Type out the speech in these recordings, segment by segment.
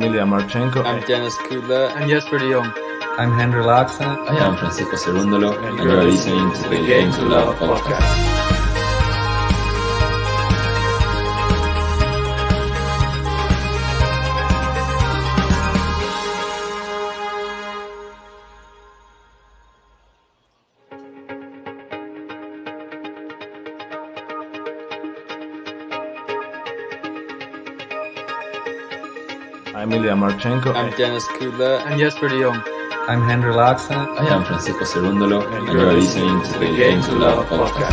I'm Janis Kudla. I'm Jesper de Jong. I'm Henry Laxon. I am Francisco Cerundolo, and you are listening to the Game to Love podcast. I'm Janis Kudla. I'm Jesper de Jong. I'm Henry Laxon. I am Francisco Cerundolo, and you are listening to the Game to Love podcast.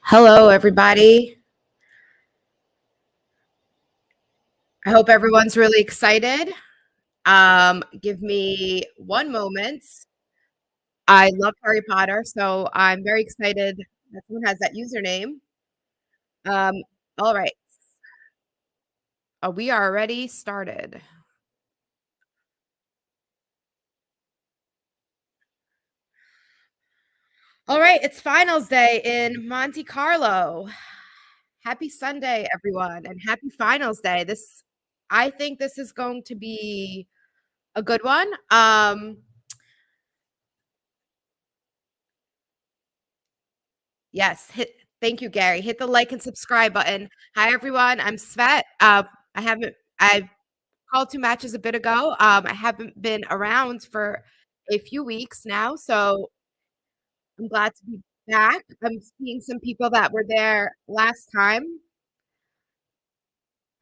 Hello, everybody. I hope everyone's really excited. Give me one moment. I love Harry Potter, so I'm very excited that someone has that username. All right. We are already started. All right, it's finals day in Monte Carlo. Happy Sunday, everyone, and happy finals day. I think this is going to be a good one. Yes, thank you, Gary. Hit the like and subscribe button. Hi, everyone. I'm Svet. I've called 2 matches a bit ago. I haven't been around for a few weeks now, so I'm glad to be back. I'm seeing some people that were there last time.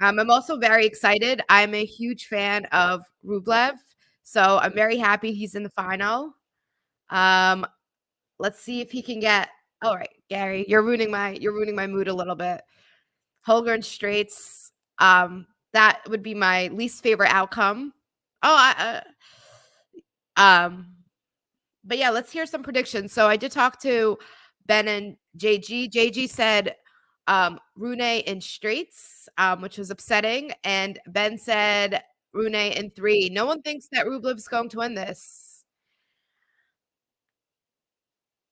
I'm also very excited. I'm a huge fan of Rublev, so I'm very happy he's in the final. Let's see if he can get. All right, Gary, you're ruining my mood a little bit. Holger and straights. That would be my least favorite outcome. But yeah, let's hear some predictions. So I did talk to Ben and JG. JG said RUNE in straights, which was upsetting. And Ben said RUNE in 3. No one thinks that Rublev's going to win this.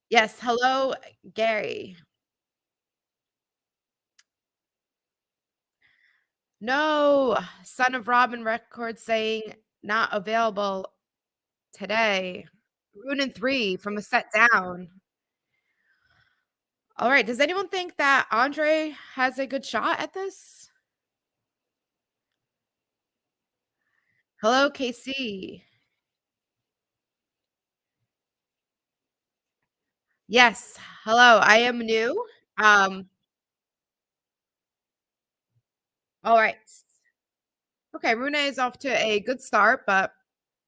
Yes. Hello, Gary. No. Son of Robin Records saying not available today. RUNE in 3 from a set down. All right. Does anyone think that Andrey has a good shot at this? Hello, KC. Yes. Hello. I am new. All right. Okay. RUNE is off to a good start, but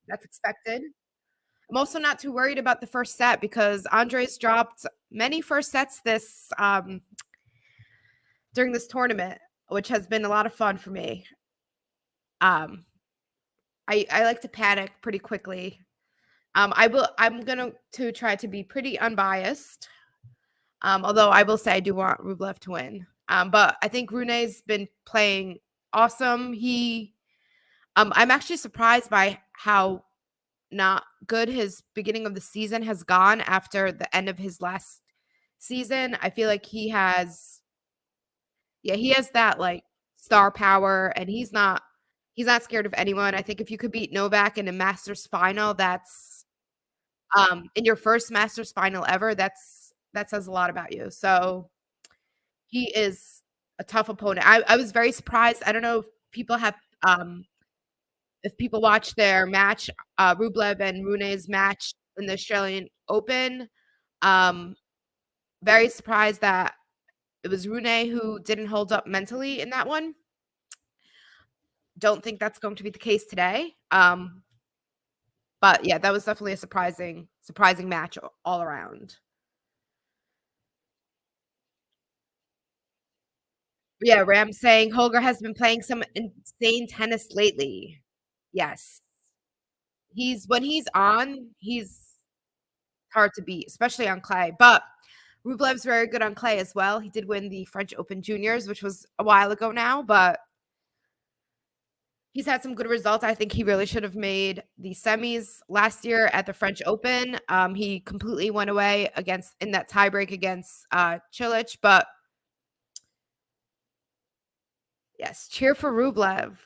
that's expected. I'm also not too worried about the first set because Andrey's dropped many first sets during this tournament, which has been a lot of fun for me. I like to panic pretty quickly. I'm going to try to be pretty unbiased. Although I will say I do want Rublev to win. But I think RUNE's been playing awesome. I'm actually surprised by how not good his beginning of the season has gone after the end of his last season. I feel like he has that like star power, and he's not scared of anyone. I think if you could beat Novak in a Masters final, that's in your first Masters final ever, that says a lot about you. So he is a tough opponent. I was very surprised. I don't know if people have if people watch their match, Rublev and RUNE's match in the Australian Open. Very surprised that it was RUNE who didn't hold up mentally in that one. Don't think that's going to be the case today. But yeah, that was definitely a surprising match all around. Yeah, Ram saying Holger has been playing some insane tennis lately. Yes. When he's on, he's hard to beat, especially on clay. But Rublev's very good on clay as well. He did win the French Open Juniors, which was a while ago now, but He's had some good results. I think he really should have made the semis last year at the French Open. He completely went away in that tiebreak against Cilic, but yes, cheer for Rublev.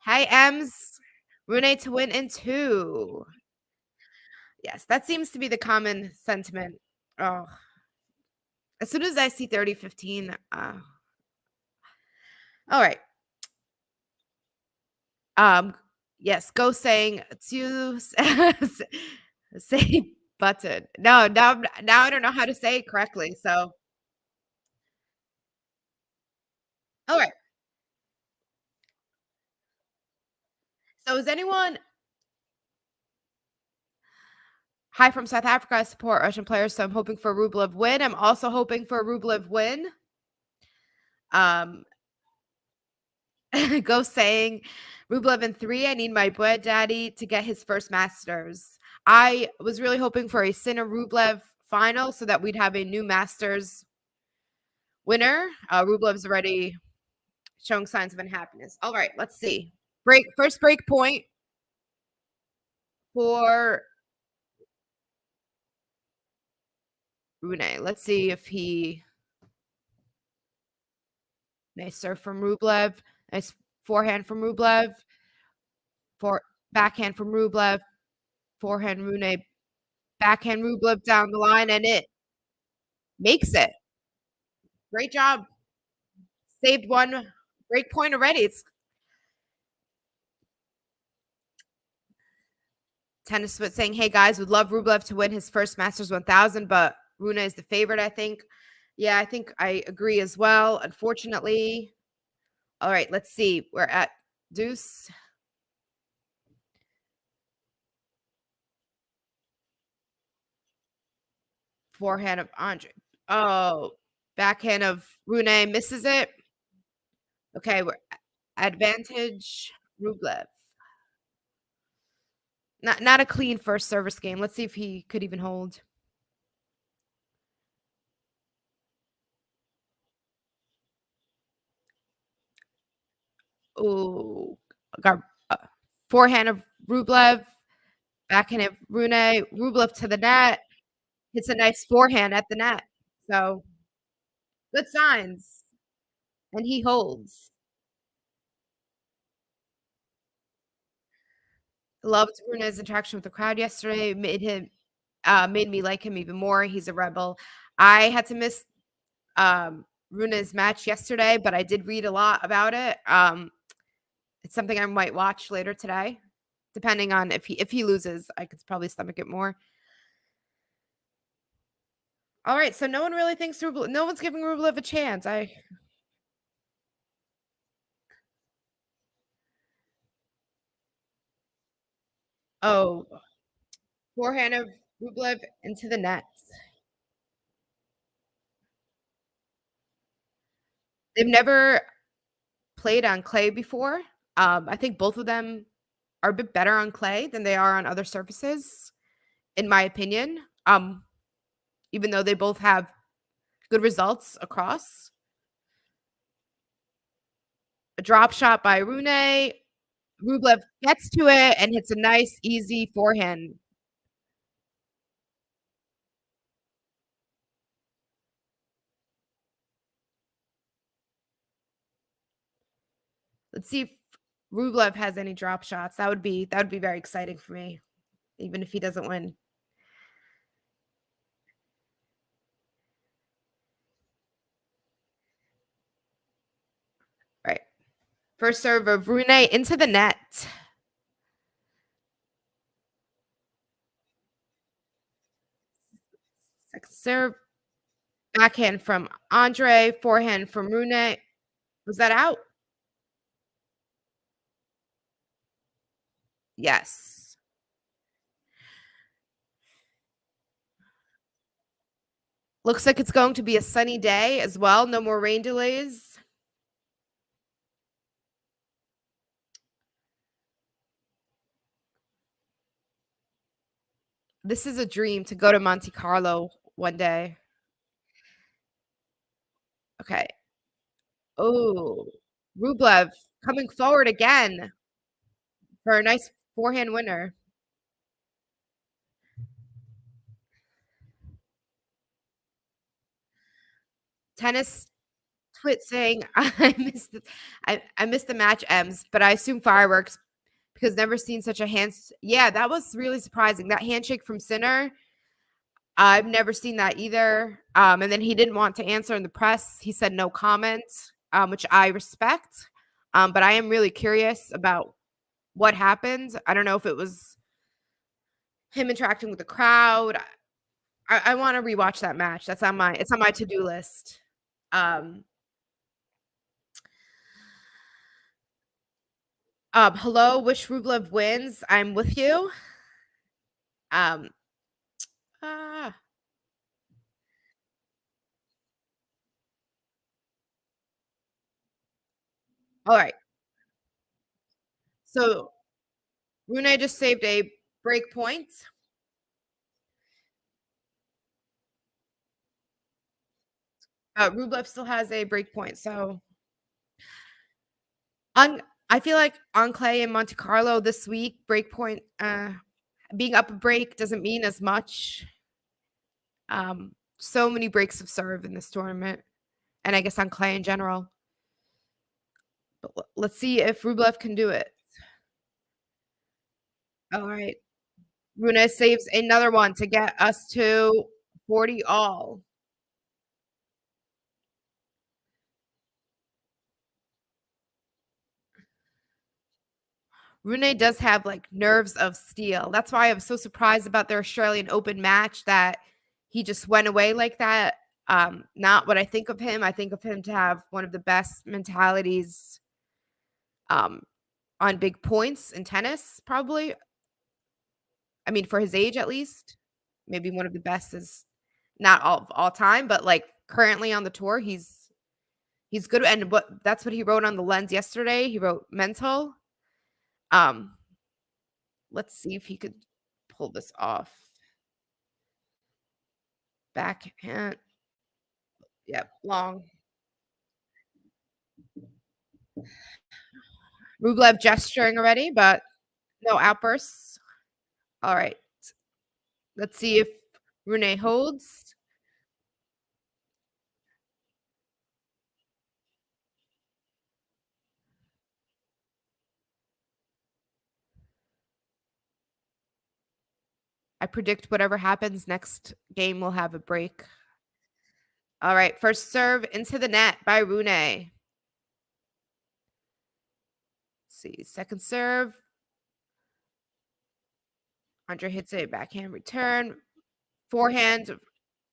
Hi, Ems. Rune to win in 2. Yes, that seems to be the common sentiment. Oh, as soon as I see 30-15, all right. Yes, go saying to say button. No, now I don't know how to say it correctly. So, all right. So, is anyone hi from South Africa? I support Russian players, so I'm hoping for a Rublev win. I'm also hoping for a Rublev win. Go saying Rublev in 3. I need my boy daddy to get his first Masters. I was really hoping for a Sinner Rublev final so that we'd have a new Masters winner. Rublev's already showing signs of unhappiness. All right, let's see. First break point for Rune. Let's see if he nice serve from Rublev. Nice forehand from Rublev. Backhand from Rublev. Forehand Rune. Backhand Rublev down the line, and it makes it. Great job. Saved one break point already. It's Tennis Spit saying, hey guys, would love Rublev to win his first Masters 1000, but Rune is the favorite, I think. Yeah, I think I agree as well, unfortunately. All right, let's see. We're at deuce. Forehand of Andrey. Oh, backhand of Rune misses it. Okay, we're advantage Rublev. Not a clean first service game. Let's see if he could even hold. Oh, got forehand of Rublev, backhand of Rune, Rublev to the net. Hits a nice forehand at the net. So good signs. And he holds. Loved Rune's interaction with the crowd yesterday. Made me like him even more. He's a rebel. I had to miss Rune's match yesterday, but I did read a lot about it. It's something I might watch later today, depending on if he loses. I could probably stomach it more. All right, so no one really thinks Rublev. No one's giving Rublev a chance. Oh, forehand of Rublev into the net. They've never played on clay before. I think both of them are a bit better on clay than they are on other surfaces, in my opinion. Even though they both have good results across. A drop shot by Rune. Rublev gets to it and hits a nice, easy forehand. Let's see if Rublev has any drop shots. That would be very exciting for me, even if he doesn't win. All right. First serve of Rune into the net. Second serve. Backhand from Andrey. Forehand from Rune. Was that out? Yes. Looks like it's going to be a sunny day as well. No more rain delays. This is a dream to go to Monte Carlo one day. Okay. Oh. Rublev coming forward again for a nice forehand winner. Tennis twit saying, I missed the match, Ems, but I assume fireworks because never seen such a yeah, that was really surprising. That handshake from Sinner, I've never seen that either. And then he didn't want to answer in the press. He said no comment, which I respect. But I am really curious about what happened. I don't know if it was him interacting with the crowd. I want to rewatch that match. It's on my to-do list. Hello, wish Rublev wins. I'm with you. Um, ah. All right. So Rune just saved a break point. Rublev still has a break point. So I feel like on clay in Monte Carlo this week, break point, being up a break doesn't mean as much. So many breaks of serve in this tournament, and I guess on clay in general. But let's see if Rublev can do it. All right. Rune saves another one to get us to 40 all. Rune does have like nerves of steel. That's why I was so surprised about their Australian Open match that he just went away like that. Not what I think of him. I think of him to have one of the best mentalities on big points in tennis, probably. I mean, for his age at least. Maybe one of the best is not all time, but like currently on the tour, he's good. And that's what he wrote on the lens yesterday. He wrote mental. Let's see if he could pull this off. Backhand. Yep, long. Rublev gesturing already, but no outbursts. All right. Let's see if Rune holds. I predict whatever happens next game will have a break. All right, first serve into the net by Rune. Let's see, second serve. Andrey hits a backhand return. Forehand,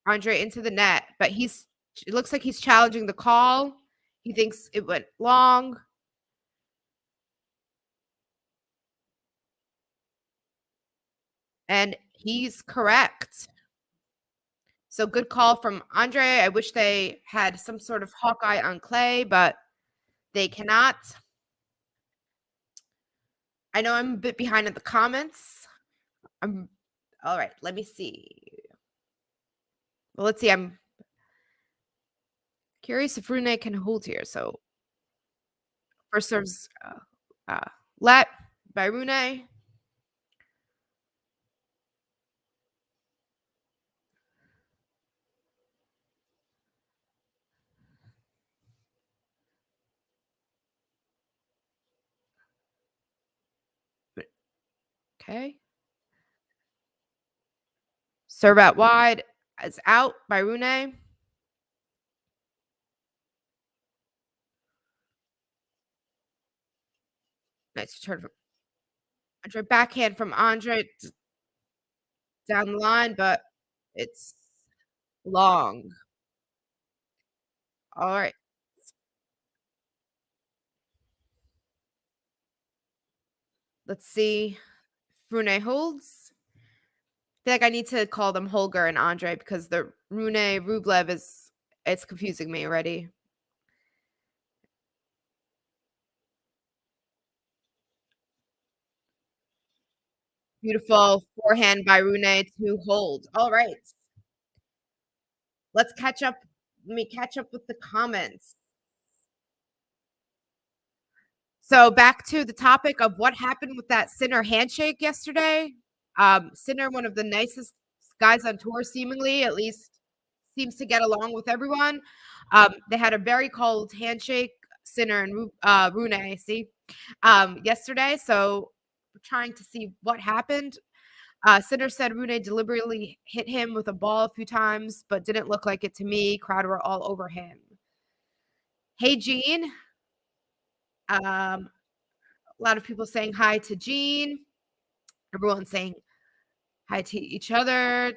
Andrey into the net, but it looks like he's challenging the call. He thinks it went long. And he's correct. So good call from Andrey. I wish they had some sort of Hawkeye on clay, but they cannot. I know I'm a bit behind in the comments. All right. Let me see. Well, let's see. I'm curious if Rune can hold here. So first serves let by Rune. Okay. Serve out wide is out by Rune. Nice return from Andrey. Backhand from Andrey down the line, but it's long. All right. Let's see if Rune holds. I feel like I need to call them Holger and Andrey because the Rune Rublev it's confusing me already. Beautiful forehand by Rune to hold. All right. Let's catch up. Let me catch up with the comments. So back to the topic of what happened with that Sinner handshake yesterday. Sinner, one of the nicest guys on tour, seemingly, at least seems to get along with everyone. They had a very cold handshake, Sinner and RUNE, yesterday. So we're trying to see what happened. Sinner said RUNE deliberately hit him with a ball a few times, but didn't look like it to me. Crowd were all over him. Hey, Gene. A lot of people saying hi to Gene. Everyone's saying hi to each other.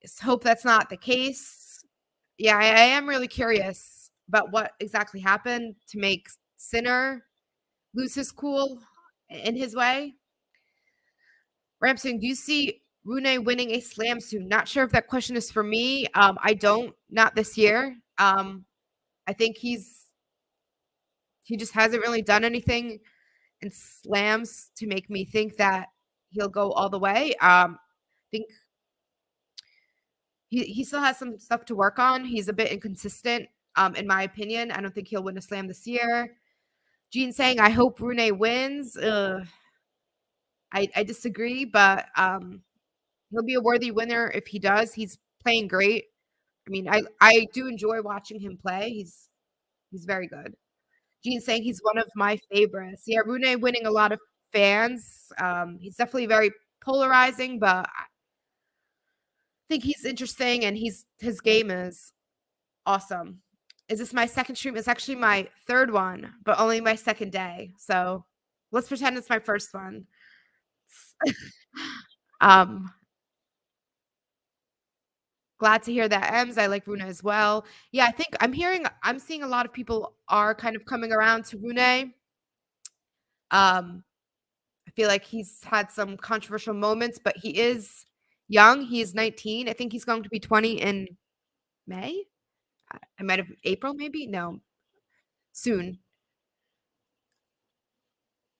Just hope that's not the case. Yeah, I am really curious about what exactly happened to make Sinner lose his cool in his way. Ramson, do you see RUNE winning a slam soon? Not sure if that question is for me. I don't, not this year. I think he just hasn't really done anything in slams to make me think that he'll go all the way. I think he still has some stuff to work on. He's a bit inconsistent, in my opinion. I don't think he'll win a slam this year. Gene saying, I hope RUNE wins. I disagree, but he'll be a worthy winner if he does. He's playing great. I mean, I do enjoy watching him play. He's very good. Gene saying he's one of my favorites. Yeah, RUNE winning a lot of fans. He's definitely very polarizing, but I think he's interesting and his game is awesome. Is this my second stream? It's actually my third one, but only my second day. So let's pretend it's my first one. Glad to hear that, Ems. I like RUNE as well. Yeah, I think I'm seeing a lot of people are kind of coming around to RUNE. I feel like he's had some controversial moments, but he is young. He is 19. I think he's going to be 20 in May. I might have April, maybe. No, soon.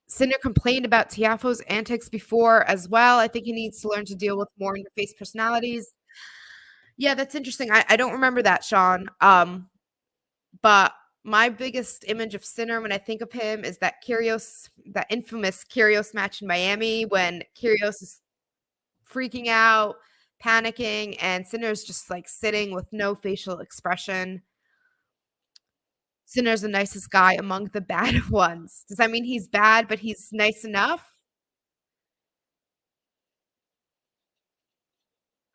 Sinner complained about Tiafoe's antics before as well. I think he needs to learn to deal with more in-your-face personalities. Yeah, that's interesting. I don't remember that, Sean. But my biggest image of Sinner when I think of him is that infamous Kyrgios match in Miami when Kyrgios is freaking out, panicking, and Sinner's just like sitting with no facial expression. Sinner's the nicest guy among the bad ones. Does that mean he's bad, but he's nice enough?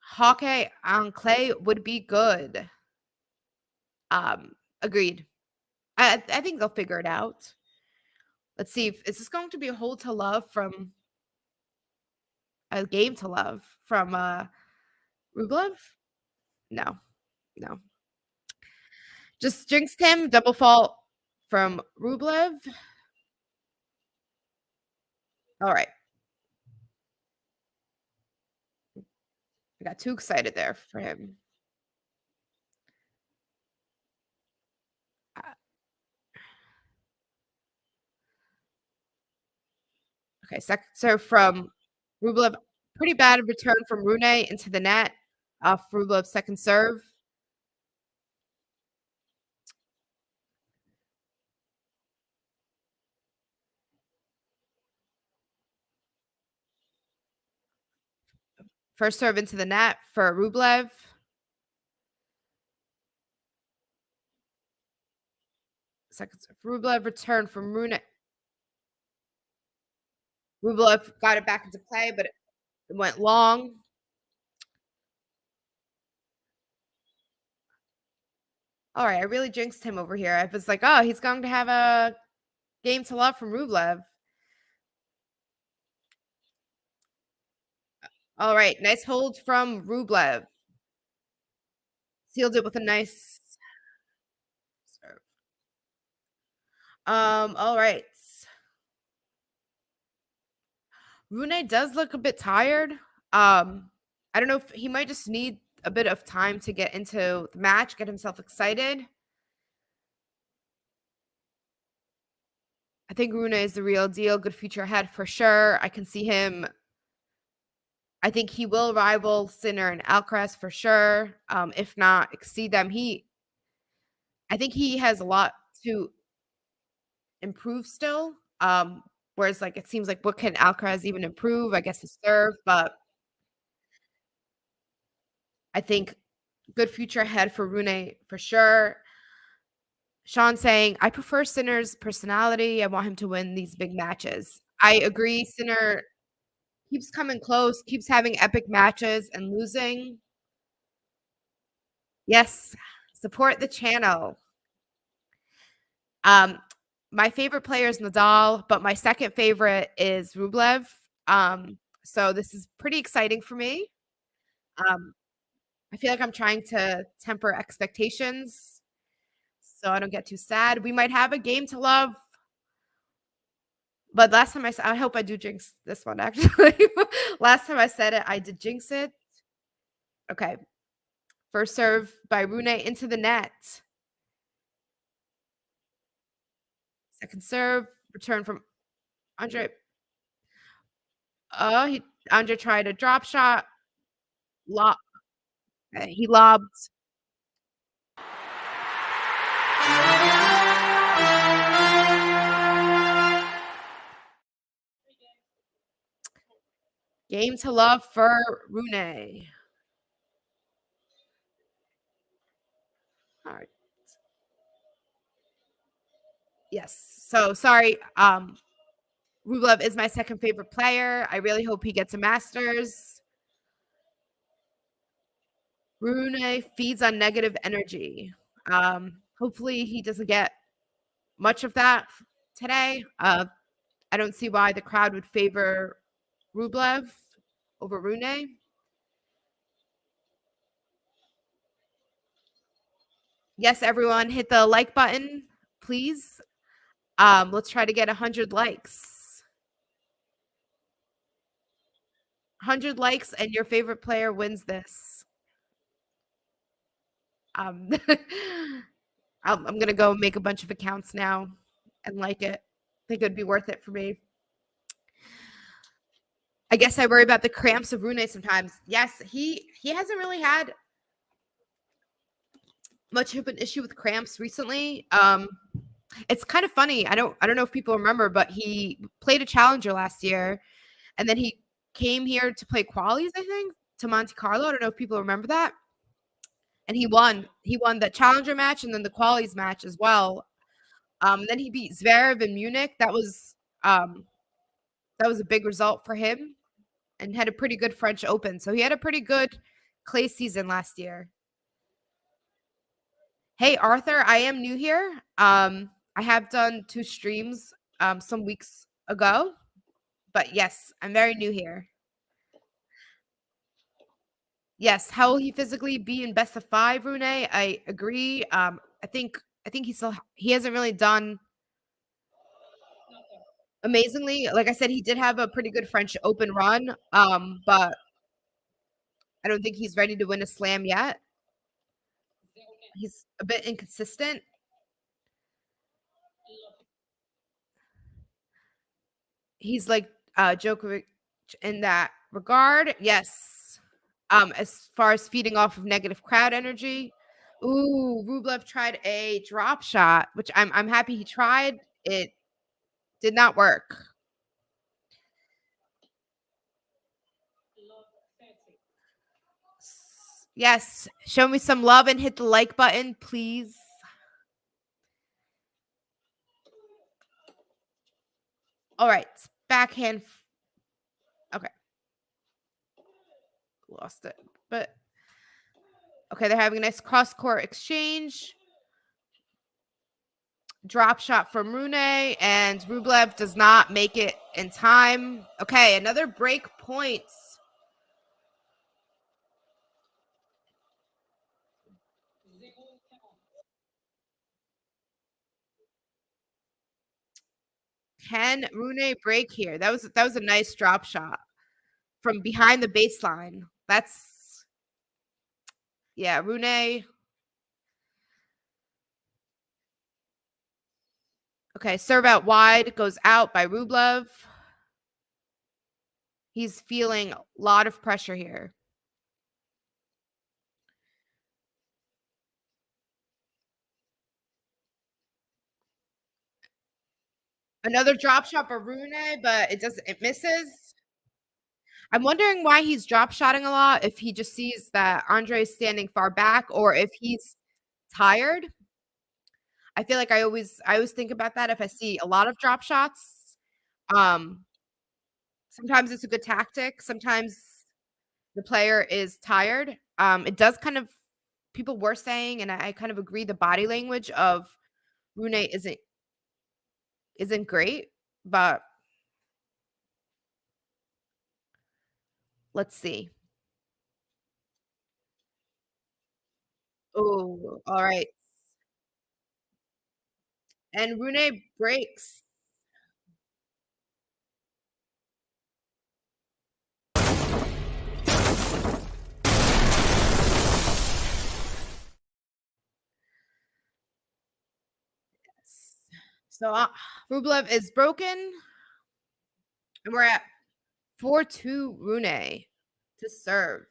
Hockey on clay would be good. Agreed. I think they'll figure it out. Let's see. Is this going to be a hold to love from a game to love from Rublev? No. Just jinxed him. Double fault from Rublev. All right. I got too excited there for him. Okay, so from Rublev, pretty bad return from RUNE into the net off Rublev's second serve. First serve into the net for Rublev. Second serve. Rublev return from RUNE. Rublev got it back into play, but it went long. All right, I really jinxed him over here. I was like, oh, he's going to have a game to love from Rublev. All right, nice hold from Rublev. Sealed it with a nice serve. All right. RUNE does look a bit tired. I don't know if he might just need a bit of time to get into the match, get himself excited. I think RUNE is the real deal. Good future ahead for sure. I can see him. I think he will rival Sinner and Alcaraz for sure. If not exceed them. I think he has a lot to improve still. Whereas like it seems like what can Alcaraz even improve? I guess his serve, but I think good future ahead for Rune for sure. Sean saying, I prefer Sinner's personality. I want him to win these big matches. I agree. Sinner keeps coming close, keeps having epic matches and losing. Yes, support the channel. My favorite player is Nadal, but my second favorite is Rublev. So this is pretty exciting for me. I feel like I'm trying to temper expectations so I don't get too sad. We might have a game to love. But last time I hope I do jinx this one, actually. Last time I said it, I did jinx it. Okay. First serve by Rune into the net. Second serve, return from Andrey. Oh, Andrey tried a drop shot. He lobbed. Game to love for Rune. All right. Yes. So sorry. Rublev is my second favorite player. I really hope he gets a Masters. Rune feeds on negative energy. Hopefully he doesn't get much of that today. I don't see why the crowd would favor Rublev over Rune. Yes, everyone, hit the like button, please. Let's try to get 100 likes. 100 likes and your favorite player wins this. I'm going to go make a bunch of accounts now and like it. I think it'd be worth it for me. I guess I worry about the cramps of Rune sometimes. Yes, he hasn't really had much of an issue with cramps recently. It's kind of funny. I don't know if people remember, but he played a challenger last year, and then he came here to play qualies, I think, to Monte Carlo. I don't know if people remember that. And he won. He won the challenger match and then the qualies match as well. Then he beat Zverev in Munich. That was a big result for him, and had a pretty good French Open. So he had a pretty good clay season last year. Hey, Arthur, I am new here. I have done 2 streams some weeks ago, but yes, I'm very new here. Yes, how will he physically be in best of 5, Rune? I agree. I think he hasn't really done amazingly. Like I said, he did have a pretty good French Open run, but I don't think he's ready to win a slam yet. He's a bit inconsistent. He's like Djokovic in that regard. Yes. As far as feeding off of negative crowd energy. Ooh, Rublev tried a drop shot, which I'm happy he tried. It did not work. Yes, show me some love and hit the like button, please. All right, backhand. Okay. Lost it. But okay, they're having a nice cross-court exchange. Drop shot from Rune, and Rublev does not make it in time. Okay, another break point. Can Rune break here? That was a nice drop shot from behind the baseline. Yeah, Rune. Okay, serve out wide, goes out by Rublev. He's feeling a lot of pressure here. Another drop shot for Rune, but it misses. I'm wondering why he's drop shotting a lot, if he just sees that Andrey is standing far back or if he's tired. I feel like I always think about that if I see a lot of drop shots. Um, sometimes it's a good tactic. Sometimes the player is tired. It does kind of people were saying, and I kind of agree, the body language of Rune isn't great, but let's see. Oh, all right. And Rune breaks. So Rublev is broken, and we're at 4-2 Rune to serve.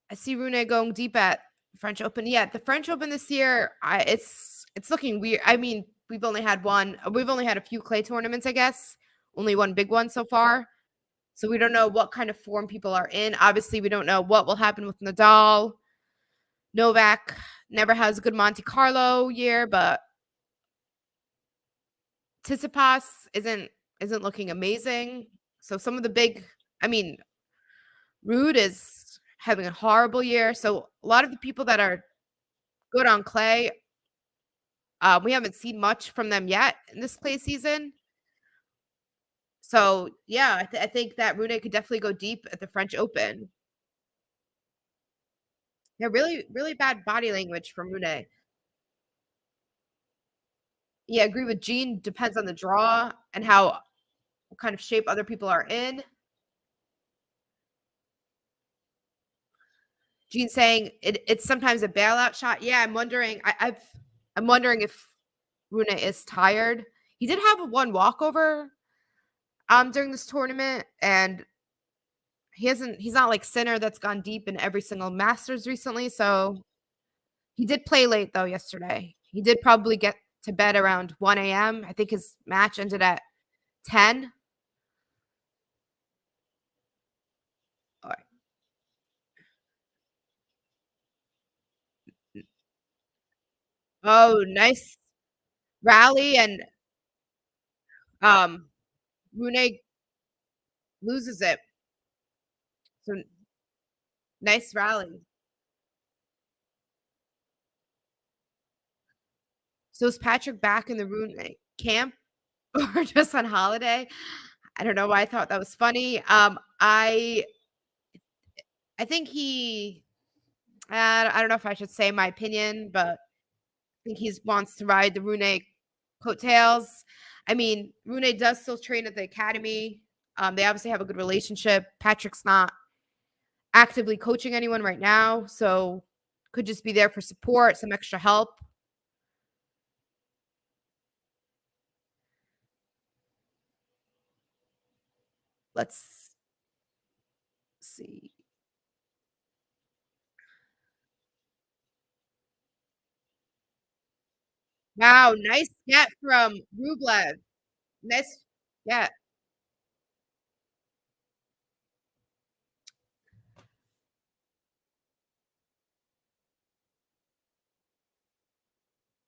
I see Rune going deep at French Open. Yeah, the French Open this year, it's looking weird. I mean, we've only had a few clay tournaments, I guess. Only one big one so far. So we don't know what kind of form people are in. Obviously, we don't know what will happen with Nadal. Novak never has a good Monte Carlo year, but Tsitsipas isn't looking amazing. So some of the big, I mean, Rude is having a horrible year. So a lot of the people that are good on clay, we haven't seen much from them yet in this clay season. So yeah, I think that Rune could definitely go deep at the French Open. Yeah, really, really bad body language from Rune. Yeah, I agree with Jean. Depends on the draw and what kind of shape other people are in. Jean saying it's sometimes a bailout shot. Yeah, I'm wondering. I'm wondering if Rune is tired. He did have one walkover during this tournament, and he's not like Sinner that's gone deep in every single Masters recently. So he did play late though yesterday. He did probably get to bed around 1 a.m. I think his match ended at 10. All right. Oh, nice rally, and Rune loses it. So nice rally. So is Patrick back in the Rune camp or just on holiday? I don't know why I thought that was funny. I think I don't know if I should say my opinion, but I think he wants to ride the Rune coattails. I mean, Rune does still train at the academy. They obviously have a good relationship. Patrick's not actively coaching anyone right now, so could just be there for support, some extra help. Let's see. Wow, nice get from Rublev. Nice get.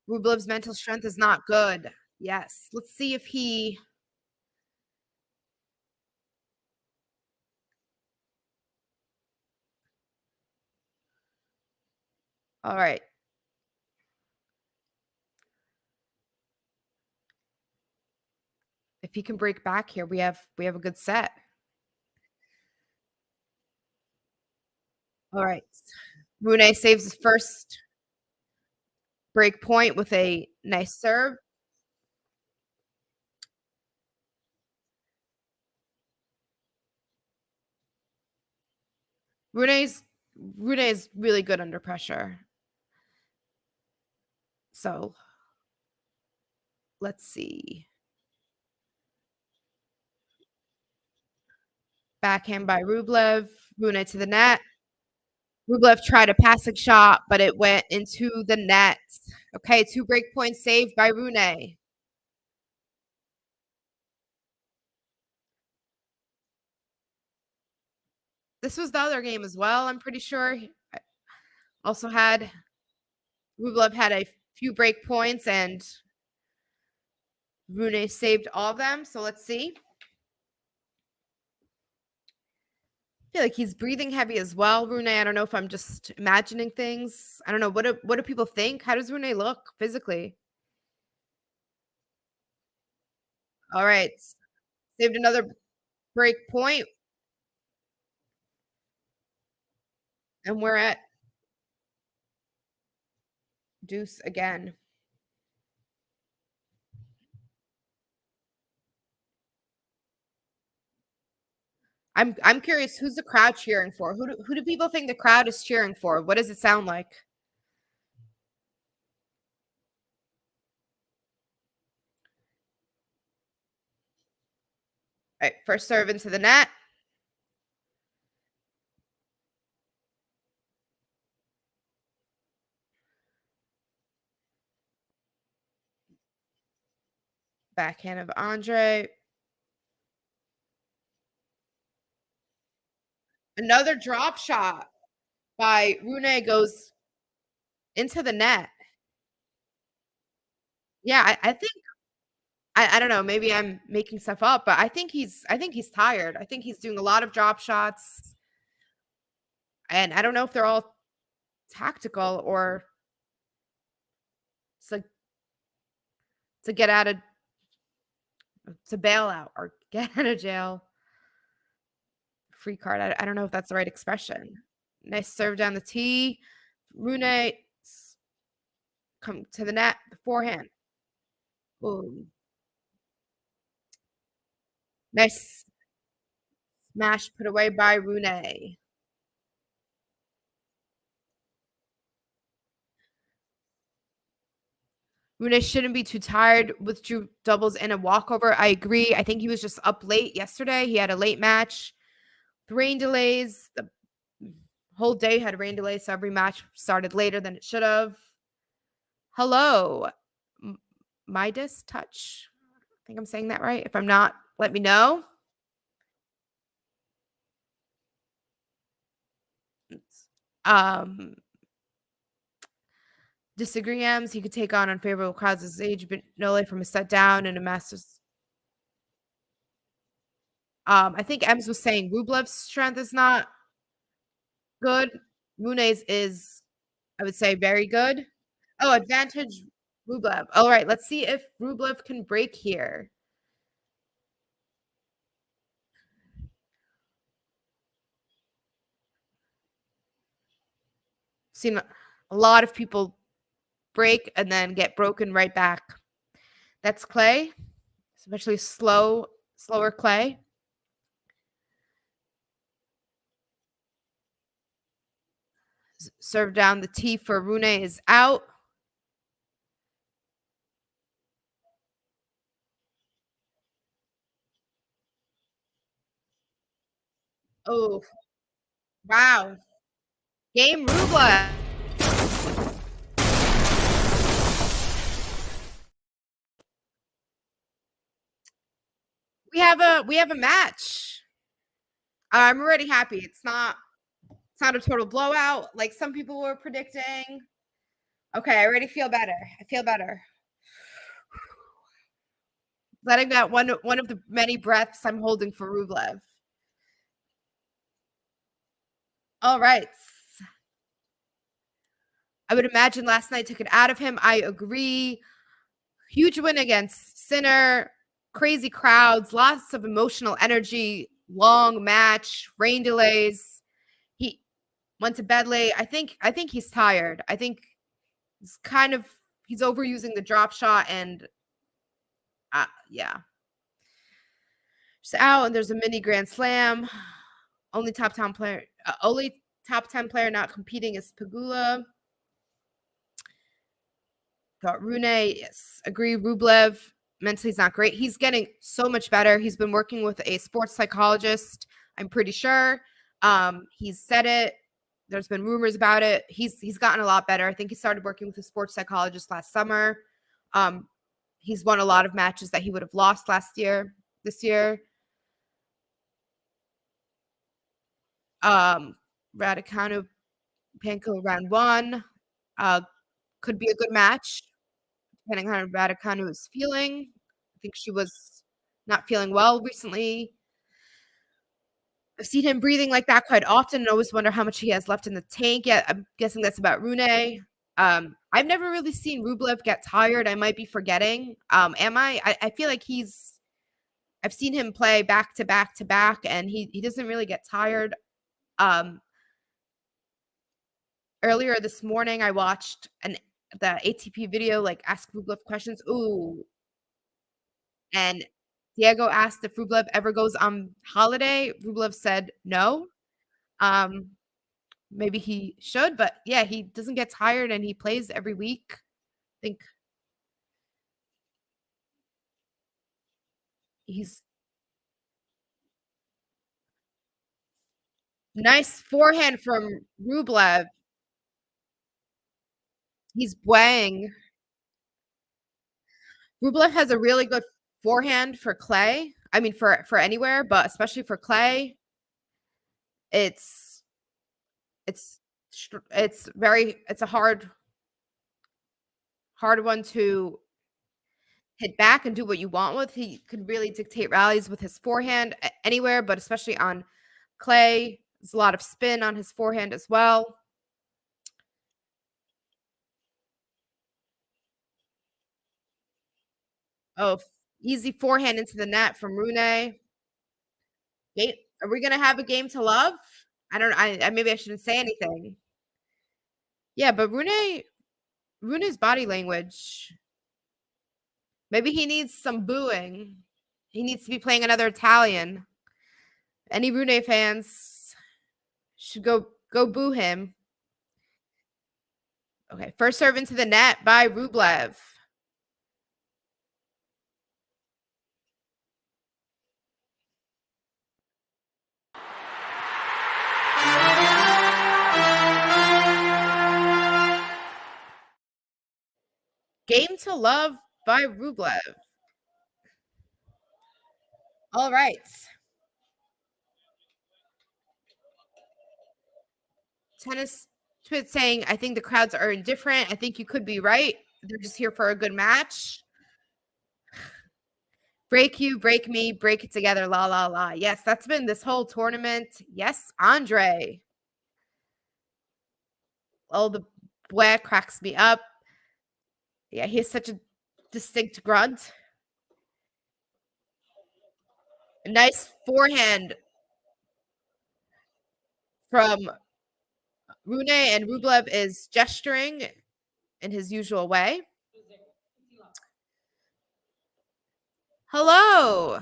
Rublev's mental strength is not good. Yes. Let's see if he all right. If he can break back here, we have a good set. All right. Rune saves his first break point with a nice serve. Rune is really good under pressure. So let's see. Backhand by Rublev. Rune to the net. Rublev tried a passing shot, but it went into the net. Okay, 2 break points saved by RUNE. This was the other game as well, I'm pretty sure. Also had Rublev had a few break points and RUNE saved all of them. So let's see. I feel like he's breathing heavy as well, RUNE. I don't know if I'm just imagining things. I don't know. What do people think? How does RUNE look physically? All right. Saved another break point. And we're at deuce again. I'm curious, who's the crowd cheering for? Who do people think the crowd is cheering for? What does it sound like? All right, first serve into the net. Backhand of Andrey. Another drop shot by RUNE goes into the net. Yeah, I think I don't know, maybe I'm making stuff up, but I think he's tired. I think he's doing a lot of drop shots. And I don't know if they're all tactical or to get out of to bail out or get out of jail. Free card. I don't know if that's the right expression. Nice serve down the tee. RUNE come to the net, the forehand. Boom. Nice smash put away by RUNE. RUNE shouldn't be too tired with Drew doubles and a walkover. I agree. I think he was just up late yesterday. He had a late match. The rain delays. The whole day had rain delays, so every match started later than it should have. Hello. Midas Touch. I think I'm saying that right. If I'm not, let me know. Disagree, Ems. He could take on unfavorable crowds as age, but no from a set down and a Masters. I think Ems was saying Rublev's strength is not good. RUNE's is, I would say, very good. Oh, advantage Rublev. All right, let's see if Rublev can break here. Seen a lot of people break and then get broken right back. That's clay, especially slower clay. Serve down the tee for RUNE is out. Oh, wow. Game Rublev. We have a match. I'm already happy. It's not a total blowout like some people were predicting. Okay, I already feel better. I feel better. Letting that one of the many breaths I'm holding for Rublev. All right. I would imagine last night took it out of him. I agree. Huge win against Sinner. Crazy crowds, lots of emotional energy, long match, rain delays. He went to bed late. I think he's tired. I think he's overusing the drop shot and yeah. Just out, and there's a mini Grand Slam. Only top 10 player not competing is Pegula. Got RUNE, yes, agree. Rublev, mentally he's not great. He's getting so much better. He's been working with a sports psychologist, I'm pretty sure. He's said it. There's been rumors about it. He's gotten a lot better. I think he started working with a sports psychologist last summer. He's won a lot of matches that he would have lost this year. Raducanu Panko round 1 could be a good match depending on how Raducanu is feeling. I think she was not feeling well recently. I've seen him breathing like that quite often and always wonder how much he has left in the tank. Yeah, I'm guessing that's about RUNE. I've never really seen Rublev get tired. I might be forgetting. Am I? I feel like I've seen him play back to back to back, and he doesn't really get tired. Earlier this morning, I watched the ATP video, like ask Rublev questions. Ooh. And Diego asked if Rublev ever goes on holiday. Rublev said no. Maybe he should, but yeah, he doesn't get tired and he plays every week. I think he's nice forehand from Rublev. He's bwang. Rublev has a really good forehand for clay. I mean, for anywhere, but especially for clay, it's a hard one to hit back and do what you want with. He can really dictate rallies with his forehand anywhere, but especially on clay. There's a lot of spin on his forehand as well. Oh, easy forehand into the net from Rune. Are we gonna have a game to love? I don't. I maybe I shouldn't say anything. Yeah, but Rune's body language. Maybe he needs some booing. He needs to be playing another Italian. Any Rune fans should go boo him. Okay, first serve into the net by Rublev. Game to love by Rublev. All right. Tennis Twit saying, I think the crowds are indifferent. I think you could be right. They're just here for a good match. Break you, break me, break it together, la, la, la. Yes, that's been this whole tournament. Yes, Andrey. Oh, the boy cracks me up. Yeah, he has such a distinct grunt. A nice forehand from Rune, and Rublev is gesturing in his usual way. Hello.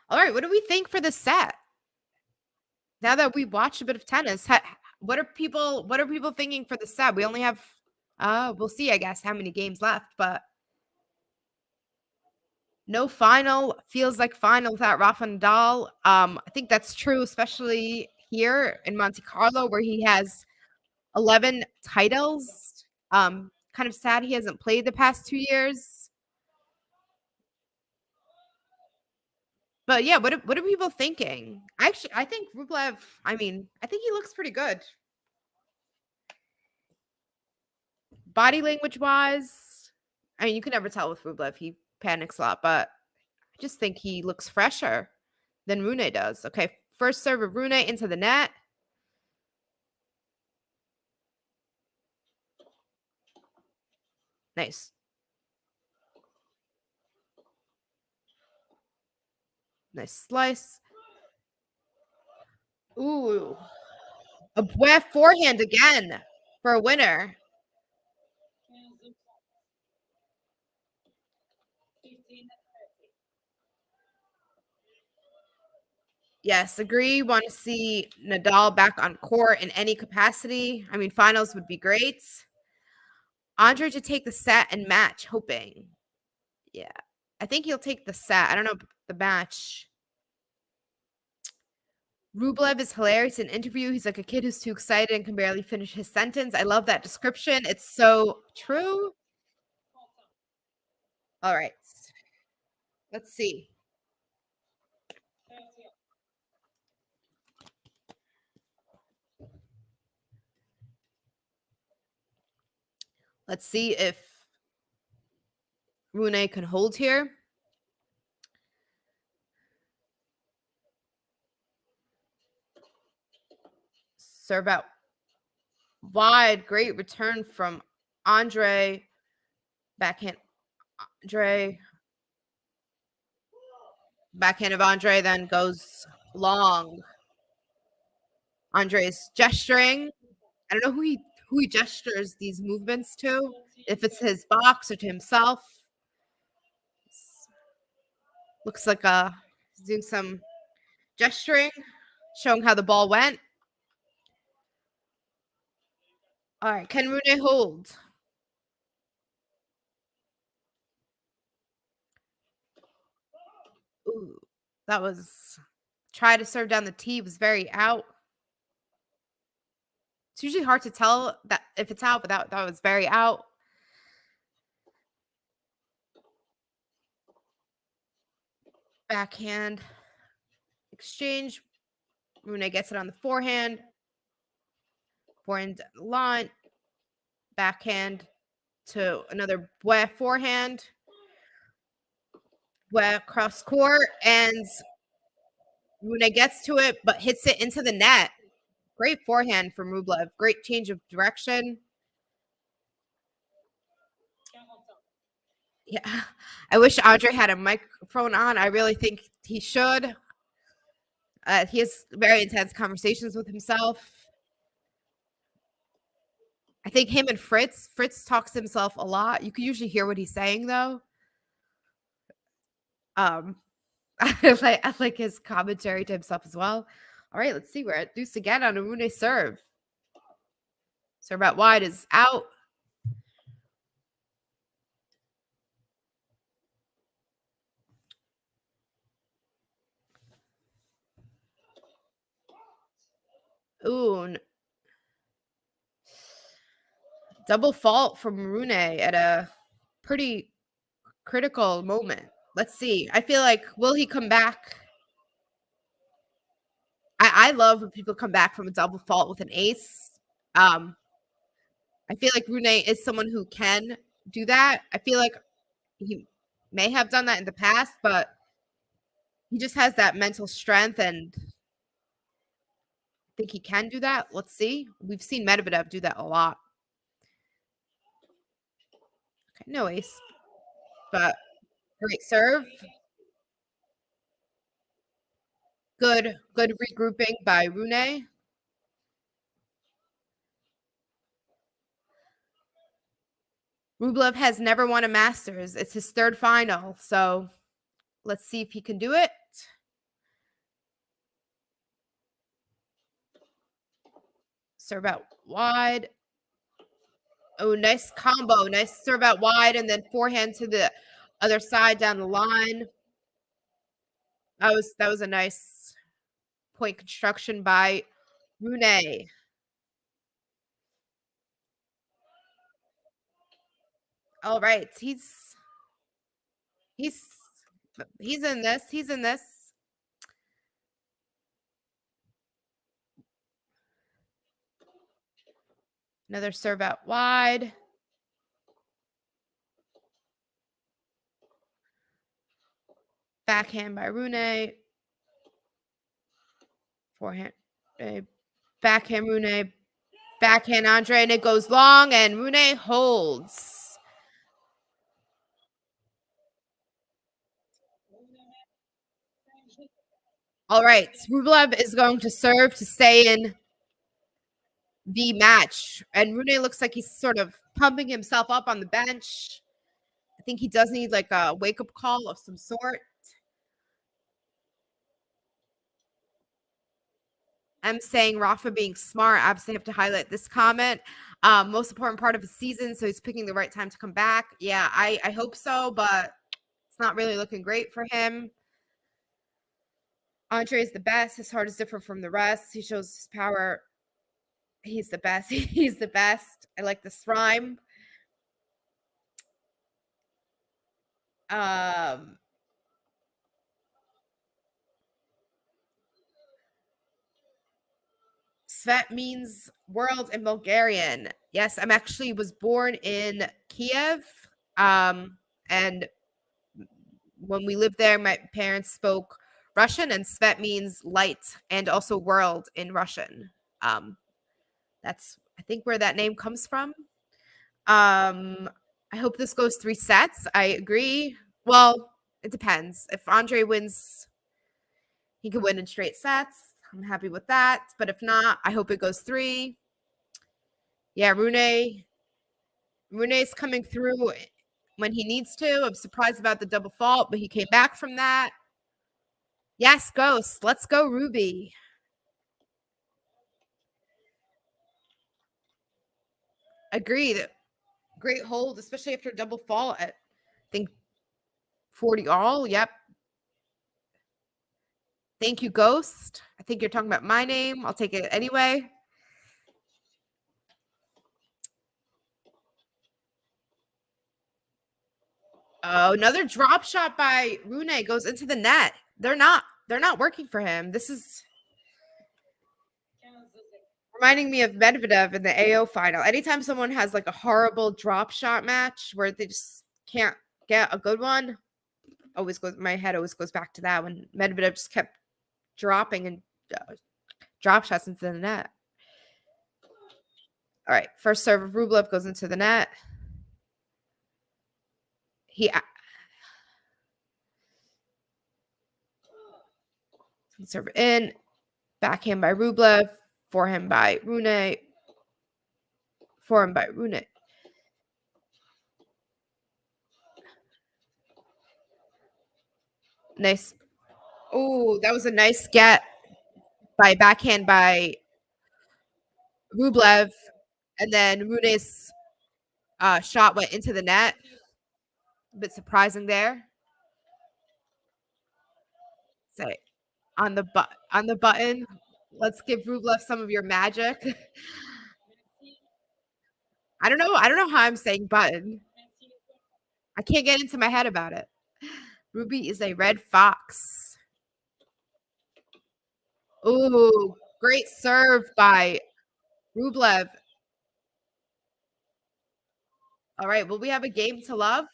All right, what do we think for the set? Now that we watched a bit of tennis, what are people thinking for the set? We only have we'll see, I guess, how many games left, but no final feels like final without Rafa Nadal. I think that's true, especially here in Monte Carlo, where he has 11 titles. Kind of sad he hasn't played the past 2 years. But yeah, what are people thinking? Actually, I think Rublev, I think he looks pretty good. Body language wise, you can never tell with Rublev. He panics a lot, but I just think he looks fresher than Rune does. Okay, first serve of Rune into the net. Nice. Nice slice. Ooh. A wet forehand again for a winner. Yes, agree. Want to see Nadal back on court in any capacity. Finals would be great. Andrey to take the set and match, hoping. Yeah. I think he'll take the set. I don't know the match. Rublev is hilarious in interview. He's like a kid who's too excited and can barely finish his sentence. I love that description. It's so true. All right. Let's see. Let's see if RUNE can hold here. Serve out wide. Great return from Andrey. Backhand Andrey. Backhand of Andrey then goes long. Andrey's gesturing. I don't know who he gestures these movements to. If it's his box or to himself. Looks like he's doing some gesturing, showing how the ball went. All right, can RUNE hold? Ooh, that was try to serve down the tee, was very out. It's usually hard to tell that if it's out, but that was very out. Backhand exchange. RUNE gets it on the forehand. Forehand line. Backhand to another forehand. Cross court, and RUNE gets to it, but hits it into the net. Great forehand from Rublev. Great change of direction. Yeah, I wish Andrey had a microphone on. I really think he should. He has very intense conversations with himself. I think him and Fritz talks to himself a lot. You can usually hear what he's saying, though. I like his commentary to himself as well. All right, let's see. We're at deuce again on a RUNE serve. Serve out wide is out. Ooh. Double fault from RUNE at a pretty critical moment. Let's see. I feel like, will he come back? I love when people come back from a double fault with an ace. I feel like RUNE is someone who can do that. I feel like he may have done that in the past, but he just has that mental strength, and I think he can do that. Let's see. We've seen Medvedev do that a lot. Okay, no ace, but great serve. Good regrouping by RUNE. Rublev has never won a Masters. It's his third final, so let's see if he can do it. Serve out wide. Oh, nice combo. Nice serve out wide and then forehand to the other side down the line. That was a nice point construction by RUNE. All right, he's in this. He's in this. Another serve out wide. Backhand by RUNE. Forehand. Backhand RUNE. Backhand Andrey, and it goes long, and RUNE holds. All right, Rublev is going to serve to stay in the match, and RUNE looks like he's sort of pumping himself up on the bench. I think he does need like a wake-up call of some sort. I'm saying Rafa being smart. Obviously, have to highlight this comment. Most important part of the season, so he's picking the right time to come back. Yeah, I hope so, but it's not really looking great for him. Andrey is the best. His heart is different from the rest. He shows his power. He's the best. He's the best. I like this rhyme. Svet means world in Bulgarian. Yes, I'm actually was born in Kiev. And when we lived there, my parents spoke Russian, and Svet means light and also world in Russian. That's, I think, where that name comes from. I hope this goes 3 sets. I agree. Well, it depends. If Andrey wins, he could win in straight sets. I'm happy with that. But if not, I hope it goes 3. Yeah, Rune's coming through when he needs to. I'm surprised about the double fault, but he came back from that. Yes, Ghost. Let's go, Ruby. Agreed. Great hold, especially after double fault at, I think, 40 all. Yep. Thank you, Ghost. I think you're talking about my name. I'll take it anyway. Oh, another drop shot by Rune goes into the net. They're not working for him. This is reminding me of Medvedev in the AO final. Anytime someone has like a horrible drop shot match where they just can't get a good one, my head always goes back to that when Medvedev just kept dropping and drop shots into the net. All right, first serve of Rublev goes into the net. He serve in, backhand by Rublev, forehand by Rune, forehand by Rune. Nice. Oh, that was a nice get by backhand by Rublev, and then Rune's shot went into the net. A bit surprising there. Say on the button. Let's give Rublev some of your magic. I don't know how I'm saying button. I can't get into my head about it. Ruby is a red fox. Ooh, great serve by Rublev. All right, will we have a game to love?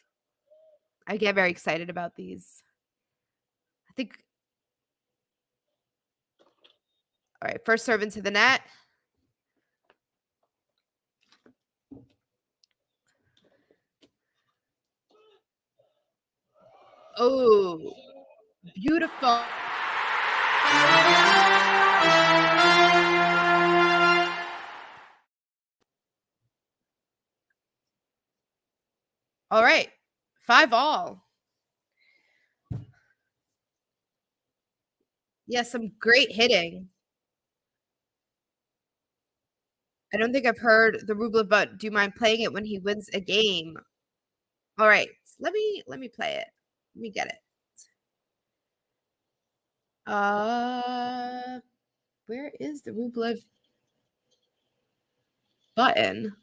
I get very excited about these. I think. All right, first serve into the net. Oh, beautiful. All right, 5 all. Yeah, some great hitting. I don't think I've heard the Rublev, but do you mind playing it when he wins a game? All right, let me play it. Let me get it. Where is the Rublev button?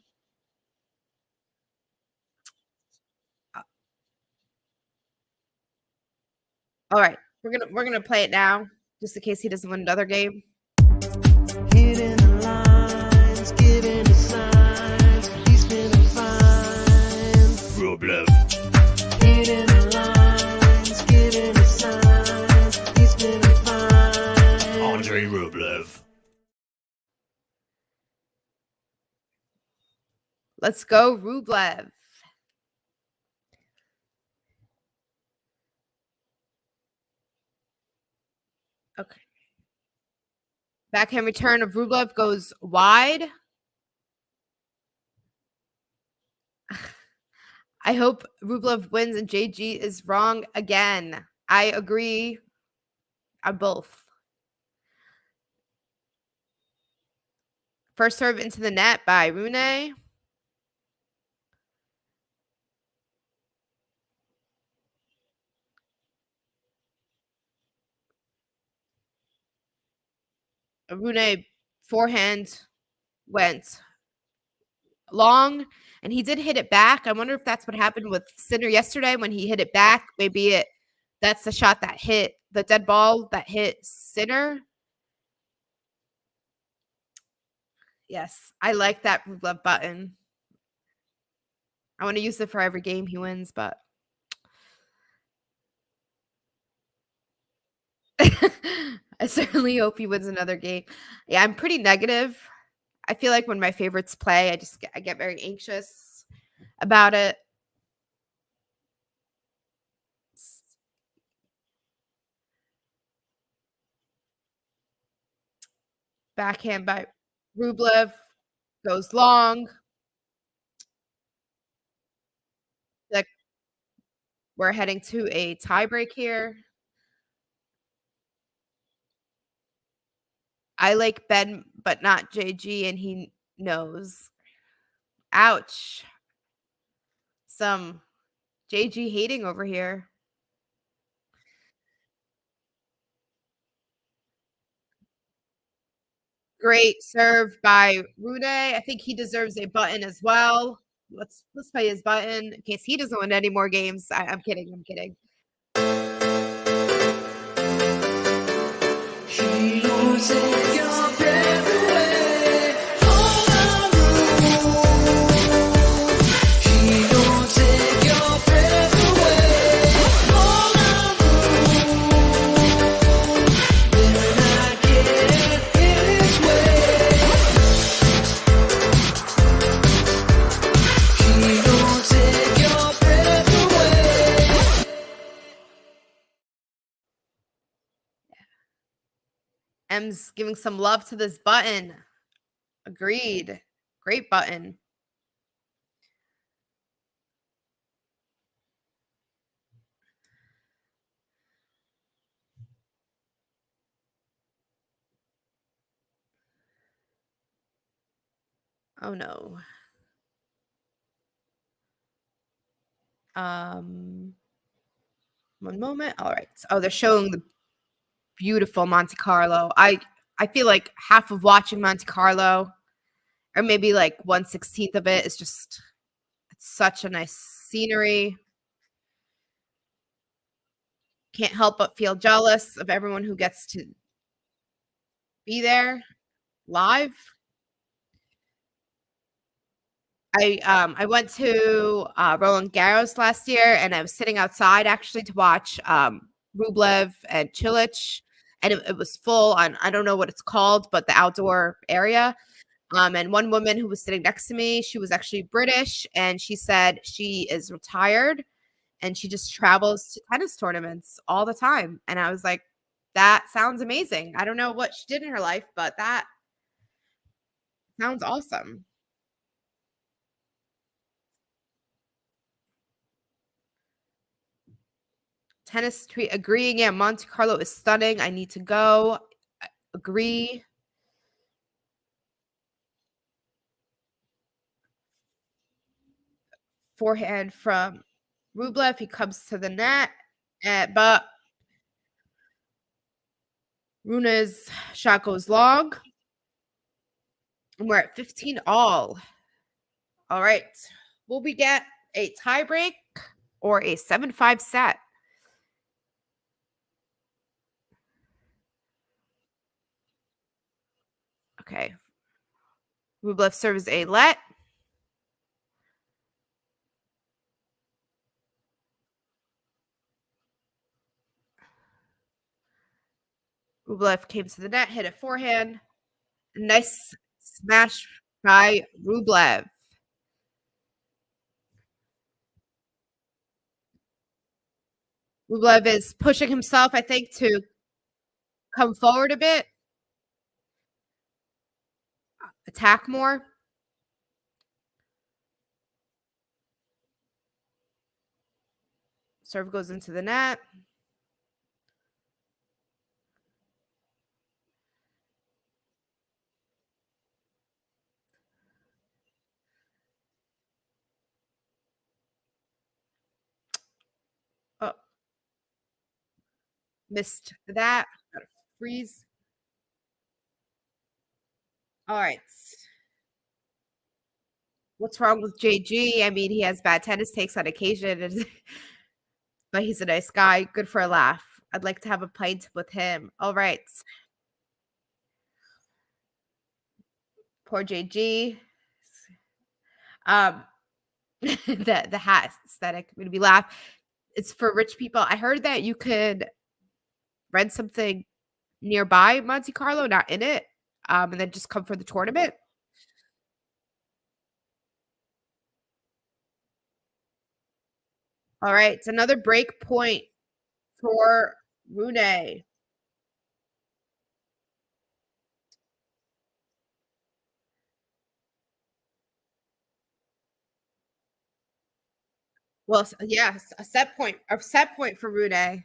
All right, we're gonna play it now, just in case he doesn't win another game. Hitting the lines, giving the signs, he's feeling fine. Rublev. Hitting the lines, giving the signs, he's feeling fine. Andrey Rublev. Let's go, Rublev. Okay. Backhand return of Rublev goes wide. I hope Rublev wins and JG is wrong again. I agree on both. First serve into the net by Rune. RUNE forehand went long, and he did hit it back. I wonder if that's what happened with Sinner yesterday when he hit it back. Maybe that's the shot that hit the dead ball that hit Sinner. Yes, I like that Rublev button. I want to use it for every game he wins, but I certainly hope he wins another game. Yeah, I'm pretty negative. I feel like when my favorites play, I get very anxious about it. Backhand by Rublev goes long. Like we're heading to a tiebreak here. I like Ben, but not JG, and he knows. Ouch. Some JG hating over here. Great serve by RUNE. I think he deserves a button as well. Let's play his button in case he doesn't win any more games. I'm kidding. I'm kidding. She don't take your breath away. Hold on, she don't take your breath away. Hold on, better not get in its way. She don't take your breath away. M's giving some love to this button. Agreed. Great button. Oh no. One moment. All right. Oh, they're showing the beautiful Monte Carlo. I feel like half of watching Monte Carlo, or maybe like 1/16 of it, is just it's such a nice scenery. Can't help but feel jealous of everyone who gets to be there live. I went to Roland Garros last year, and I was sitting outside actually to watch Rublev and Cilic, and it was full on, I don't know what it's called, but the outdoor area. And one woman who was sitting next to me, she was actually British, and she said she is retired and she just travels to tennis tournaments all the time. And I was like, that sounds amazing. I don't know what she did in her life, but that sounds awesome. Tennis tweet agreeing. Yeah, Monte Carlo is stunning. I need to go. Agree. Forehand from Rublev. He comes to the net, but Rune's shot goes long. And we're at 15 all. All right. Will we get a tiebreak or a 7-5 set? Okay. Rublev serves a let. Rublev came to the net, hit a forehand. Nice smash by Rublev. Rublev is pushing himself, I think, to come forward a bit, attack more. Serve goes into the net. Oh, missed that. Got to freeze. All right. What's wrong with JG? I mean, he has bad tennis takes on occasion, but he's a nice guy. Good for a laugh. I'd like to have a pint with him. All right. Poor JG. The hat aesthetic made me laugh. It's for rich people. I heard that you could rent something nearby Monte Carlo, not in it, and then just come for the tournament. All right, it's another break point for RUNE. Well, yes, a set point for RUNE.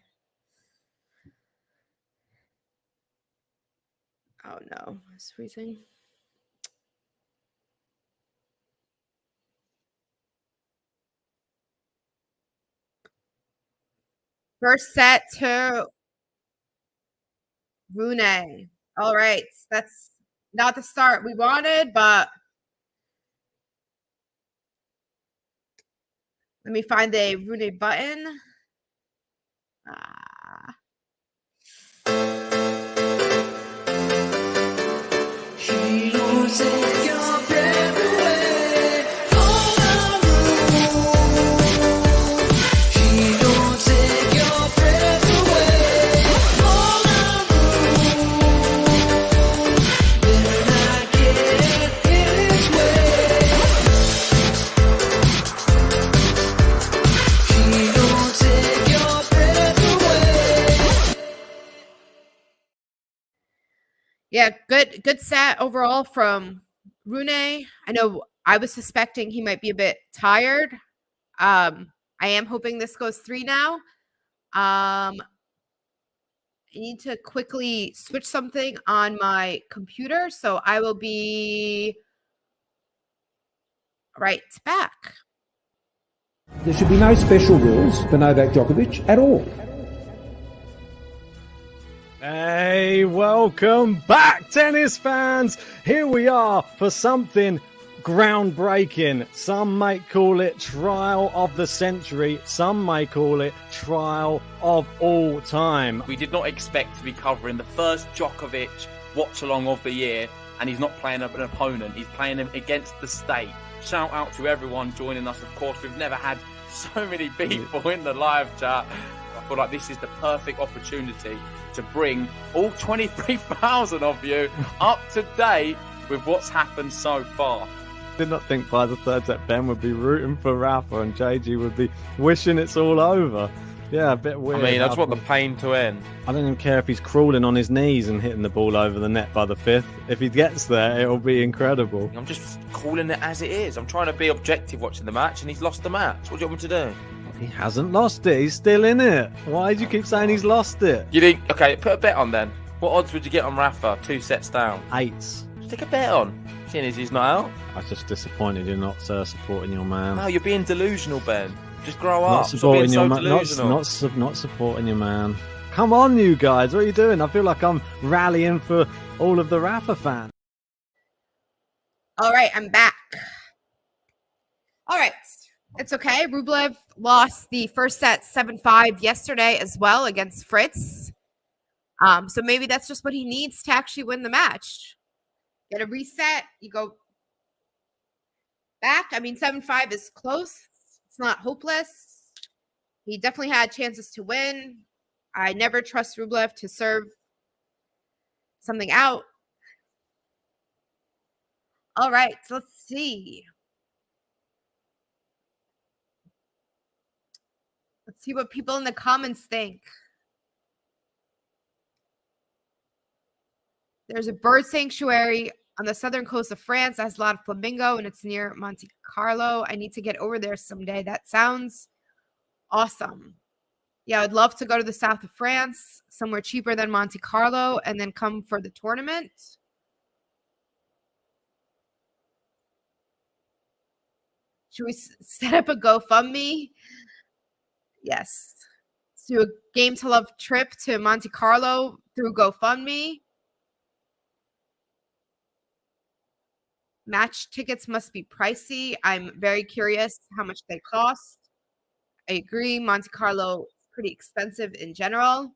Oh no, it's freezing. First set to RUNE. All right, that's not the start we wanted, but let me find the RUNE button. She don't take your breath away. All around. She don't take your breath away. All around. Better not get in its way. She don't take your breath away. Yeah, good set overall from RUNE. I know I was suspecting he might be a bit tired. I am hoping this goes 3 now. I need to quickly switch something on my computer, so I will be right back. There should be no special rules for Novak Djokovic at all. Hey, welcome back, tennis fans. Here we are for something groundbreaking. Some might call it trial of the century. Some might call it trial of all time. We did not expect to be covering the first Djokovic watch-along of the year, and he's not playing an opponent. He's playing him against the state. Shout out to everyone joining us. Of course, we've never had so many people in the live chat. I feel like this is the perfect opportunity to bring all 23,000 of you up to date with what's happened so far. Did not think by the third set Ben would be rooting for Rafa and JG would be wishing it's all over. Yeah, a bit weird. I mean, I just want the pain to end. I don't even care if he's crawling on his knees and hitting the ball over the net by the 5th. If he gets there, it'll be incredible. I'm just calling it as it is. I'm trying to be objective watching the match, and he's lost the match. What do you want me to do? He hasn't lost it. He's still in it. Why do you keep saying he's lost it? You think, okay, put a bet on then. What odds would you get on Rafa 2 sets down? 8s. Stick a bet on. Seeing as he's not out. I was just disappointed you're not supporting your man. No, you're being delusional, Ben. Just grow up. Not supporting Stop your being man. so delusional. Not supporting your man. Come on, you guys. What are you doing? I feel like I'm rallying for all of the Rafa fans. All right, I'm back. All right. It's okay. Rublev lost the first set 7-5 yesterday as well against Fritz. So maybe that's just what he needs to actually win the match. Get a reset. You go back. I mean, 7-5 is close. It's not hopeless. He definitely had chances to win. I never trust Rublev to serve something out. All right, so let's see. Let's see what people in the comments think. There's a bird sanctuary on the southern coast of France that has a lot of flamingo, and it's near Monte Carlo. I need to get over there someday. That sounds awesome. Yeah, I'd love to go to the south of France, somewhere cheaper than Monte Carlo, and then come for the tournament. Should we set up a GoFundMe? Yes. Let's do a Game to Love trip to Monte Carlo through GoFundMe. Match tickets must be pricey. I'm very curious how much they cost. I agree. Monte Carlo is pretty expensive in general.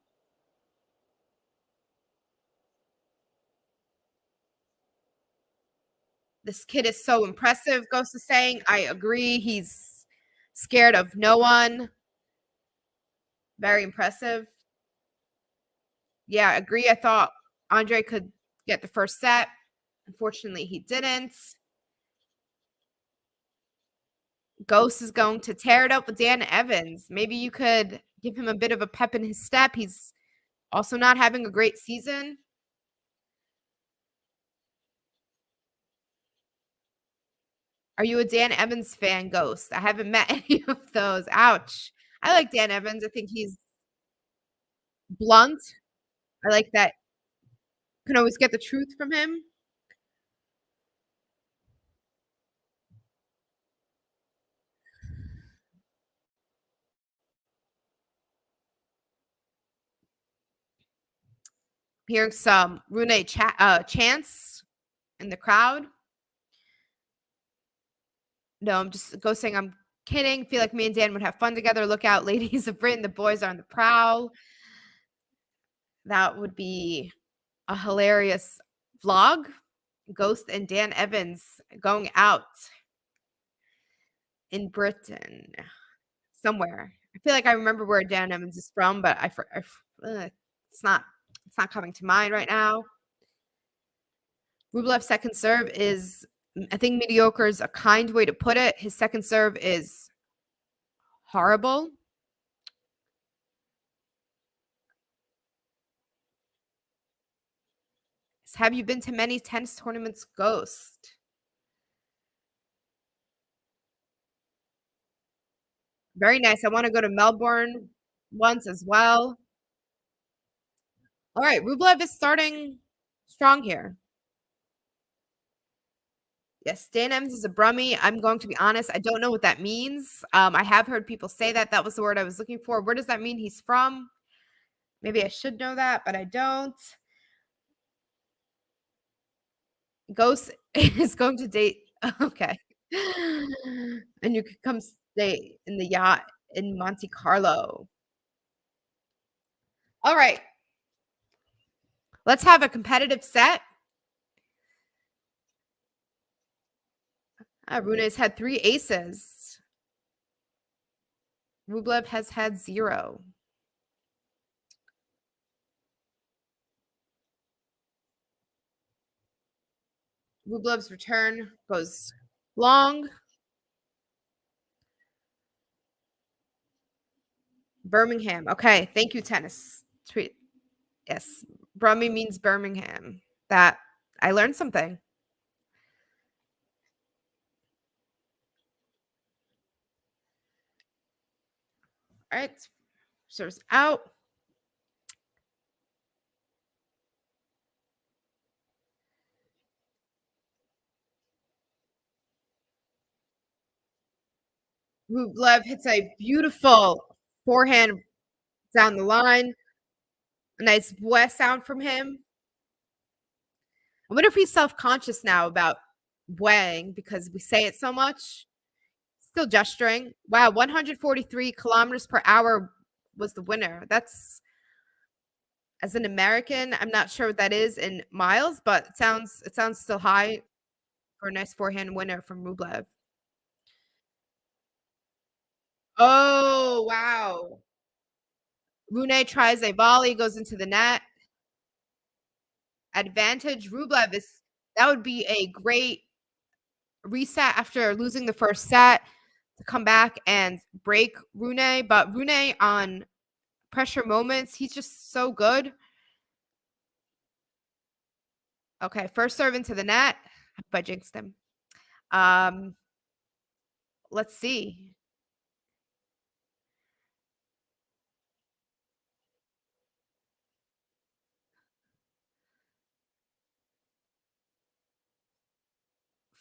This kid is so impressive, Ghost is saying. I agree. He's scared of no one. Very impressive. Yeah, I agree. I thought Andrey could get the first set. Unfortunately, he didn't. Ghost is going to tear it up with Dan Evans. Maybe you could give him a bit of a pep in his step. He's also not having a great season. Are you a Dan Evans fan, Ghost? I haven't met any of those. Ouch. I like Dan Evans. I think he's blunt. I like that. Can always get the truth from him. Hearing some RUNE chants in the crowd. No, I'm just saying I'm kidding. Feel like me and Dan would have fun together. Look out, ladies of Britain. The boys are on the prowl. That would be a hilarious vlog. Ghost and Dan Evans going out in Britain somewhere. I feel like I remember where Dan Evans is from, but it's not coming to mind right now. Rublev's second serve is, I think mediocre is a kind way to put it. His second serve is horrible. Have you been to many tennis tournaments, Ghost? Very nice. I want to go to Melbourne once as well. All right, Rublev is starting strong here. Yes, Dan Evans is a brummie. I'm going to be honest. I don't know what that means. I have heard people say that. That was the word I was looking for. Where does that mean he's from? Maybe I should know that, but I don't. Ghost is going to date. Okay. And you could come stay in the yacht in Monte Carlo. All right. Let's have a competitive set. Rune's had 3 aces. Rublev has had 0. Rublev's return goes long. Birmingham. Okay, thank you, tennis. Tweet. Yes, Brummie means Birmingham. That I learned something. All right, serves out. Rublev hits a beautiful forehand down the line. A nice boy sound from him. I wonder if he's self-conscious now about weighing because we say it so much. Still gesturing. Wow, 143 kilometers per hour was the winner. That's, as an American, I'm not sure what that is in miles, but it sounds still high for a nice forehand winner from Rublev. Oh, wow. Rune tries a volley, goes into the net. Advantage. Rublev is, that would be a great reset after losing the first set to come back and break Rune. But Rune on pressure moments, he's just so good. Okay, first serve into the net. I jinxed him. Let's see.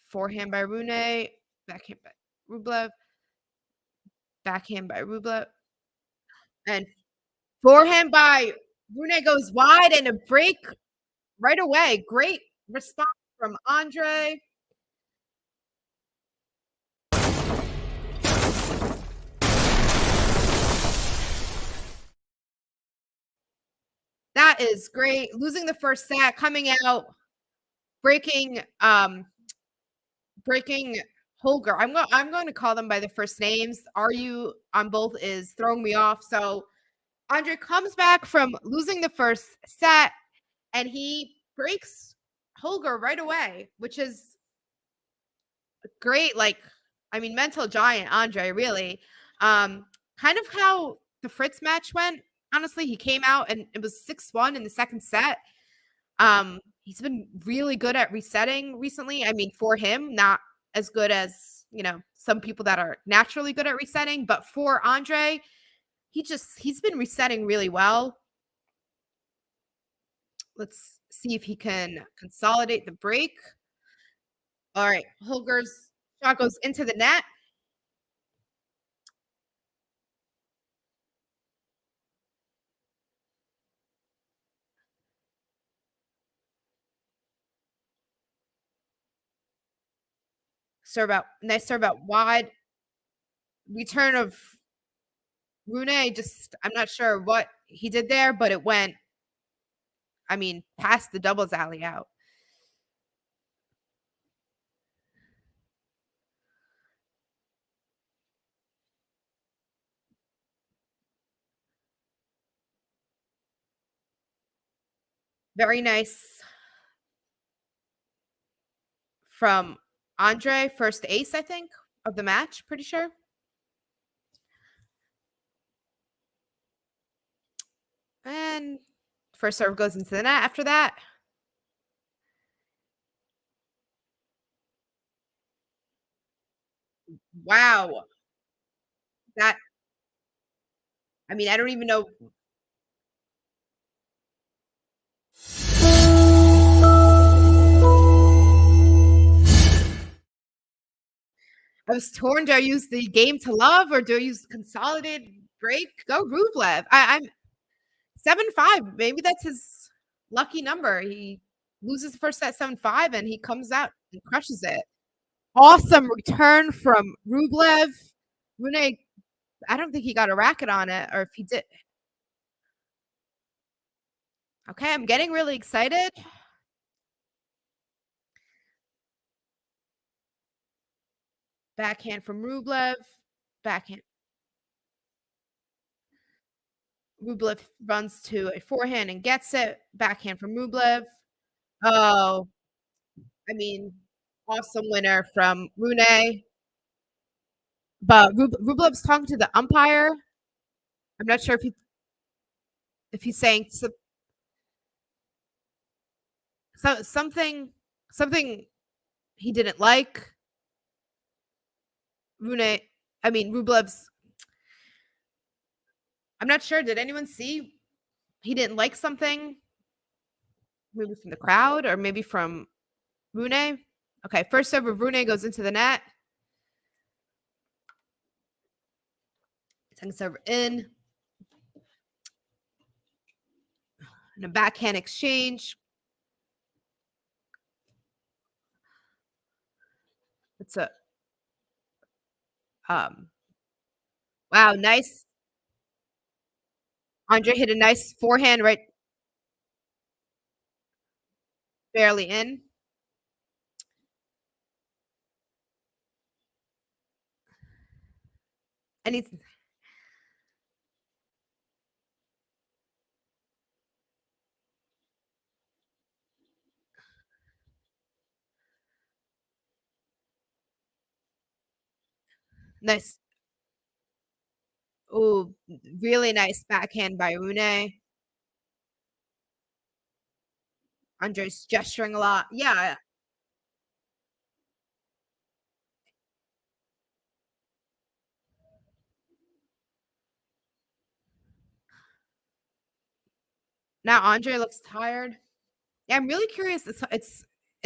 Forehand by Rune, backhand by Rublev, backhand by Rublev, and forehand by Rune goes wide and a break right away. Great response from Andrey. That is great. Losing the first set, coming out, breaking Holger. I'm going to call them by their first names. Are you on both is throwing me off. So Andrey comes back from losing the first set and he breaks Holger right away, which is great. Like, I mean, mental giant Andrey, really. Kind of how the Fritz match went. Honestly, he came out and it was 6-1 in the second set. He's been really good at resetting recently. I mean, for him, not as good as, some people that are naturally good at resetting, but for Andrey, he's been resetting really well. Let's see if he can consolidate the break. All right, Holger's shot goes into the net. Nice serve out wide. Return of Rune. I'm not sure what he did there, but it went, past the doubles alley out. Very nice from Andrey, first ace, I think, of the match, pretty sure. And first serve goes into the net after that. Wow. I don't even know. I was torn. Do I use the game to love or do I use consolidated break? Go Rublev. I'm 7-5. Maybe that's his lucky number. He loses the first set 7-5 and he comes out and crushes it. Awesome return from Rublev. Rune, I don't think he got a racket on it, or if he did. Okay, I'm getting really excited. Backhand from Rublev. Backhand. Rublev runs to a forehand and gets it. Backhand from Rublev. Oh, awesome winner from Rune. But Rublev's talking to the umpire. I'm not sure if he's saying something he didn't like. Rublev's. I'm not sure. Did anyone see he didn't like something? Maybe from the crowd or maybe from Rune. Okay, first serve of Rune goes into the net. Second serve in. And a backhand exchange. It's a wow, nice. Andrey hit a nice forehand right, barely in. And he's nice. Oh, really nice backhand by Rune. Andrey's gesturing a lot. Yeah. Now Andrey looks tired. Yeah, I'm really curious. It's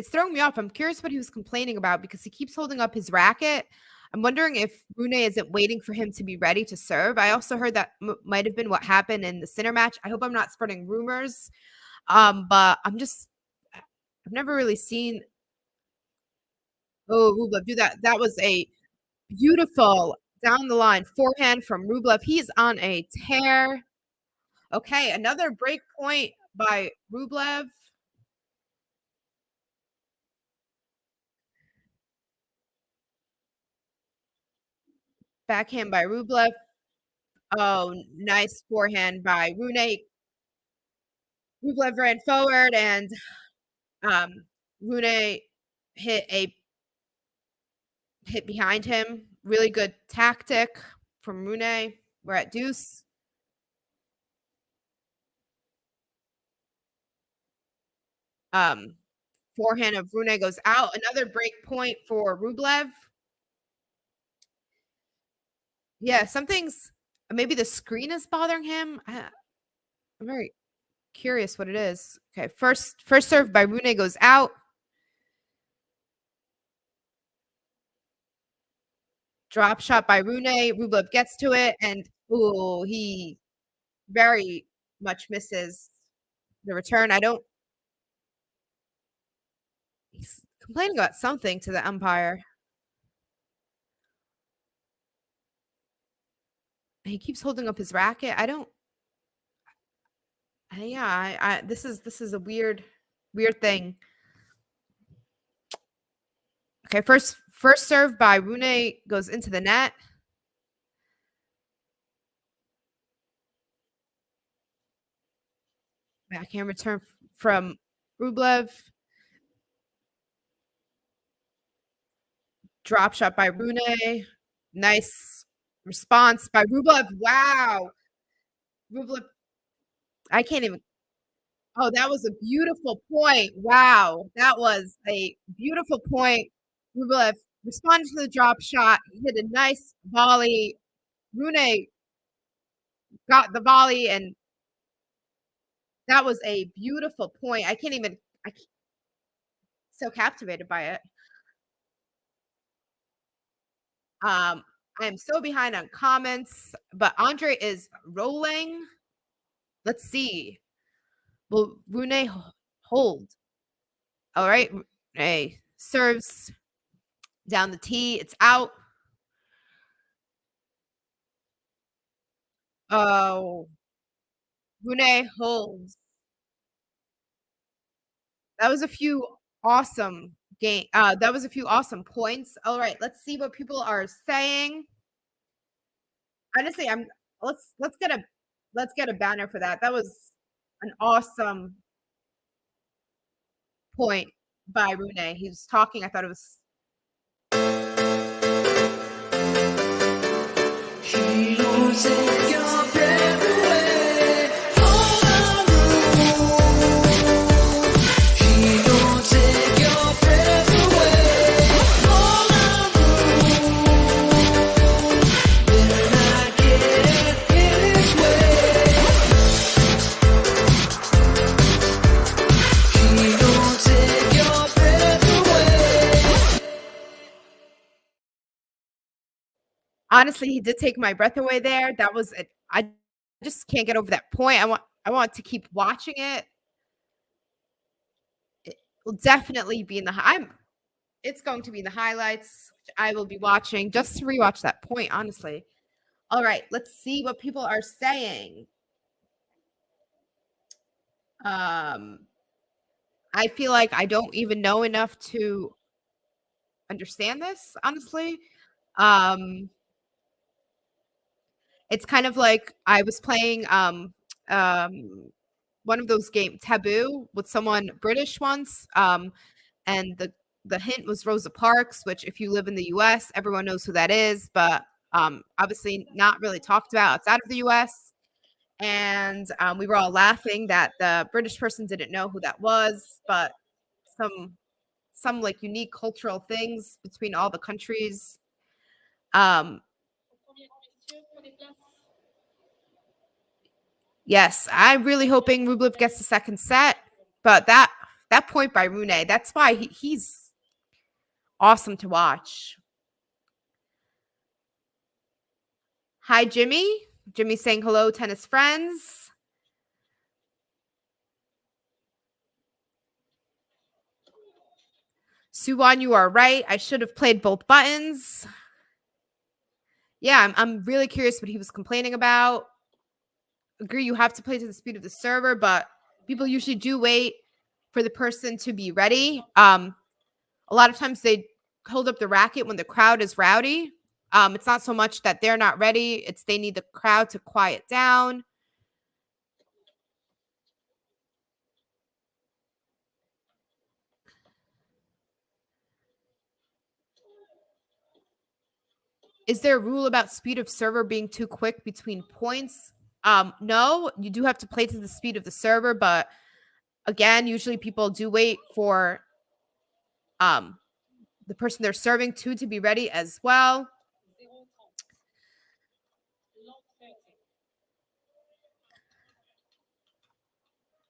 throwing me off. I'm curious what he was complaining about because he keeps holding up his racket. I'm wondering if Rune isn't waiting for him to be ready to serve. I also heard that might have been what happened in the Sinner match. I hope I'm not spreading rumors. But I've never really seen Rublev do that. That was a beautiful down the line forehand from Rublev. He's on a tear. Okay, another break point by Rublev. Backhand by Rublev. Oh, nice forehand by RUNE. Rublev ran forward and RUNE hit behind him. Really good tactic from RUNE. We're at deuce. Forehand of RUNE goes out. Another break point for Rublev. Yeah, something's maybe the screen is bothering him. I'm very curious what it is. Okay, first serve by RUNE goes out. Drop shot by RUNE. Rublev gets to it, and ooh, he very much misses the return. He's complaining about something to the umpire. He keeps holding up his racket. This is a weird thing. Okay, first serve by RUNE goes into the net. Backhand return from Rublev. Drop shot by RUNE. Nice response by Rublev. Wow. Rublev. I can't even. Oh, that was a beautiful point. Wow. That was a beautiful point. Rublev responded to the drop shot, hit a nice volley. RUNE got the volley, and that was a beautiful point. So captivated by it. I am so behind on comments, but Andrey is rolling. Let's see. Will RUNE hold? All right. RUNE serves down the tee. It's out. Oh. RUNE holds. That was a few awesome that was a few awesome points. All right, let's see what people are saying. Honestly, let's get a banner for that. That was an awesome point by RUNE. He was talking. I thought it was. She don't take your breath away. All around. She don't take your breath away. All around. Better not get in his way. She don't take your breath away. Honestly, he did take my breath away there. That was it. I just can't get over that point. I want to keep watching it. It will definitely be in the it's going to be in the highlights. Which I will be watching just to rewatch that point, honestly. All right, let's see what people are saying. I feel like I don't even know enough to understand this, honestly. It's kind of like I was playing one of those games, Taboo, with someone British once, and the hint was Rosa Parks, which if you live in the US, everyone knows who that is, but obviously not really talked about outside of the US. And we were all laughing that the British person didn't know who that was, but some like unique cultural things between all the countries. Yes, I'm really hoping Rublev gets the second set, but that point by RUNE, that's why he's awesome to watch. Hi, Jimmy. Jimmy saying hello, tennis friends. Suwon, you are right. I should have played both buttons. Yeah, I'm really curious what he was complaining about. Agree, you have to play to the speed of the server, but people usually do wait for the person to be ready. A lot of times they hold up the racket when the crowd is rowdy. It's not so much that they're not ready. It's they need the crowd to quiet down. Is there a rule about speed of server being too quick between points? No, you do have to play to the speed of the server, but again, usually people do wait for the person they're serving to be ready as well.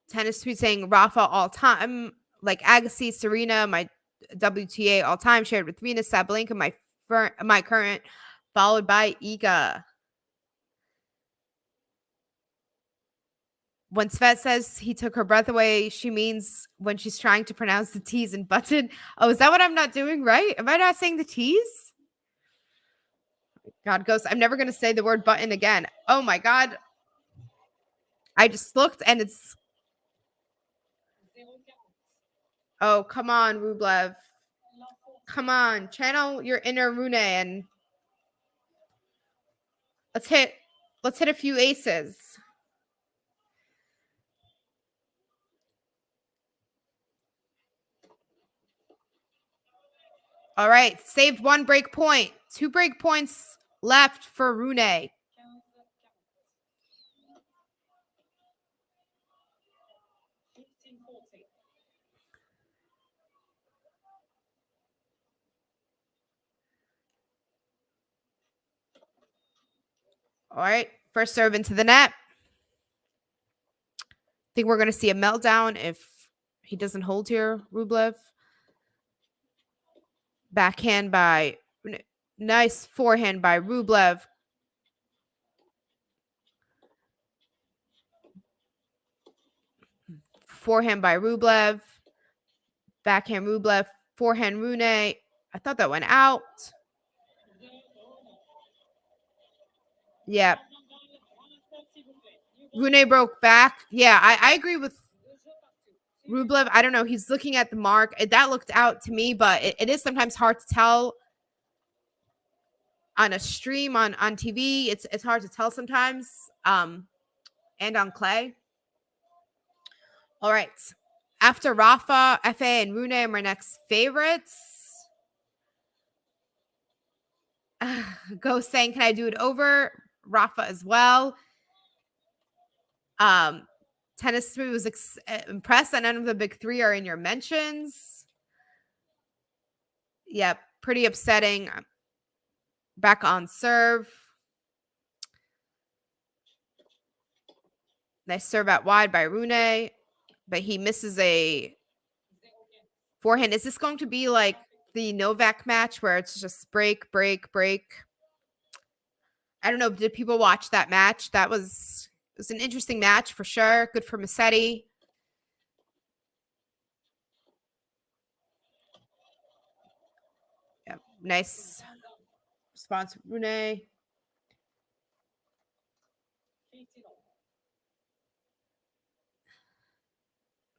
Tennis tweet saying Rafa all time, like Agassi, Serena, my WTA all time, shared with Venus, Sabalenka, my current, followed by Iga. When Svet says he took her breath away, she means when she's trying to pronounce the T's and button. Oh, is that what I'm not doing right? Am I not saying the T's? God, Ghost, I'm never going to say the word button again. Oh my God. I just looked and it's... Oh, come on, Rublev. Come on, channel your inner Rune and let's hit a few aces. All right, saved 1 break point. 2 break points left for Rune. All right, first serve into the net. I think we're going to see a meltdown if he doesn't hold here, Rublev. Backhand by... Nice forehand by Rublev. Forehand by Rublev. Backhand Rublev. Forehand Rune. I thought that went out. Yeah. Rune broke back. Yeah, I agree with Rublev. I don't know. He's looking at the mark. That looked out to me, but it is sometimes hard to tell on a stream, on TV. It's hard to tell sometimes, and on clay. All right. After Rafa, FA, and Rune are my next favorites. Ghost saying, can I do it over? Rafa as well. Tennis 3 was impressed that none of the big 3 are in your mentions. Yeah, pretty upsetting. Back on serve. Nice serve out wide by Rune, but he misses a forehand. Is this going to be like the Novak match where it's just break, break, break? I don't know. Did people watch that match? It was an interesting match for sure. Good for Musetti. Yeah, nice response, Rune.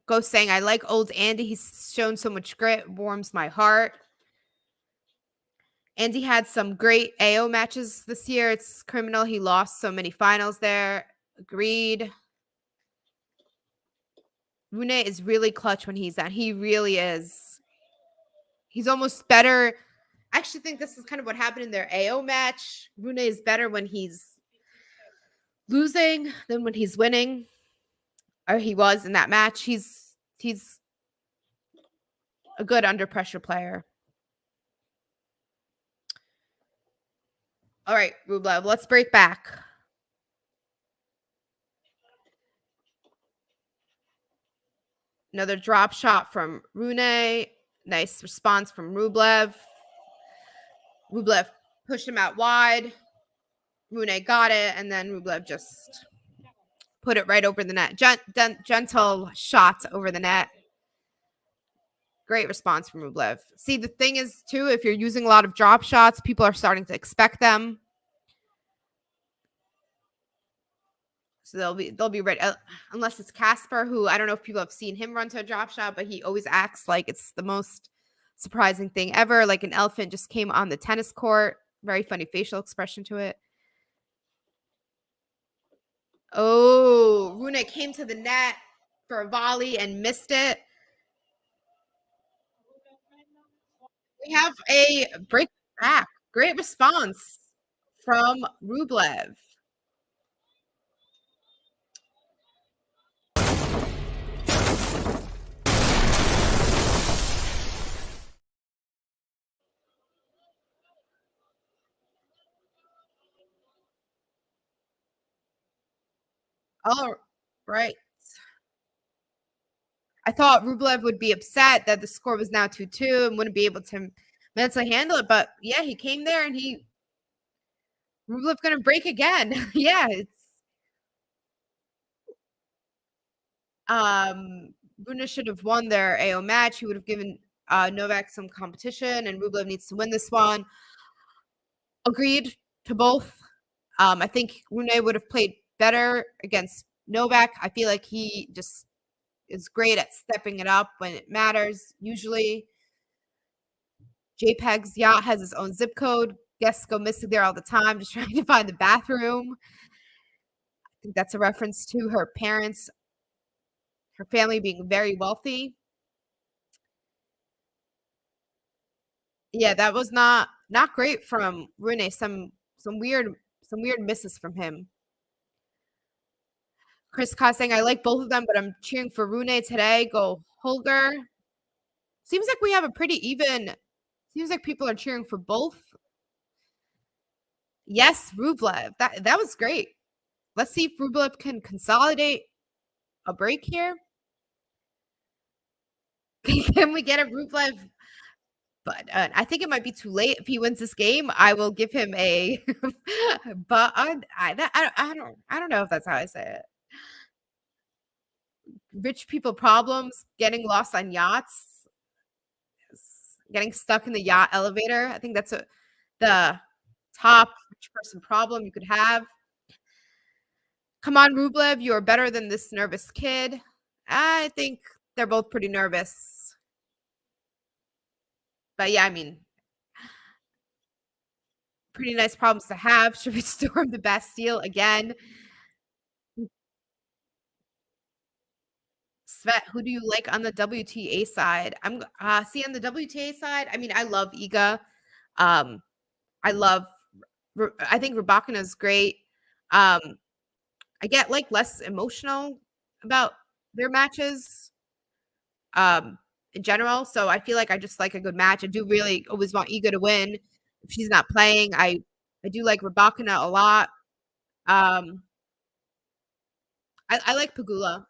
Ghost saying, I like old Andy. He's shown so much grit. Warms my heart. Andy had some great AO matches this year. It's criminal. He lost so many finals there. Agreed. Rune is really clutch when he's on. He really is. He's almost better. I actually think this is kind of what happened in their AO match. Rune is better when he's losing than when he's winning. Or he was in that match. He's a good under pressure player. All right, Rublev, let's break back. Another drop shot from Rune. Nice response from Rublev. Rublev pushed him out wide. Rune got it, and then Rublev just put it right over the net. Gentle shots over the net. Great response from Rublev. See, the thing is, too, if you're using a lot of drop shots, people are starting to expect them. So they'll be ready, unless it's Casper, who I don't know if people have seen him run to a drop shot, but he always acts like it's the most surprising thing ever. Like an elephant just came on the tennis court. Very funny facial expression to it. Oh, RUNE came to the net for a volley and missed it. We have a break back. Great response from RUBLEV. All right. I thought RUBLEV would be upset that the score was now 2-2 and wouldn't be able to mentally handle it. But yeah, he came there and RUBLEV going to break again. Yeah, it's RUNE should have won their AO match. He would have given Novak some competition, and RUBLEV needs to win this one. Agreed to both. I think RUNE would have played better against Novak. I feel like he just is great at stepping it up when it matters. Usually, JPEG's yacht has his own zip code. Guests go missing there all the time, just trying to find the bathroom. I think that's a reference to her parents, her family being very wealthy. Yeah, that was not great from RUNE. Some weird misses from him. Chris Ka saying, I like both of them, but I'm cheering for RUNE today. Go Holger. Seems like we have a pretty even. Seems like people are cheering for both. Yes, RUBLEV. That was great. Let's see if RUBLEV can consolidate a break here. Can we get a RUBLEV? But I think it might be too late. If he wins this game, I will give him a. But I don't know if that's how I say it. Rich people problems, getting lost on yachts, getting stuck in the yacht elevator. I think that's the top rich person problem you could have. Come on, RUBLEV, you are better than this nervous kid. I think they're both pretty nervous. But yeah, I mean, pretty nice problems to have. Should we storm the Bastille again? Svet, who do you like on the WTA side? I'm see on the WTA side. I mean, I love Iga. I think Rybakina is great. I get like less emotional about their matches in general. So I feel like I just like a good match. I do really always want Iga to win. If she's not playing, I do like Rybakina a lot. I like Pegula.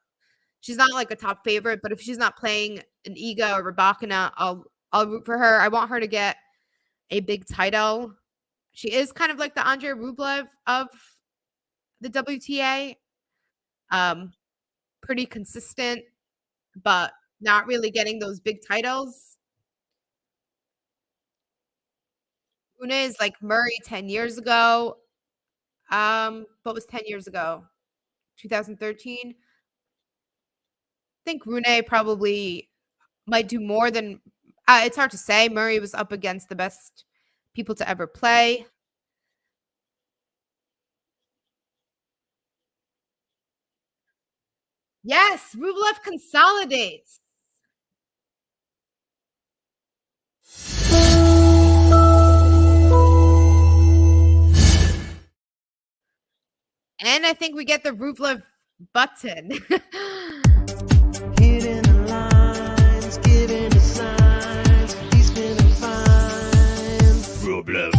She's not like a top favorite, but if she's not playing an Iga or Rybakina, I'll root for her. I want her to get a big title. She is kind of like the Andrey Rublev of the WTA. Pretty consistent, but not really getting those big titles. RUNE is like Murray 10 years ago. What was 10 years ago? 2013. I think RUNE probably might do more than it's hard to say. Murray was up against the best people to ever play. Yes, Rublev consolidates. And I think we get the Rublev button. Hitting the lines, giving the signs, he's feeling fine. Rublev.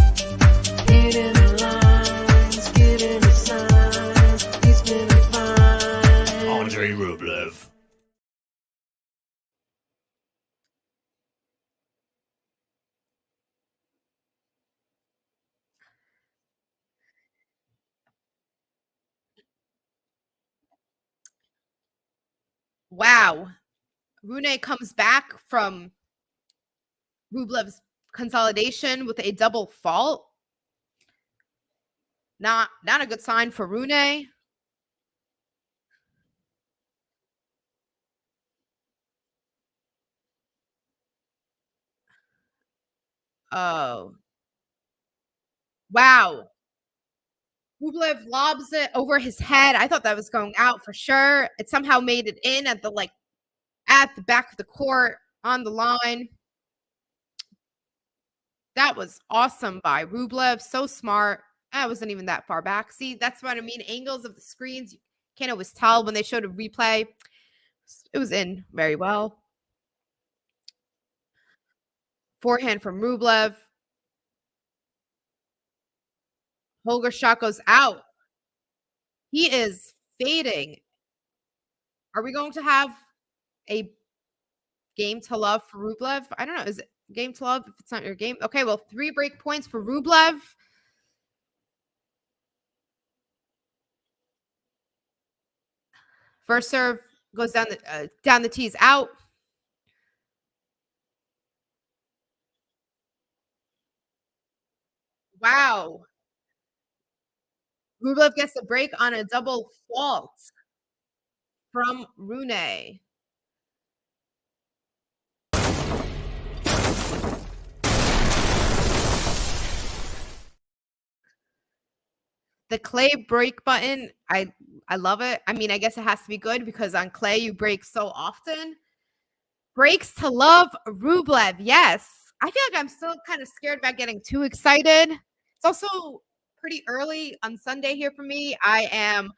Hitting the lines, giving the signs, he's feeling fine. Andrey Rublev. Wow. RUNE comes back from Rublev's consolidation with a double fault. Not a good sign for RUNE. Oh. Wow. Rublev lobs it over his head. I thought that was going out for sure. It somehow made it in at the back of the court on the line. That was awesome by Rublev. So smart. I wasn't even that far back. See, that's what I mean. Angles of the screens, you can't always tell when they showed a replay. It was in very well. Forehand from Rublev. Holger shot goes out. He is fading. Are we going to have a game to love for Rublev? I don't know. Is it game to love if it's not your game? Okay, well, 3 break points for Rublev. First serve goes down the tees out. Wow. Rublev gets the break on a double fault from RUNE. The clay break button, I love it. I mean, I guess it has to be good because on clay you break so often. Breaks to love Rublev. Yes. I feel like I'm still kind of scared about getting too excited. It's also pretty early on Sunday here for me. I am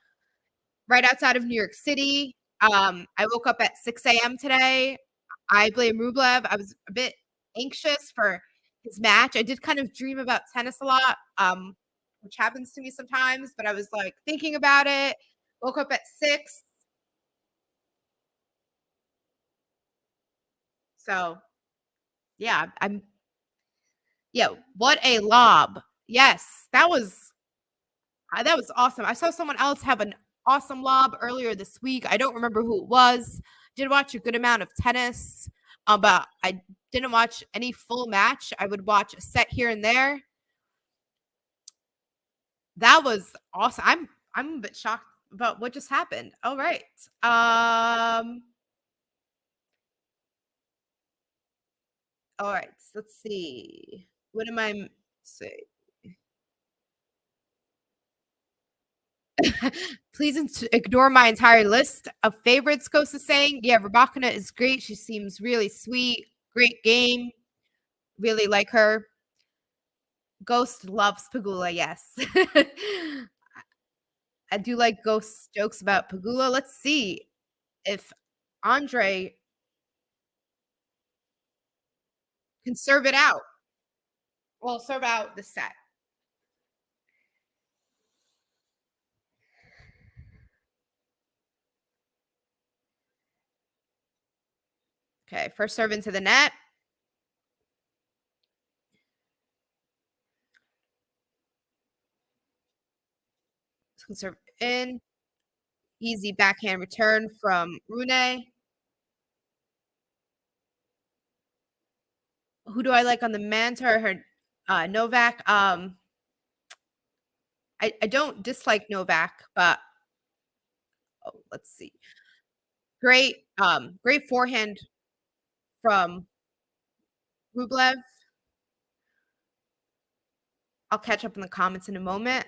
right outside of New York City. I woke up at 6 a.m. today. I blame Rublev. I was a bit anxious for his match. I did kind of dream about tennis a lot, which happens to me sometimes, but I was like thinking about it. Woke up at 6. So, yeah, what a lob. Yes, that was awesome. I saw someone else have an awesome lob earlier this week. I don't remember who it was. Did watch a good amount of tennis, but I didn't watch any full match. I would watch a set here and there. That was awesome. I'm a bit shocked about what just happened. All right. All right. Let's see. What am I saying? Please ignore my entire list of favorites, Ghost is saying. Yeah, Rabakina is great. She seems really sweet. Great game. Really like her. Ghost loves Pagula, yes. I do like Ghost's jokes about Pagula. Let's see if Andrey can serve it out. Well, serve out the set. Okay, first serve into the net. Serve in. Easy backhand return from RUNE. Who do I like on the man tour? Novak. I don't dislike Novak, but let's see. Great forehand from Rublev. I'll catch up in the comments in a moment.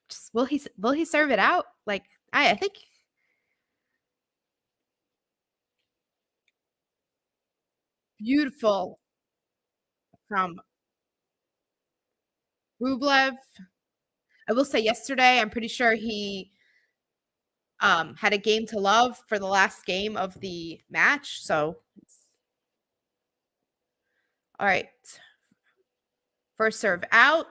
Just will he serve it out? Like I think beautiful from Rublev. I will say yesterday, I'm pretty sure he had a game to love for the last game of the match. So, all right. First serve out.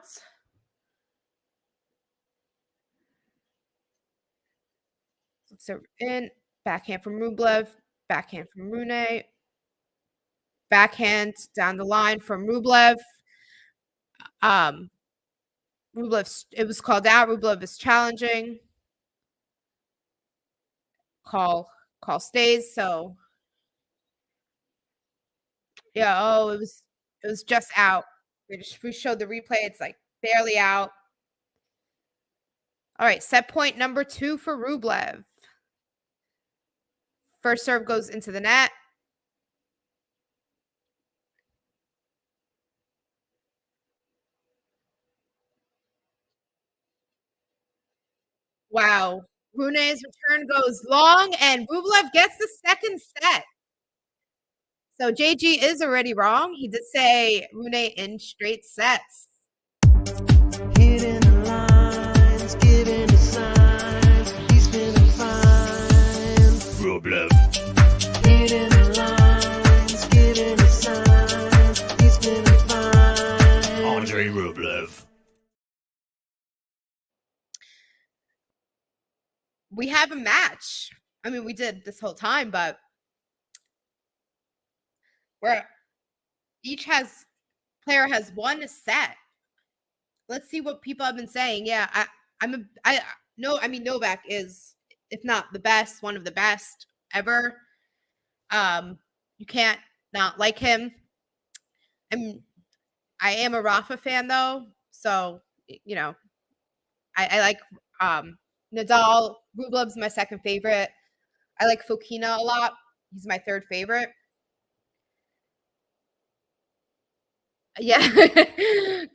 Serve in. Backhand from Rublev. Backhand from RUNE. Backhand down the line from Rublev. Rublev, it was called out. Rublev is challenging. Call stays. So yeah, oh, it was just out. We showed the replay. It's like barely out. All right, set point number 2 for Rublev. First serve goes into the net. Wow. Rune's return goes long, and Rublev gets the second set. So JG is already wrong. He did say Rune in straight sets. Hitting the lines, giving the signs. He's feeling fine. Rublev. Hitting the lines, giving the signs. He's feeling fine. Andrey Rublev. We have a match. I mean, we did this whole time, but where each player has one set. Let's see what people have been saying. Yeah, Novak is, if not the best, one of the best ever. You can't not like him. I am a Rafa fan though, so you know, I like Nadal. Rublev's my second favorite. I like Fokina a lot. He's my third favorite. Yeah.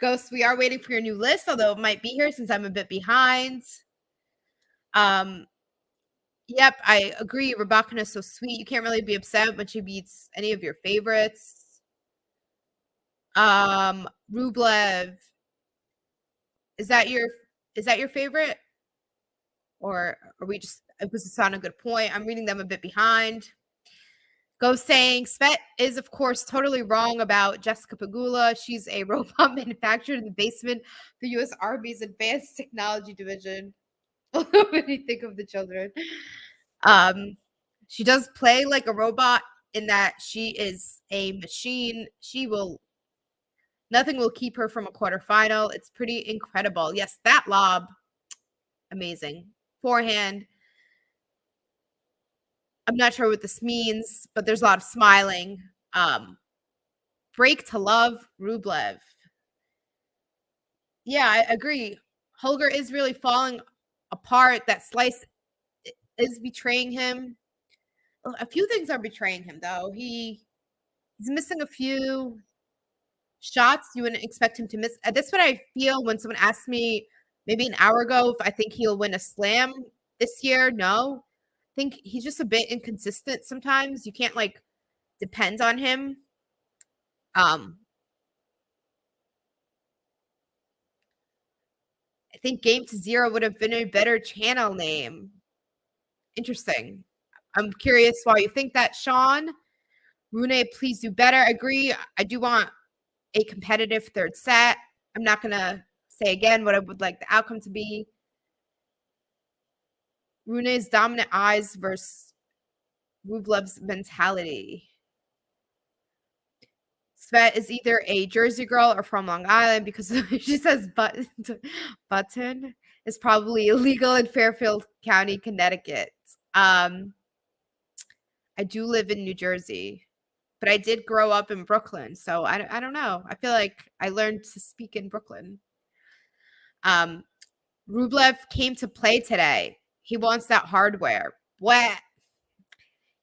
Ghost, we are waiting for your new list, although it might be here since I'm a bit behind. Yep, I agree. Rybakina is so sweet. You can't really be upset when she beats any of your favorites. Rublev. Is that your favorite? Or are we just, it was just on a good point? I'm reading them a bit behind. Ghost saying, Svet is, of course, totally wrong about Jessica Pegula. She's a robot manufactured in the basement of the U.S. Army's Advanced Technology Division. When you think of the children. She does play like a robot in that she is a machine. Nothing will keep her from a quarterfinal. It's pretty incredible. Yes, that lob, amazing. Forehand. I'm not sure what this means, but there's a lot of smiling. Break to love Rublev. Yeah, I agree. Holger is really falling apart. That slice is betraying him. A few things are betraying him, though. He's missing a few shots you wouldn't expect him to miss. That's what I feel when someone asked me maybe an hour ago if I think he'll win a slam this year. No. I think he's just a bit inconsistent sometimes. You can't like depend on him. I think Game to Zero would have been a better channel name. Interesting. I'm curious why you think that, Sean. Rune, please do better. I agree. I do want a competitive third set. I'm not going to say again what I would like the outcome to be. Rune's dominant eyes versus Rublev's mentality. Svet is either a Jersey girl or from Long Island because she says button is probably illegal in Fairfield County, Connecticut. I do live in New Jersey, but I did grow up in Brooklyn, so I don't know. I feel like I learned to speak in Brooklyn. Rublev came to play today. He wants that hardware. What?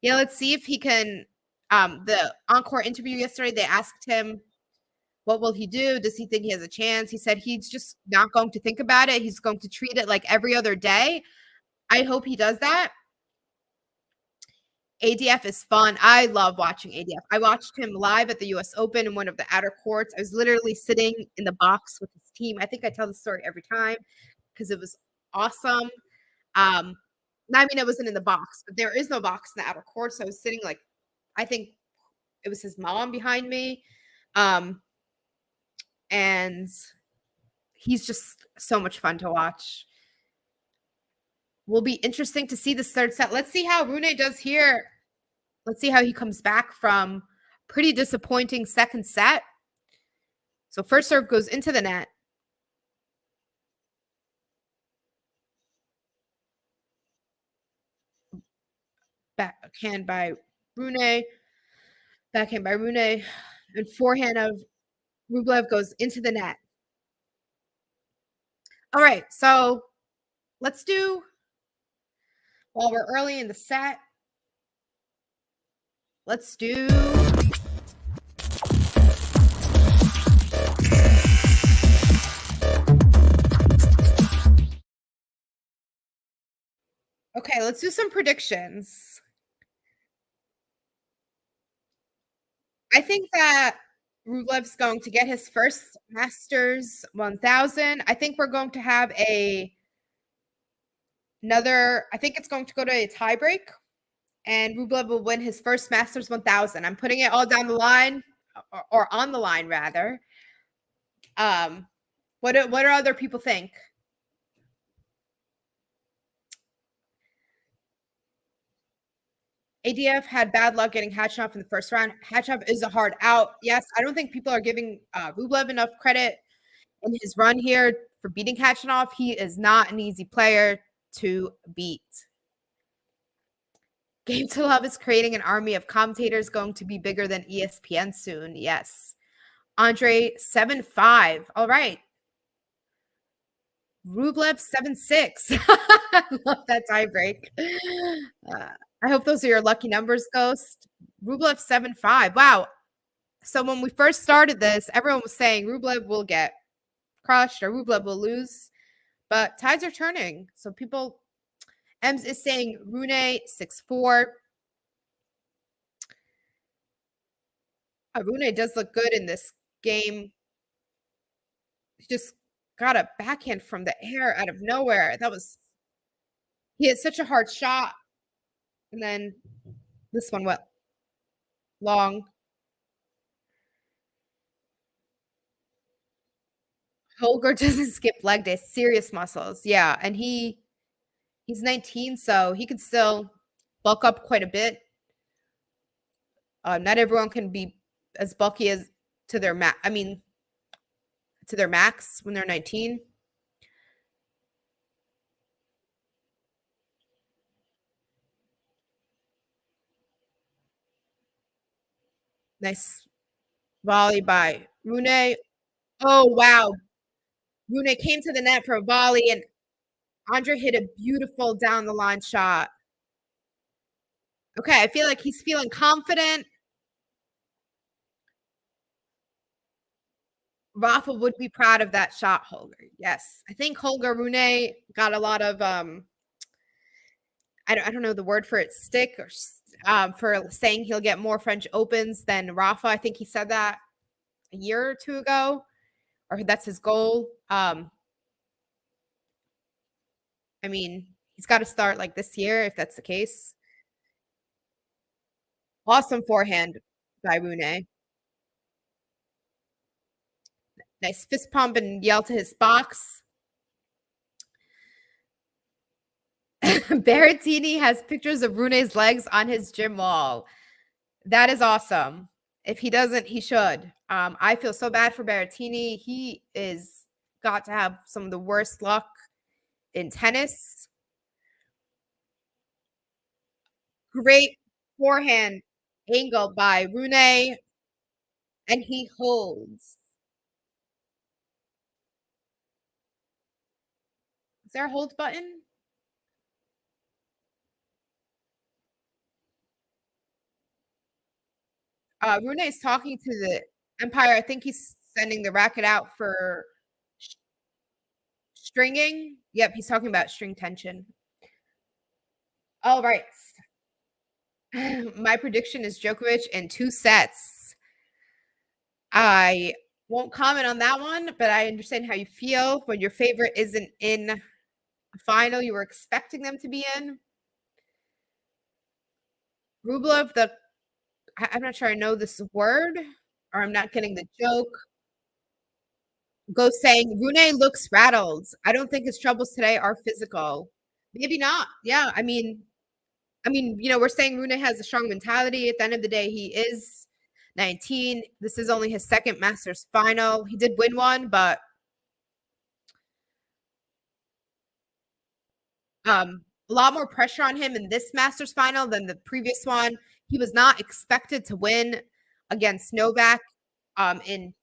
Yeah, let's see if he can. The encore interview yesterday, they asked him, what will he do? Does he think he has a chance? He said he's just not going to think about it. He's going to treat it like every other day. I hope he does that. ADF is fun. I love watching ADF. I watched him live at the U.S. Open in one of the outer courts. I was literally sitting in the box with his team. I think I tell the story every time because it was awesome. I mean, I wasn't in the box, but there is no box in the outer court. So I was sitting like, I think it was his mom behind me. And he's just so much fun to watch. Will be interesting to see this third set. Let's see how Rune does here. Let's see how he comes back from pretty disappointing second set. So first serve goes into the net. Backhand by Rune. Backhand by Rune. And forehand of Rublev goes into the net. All right, so let's do, while we're early in the set, let's do Okay, let's do some predictions. I think that Rublev's going to get his first Masters 1000. I think we're going to have another. I think it's going to go to a tiebreak, and Rublev will win his first Masters 1000. I'm putting it all down the line, or on the line rather. What do other people think? ADF had bad luck getting Hatchnoff in the first round. Hatchnoff is a hard out. Yes, I don't think people are giving Rublev enough credit in his run here for beating Hatchnoff. He is not an easy player to beat. Game to Love is creating an army of commentators going to be bigger than ESPN soon. Yes. Andrey 7-5. All right. Rublev 7-6. I love that tiebreak. I hope those are your lucky numbers, Ghost. Rublev 7-5. Wow. So when we first started this, everyone was saying Rublev will get crushed or Rublev will lose, but tides are turning. So people, Ems is saying Rune 6-4. Rune does look good in this game. He just got a backhand from the air out of nowhere. He hit such a hard shot. And then this one went long. Holger doesn't skip leg day. Serious muscles. Yeah. And he's 19, so he could still bulk up quite a bit. Not everyone can be as bulky as to their max when they're 19. Nice volley by Rune. Oh, wow. Rune came to the net for a volley, and Andrey hit a beautiful down the line shot. Okay, I feel like he's feeling confident. Rafa would be proud of that shot, Holger. Yes. I think Holger Rune got a lot of I don't know the word for it, stick or for saying he'll get more French Opens than Rafa. I think he said that a year or two ago, or that's his goal. I mean, he's got to start like this year if that's the case. Awesome forehand by Rune. Nice fist pump and yell to his box. Berrettini has pictures of Rune's legs on his gym wall. That is awesome. If he doesn't, he should. I feel so bad for Berrettini. He is got to have some of the worst luck in tennis. Great forehand angle by Rune, and he holds. Is there a hold button? Rune is talking to the Empire. I think he's sending the racket out for stringing. Yep, he's talking about string tension. All right. My prediction is Djokovic in 2 sets. I won't comment on that one, but I understand how you feel when your favorite isn't in a final you were expecting them to be in. Rublev, I'm not sure I know this word, or I'm not getting the joke. Go saying Rune looks rattled. I don't think his troubles today are physical. Maybe not. Yeah, I mean, we're saying Rune has a strong mentality. At the end of the day, he is 19. This is only his second Masters final. He did win one, but a lot more pressure on him in this Masters final than the previous one. He was not expected to win against Novak in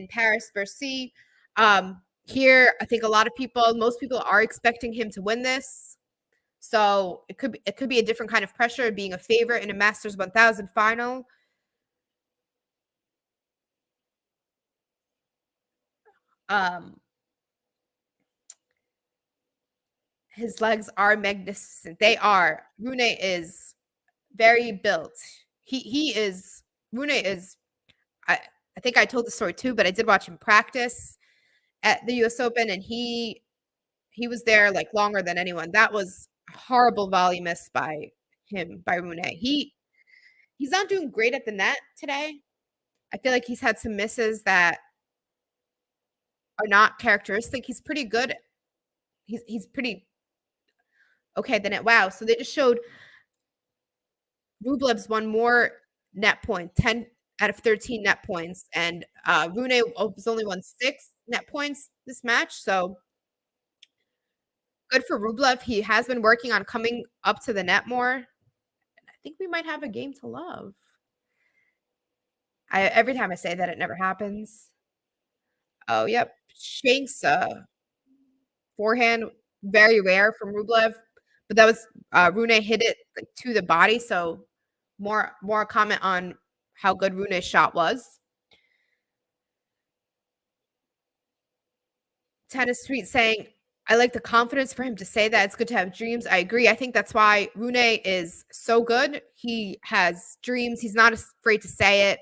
Paris-Bercy. Here, I think most people are expecting him to win this. So it could be a different kind of pressure being a favorite in a Masters 1000 final. His legs are magnificent. They are. Rune is very built. Rune is I think I told the story too, but I did watch him practice at the US Open, and he was there like longer than anyone. That was a horrible volley miss by Rune. He's not doing great at the net today. I feel like he's had some misses that are not characteristic. He's pretty good. He's pretty okay than it. Wow. So they just showed Rublev's won more net points, 10 out of 13 net points, and Rune was only won 6 net points this match. So good for Rublev. He has been working on coming up to the net more. I think we might have a game to love. Every time I say that, it never happens. Oh, yep. Shanks forehand, very rare from Rublev, but that was Rune hit it like, to the body. So more comment on how good Rune's shot was. Tennis tweet saying, I like the confidence for him to say that. It's good to have dreams. I agree. I think that's why Rune is so good. He has dreams. He's not afraid to say it.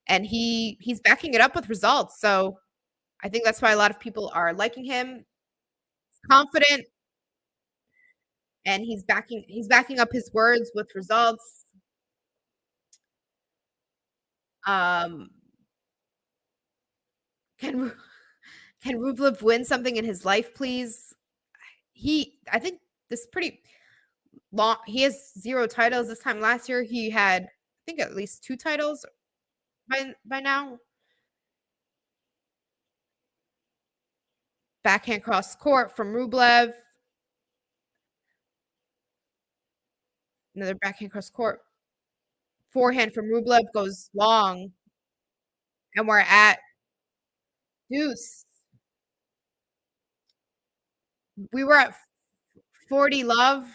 And he's backing it up with results. So I think that's why a lot of people are liking him. He's confident. And he's backing up his words with results. Can Rublev win something in his life, please? I think this is pretty long. He has 0 titles this time. Last year, he had, I think, at least 2 titles by now. Backhand cross court from Rublev. Another backhand cross court. Forehand from Rublev goes long. And we're at deuce. We were at 40 love,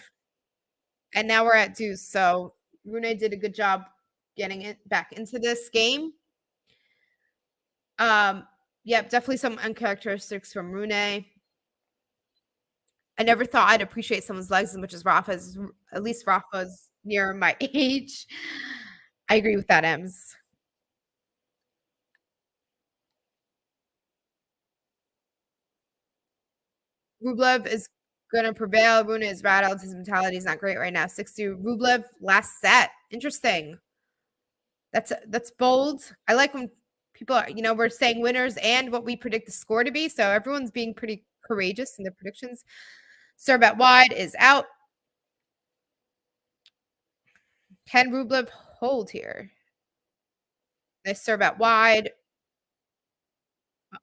and now we're at deuce. So Rune did a good job getting it back into this game. Yep, definitely some uncharacteristics from Rune. I never thought I'd appreciate someone's legs as much as Rafa's. At least Rafa's near my age. I agree with that, Ems. Rublev is going to prevail. Rune is rattled. His mentality is not great right now. 6-2. Rublev last set. Interesting. That's bold. I like when people are, we're saying winners and what we predict the score to be. So everyone's being pretty courageous in their predictions. Serve out wide is out. Can Rublev hold here? Nice serve out wide.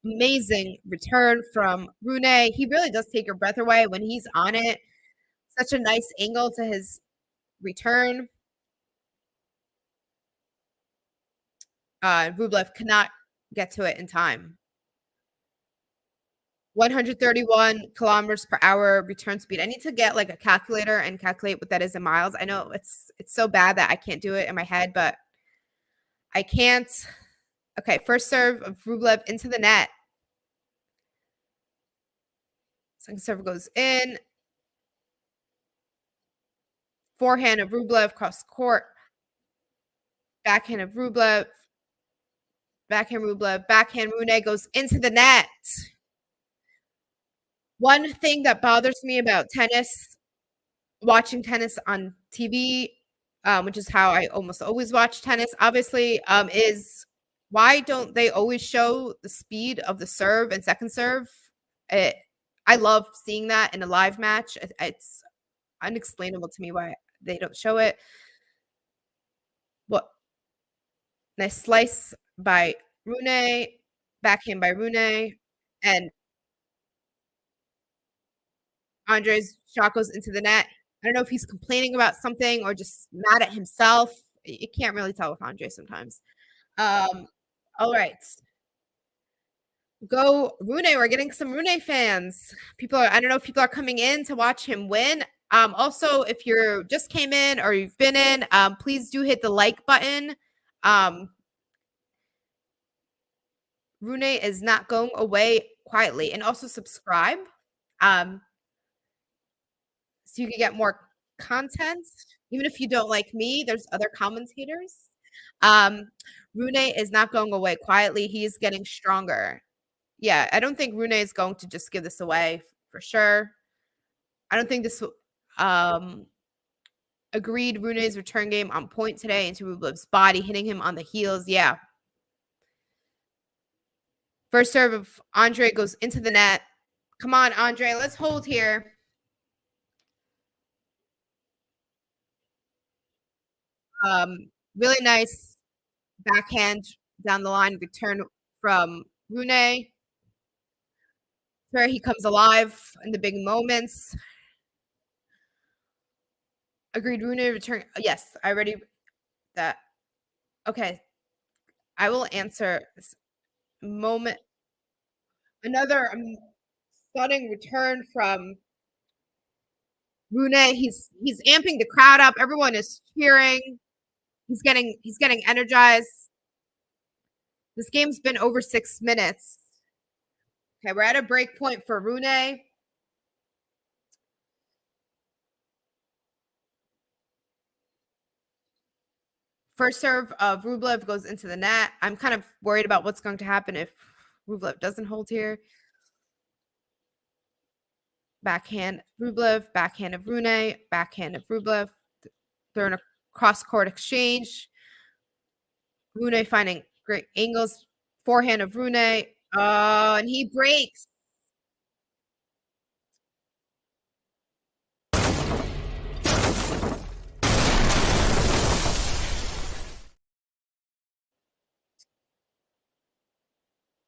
Amazing return from Rune. He really does take your breath away when he's on it. Such a nice angle to his return. Rublev cannot get to it in time. 131 kilometers per hour return speed. I need to get like a calculator and calculate what that is in miles. I know it's so bad that I can't do it in my head, but I can't. Okay, first serve of Rublev into the net. Second serve goes in. Forehand of Rublev cross court. Backhand of Rublev. Backhand Rublev. Backhand Rune goes into the net. One thing that bothers me about tennis, watching tennis on TV, which is how I almost always watch tennis, obviously, is why don't they always show the speed of the serve and second serve? I love seeing that in a live match. It's unexplainable to me why they don't show it. What? Nice slice by Rune, backhand by Rune, and Andrey's shot goes into the net. I don't know if he's complaining about something or just mad at himself. You can't really tell with Andrey sometimes. All right. Go Rune. We're getting some Rune fans. I don't know if people are coming in to watch him win. Also, if you're just came in or you've been in, please do hit the like button. Rune is not going away quietly. And also subscribe. so you can get more content. Even if you don't like me, there's other commentators. Rune is not going away quietly. He is getting stronger. Yeah, I don't think Rune is going to just give this away for sure. I don't think this agreed. Rune's return game on point today into Rublev's body, hitting him on the heels. Yeah. First serve of Andrey goes into the net. Come on, Andrey. Let's hold here. Really nice backhand down the line return from Rune. Where he comes alive in the big moments. Agreed. Rune return. Yes, I already that. Okay, I will answer this moment. Another stunning return from Rune. He's amping the crowd up. Everyone is cheering. He's getting energized. This game's been over 6 minutes. Okay, we're at a break point for Rune. First serve of Rublev goes into the net. I'm kind of worried about what's going to happen if Rublev doesn't hold here. Backhand Rublev, backhand of Rune, backhand of Rublev. They're in a cross-court exchange. Rune finding great angles. Forehand of Rune. And he breaks.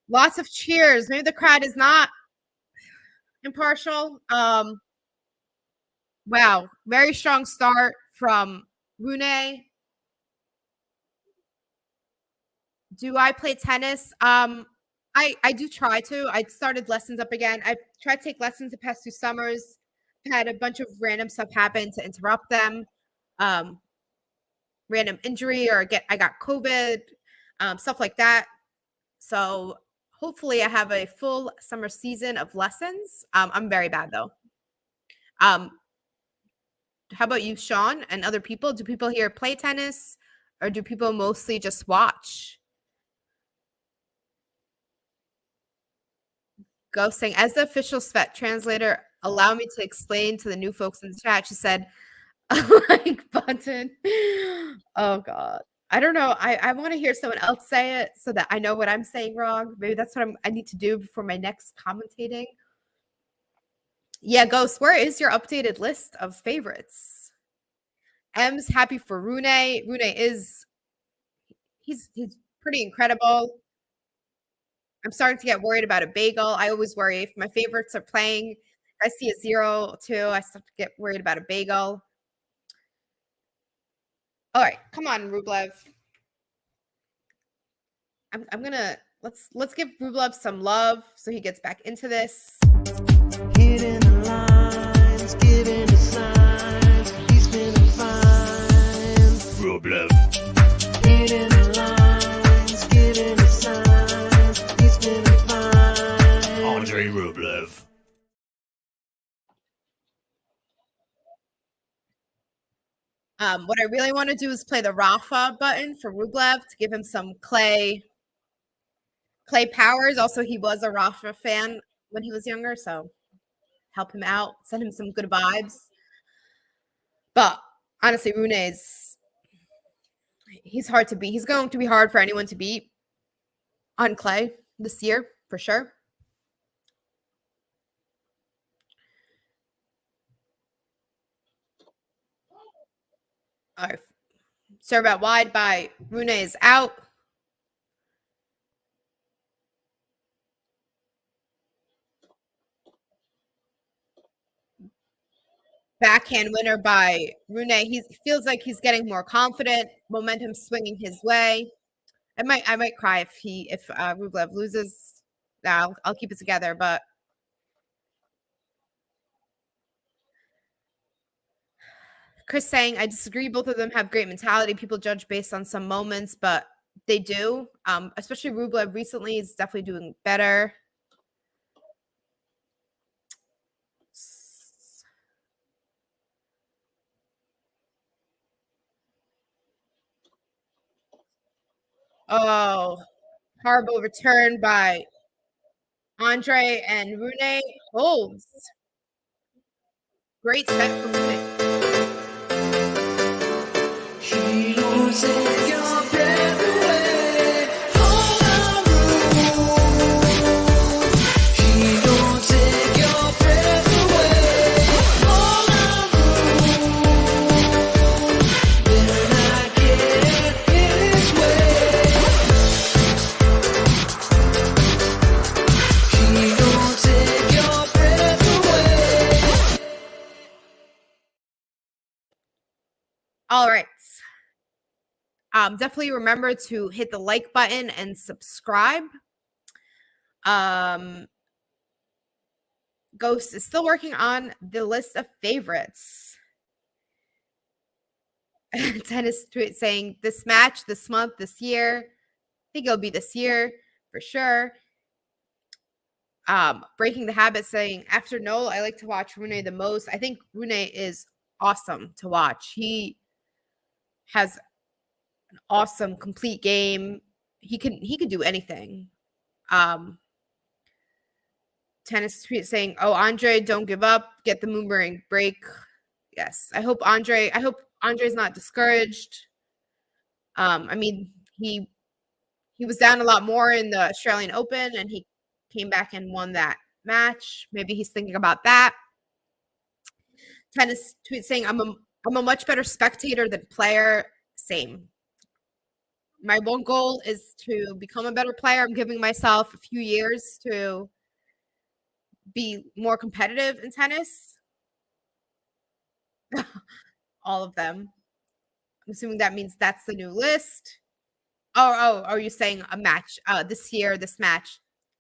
Lots of cheers. Maybe the crowd is not impartial. Wow, very strong start from Rune. Do I play tennis? I do try to. I started lessons up again. I tried to take lessons the past 2 summers. Had a bunch of random stuff happen to interrupt them. Random injury or I got COVID, stuff like that. So hopefully I have a full summer season of lessons. I'm very bad though. How about you, Sean, and other people? Do people here play tennis or do people mostly just watch? Ghost saying, as the official Svet translator, allow me to explain to the new folks in the chat. She said, like button. Oh God. I don't know. I want to hear someone else say it so that I know what I'm saying wrong. Maybe that's what I need to do for my next commentating. Yeah, Ghost, where is your updated list of favorites? M's happy for Rune. Rune is he's pretty incredible. I'm starting to get worried about a bagel. I always worry if my favorites are playing. I see a 0-2. I start to get worried about a bagel. All right, come on, Rublev. I'm gonna let's give Rublev some love so he gets back into this. Hitting the lines, giving the signs. He's feeling fine. Rublev. Hitting the lines, giving the signs. He's feeling fine. Andrey Rublev. What I really want to do is play the Rafa button for Rublev to give him some clay powers. Also, he was a Rafa fan when he was younger, so help him out, send him some good vibes. But honestly, Rune he's hard to beat. He's going to be hard for anyone to beat on clay this year, for sure. All right. Serve out wide by Rune is out. Backhand winner by Rune. He feels like he's getting more confident. Momentum swinging his way. I might cry if Rublev loses. I'll keep it together, but Chris saying, I disagree. Both of them have great mentality. People judge based on some moments, but they do. Especially Rublev recently is definitely doing better. Oh, horrible return by Andrey and Rune holds. Great set for Rune. She won't take your breath away. Hold on, she won't take your breath away. Hold on, better not get in his way. She won't take your breath away. All right. Definitely remember to hit the like button and subscribe. Ghost is still working on the list of favorites. Tennis tweet saying this match, this month, this year. I think it'll be this year for sure. Breaking the Habit saying after Noel, I like to watch Rune the most. I think Rune is awesome to watch. He has an awesome complete game. He can do anything. Tennis tweet saying, "Oh, Andrey, don't give up. Get the boomerang break." Yes, I hope Andrey's not discouraged. I mean, he was down a lot more in the Australian Open, and he came back and won that match. Maybe he's thinking about that. Tennis tweet saying, I'm a much better spectator than player. Same. My one goal is to become a better player. I'm giving myself a few years to be more competitive in tennis. All of them. I'm assuming that means that's the new list. Oh, are you saying a match? This year, this match.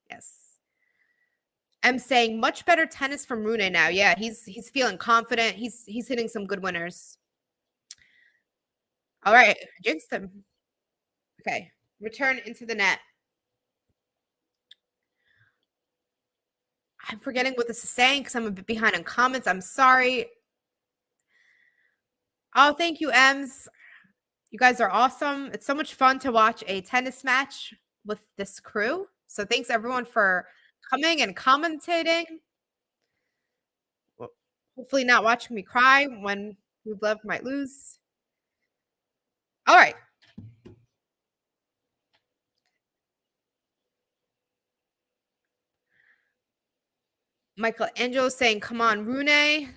Yes. I'm saying much better tennis from Rune now. Yeah, he's feeling confident. He's hitting some good winners. All right, I jinxed him. Okay, return into the net. I'm forgetting what this is saying because I'm a bit behind on comments. I'm sorry. Oh, thank you, Ems. You guys are awesome. It's so much fun to watch a tennis match with this crew. So thanks everyone for coming and commentating. Well, hopefully not watching me cry when Rublev might lose. All right. Michelangelo saying, come on, Rune. I'm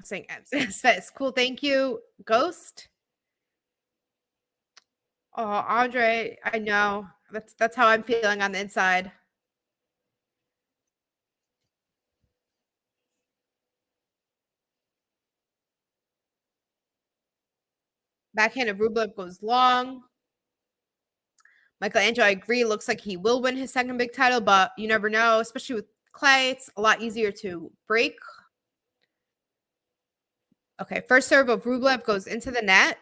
saying, it's cool. Thank you. Ghost. Oh, Andrey, I know. That's how I'm feeling on the inside. Backhand of Rublev goes long. Michelangelo, I agree. Looks like he will win his second big title, but you never know, especially with clay. It's a lot easier to break. Okay, first serve of Rublev goes into the net.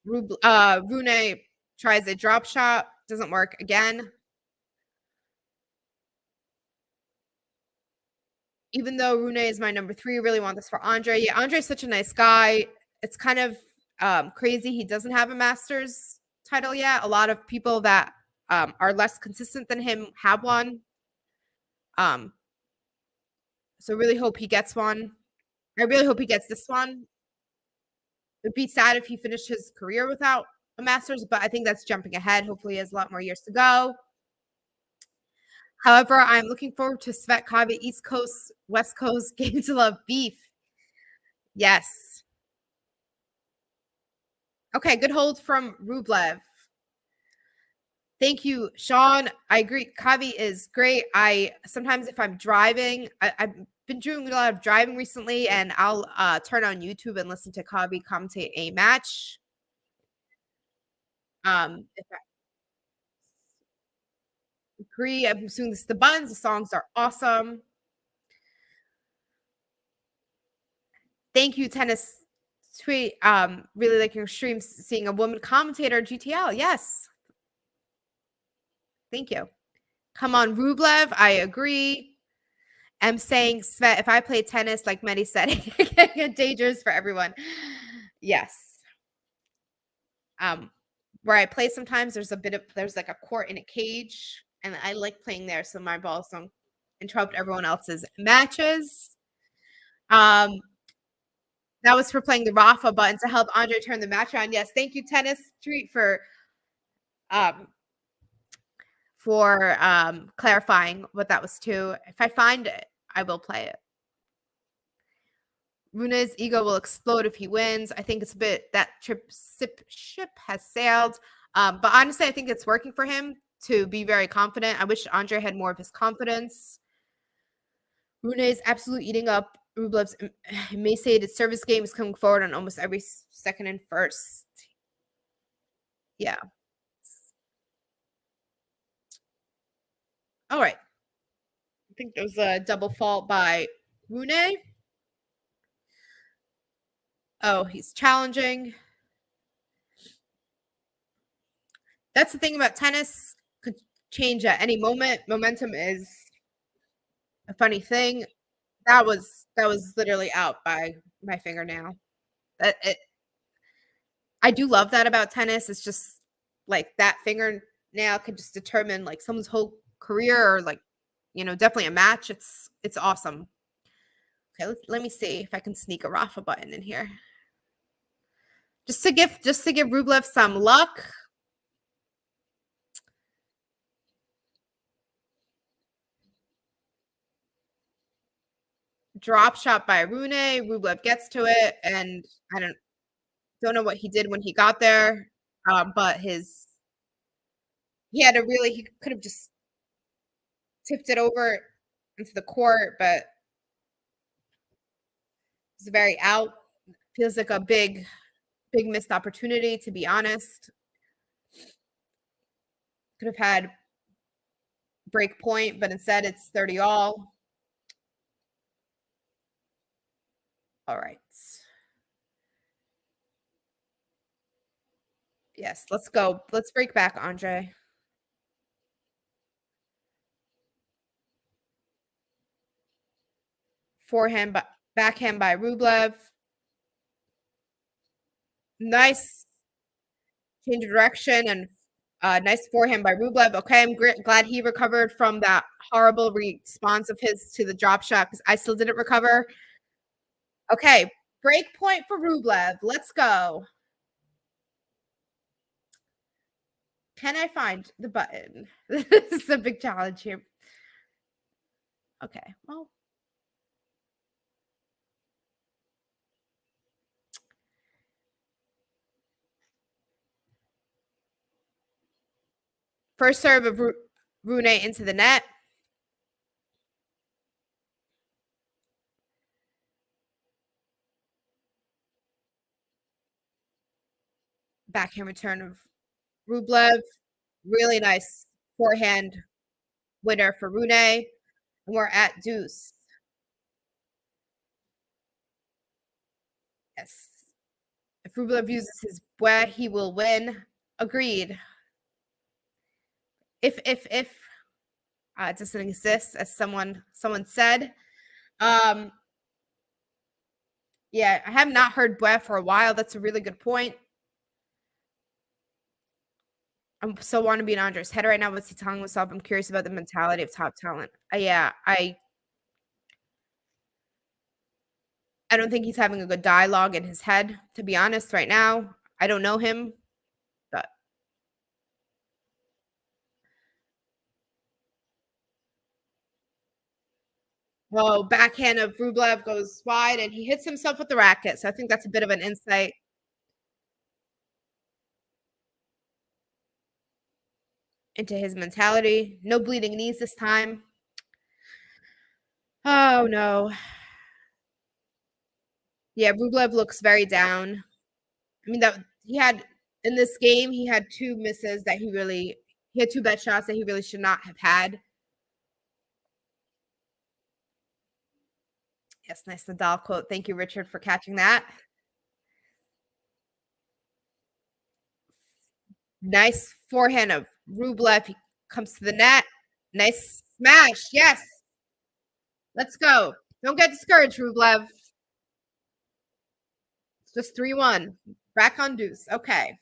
Rune tries a drop shot. Doesn't work again. Even though Rune is my number 3, I really want this for Andrey. Yeah, Andrey's such a nice guy. It's kind of crazy he doesn't have a Masters title yet. A lot of people that are less consistent than him have one. So really hope he gets one. I really hope he gets this one. It'd be sad if he finished his career without a Masters, but I think that's jumping ahead. Hopefully he has a lot more years to go. However, I'm looking forward to Svet Kaveh, East Coast, West Coast, Game to Love beef. Yes. Okay, good hold from Rublev. Thank you, Sean. I agree. Kaveh is great. Sometimes if I'm driving, I've been doing a lot of driving recently, and I'll turn on YouTube and listen to Kaveh commentate a match. If I agree, I'm assuming this is the buns. The songs are awesome. Thank you, Tennis Tweet. Really like your streams, seeing a woman commentator GTL. Yes. Thank you. Come on, Rublev. I agree. am saying, Svet, if I play tennis, like Mehdi said, it can get dangerous for everyone. Yes. Where I play sometimes, there's like a court in a cage, and I like playing there, so my balls don't interrupt everyone else's matches. That was for playing the Rafa button to help Andrey turn the match around. Yes, thank you, Tennis Street, for clarifying what that was too. If I find it, I will play it. Rune's ego will explode if he wins. I think it's a bit that ship has sailed. But honestly, I think it's working for him to be very confident. I wish Andrey had more of his confidence. Rune is absolutely eating up Rublev's emaciated service game, is coming forward on almost every second and first. Yeah. All right. I think there was a double fault by Rune. Oh, he's challenging. That's the thing about tennis. Could change at any moment. Momentum is a funny thing. That was literally out by my fingernail. I do love that about tennis. It's just like that fingernail could just determine like someone's whole career, or like, you know, definitely a match. It's awesome. Okay, let me see if I can sneak a Rafa button in here. Just to give Rublev some luck. Drop shot by Rune. Rublev gets to it, and I don't know what he did when he got there. But he could have just tipped it over into the court, but it's very out. Feels like a big missed opportunity, to be honest. Could have had break point, but instead it's 30 all. All right. Yes, let's go. Let's break back, Andrey. Forehand, backhand by Rublev. Nice change of direction, and nice forehand by Rublev. Okay, I'm glad he recovered from that horrible response of his to the drop shot, because I still didn't recover. Okay, break point for Rublev. Let's go. Can I find the button? This is a big challenge here. Okay, well. First serve of Rune into the net. Backhand return of Rublev. Really nice forehand winner for Rune. And we're at deuce. Yes. If Rublev uses his bois, he will win. Agreed. If it doesn't exist, as someone said. Yeah, I have not heard bois for a while. That's a really good point. I'm so want to be in Andrey's head right now. What's he telling himself? I'm curious about the mentality of top talent. Yeah, I don't think he's having a good dialogue in his head, to be honest, right now. I don't know him, but well, backhand of Rublev goes wide, and he hits himself with the racket. So I think that's a bit of an insight into his mentality. No bleeding knees this time. Oh, no. Yeah, Rublev looks very down. I mean, that he had in this game, he had two misses that he had two bad shots that he really should not have had. Yes, nice Nadal quote. Thank you, Richard, for catching that. Nice forehand of Rublev. He comes to the net. Nice smash. Yes. Let's go. Don't get discouraged, Rublev. It's just 3-1. Back on deuce. Okay.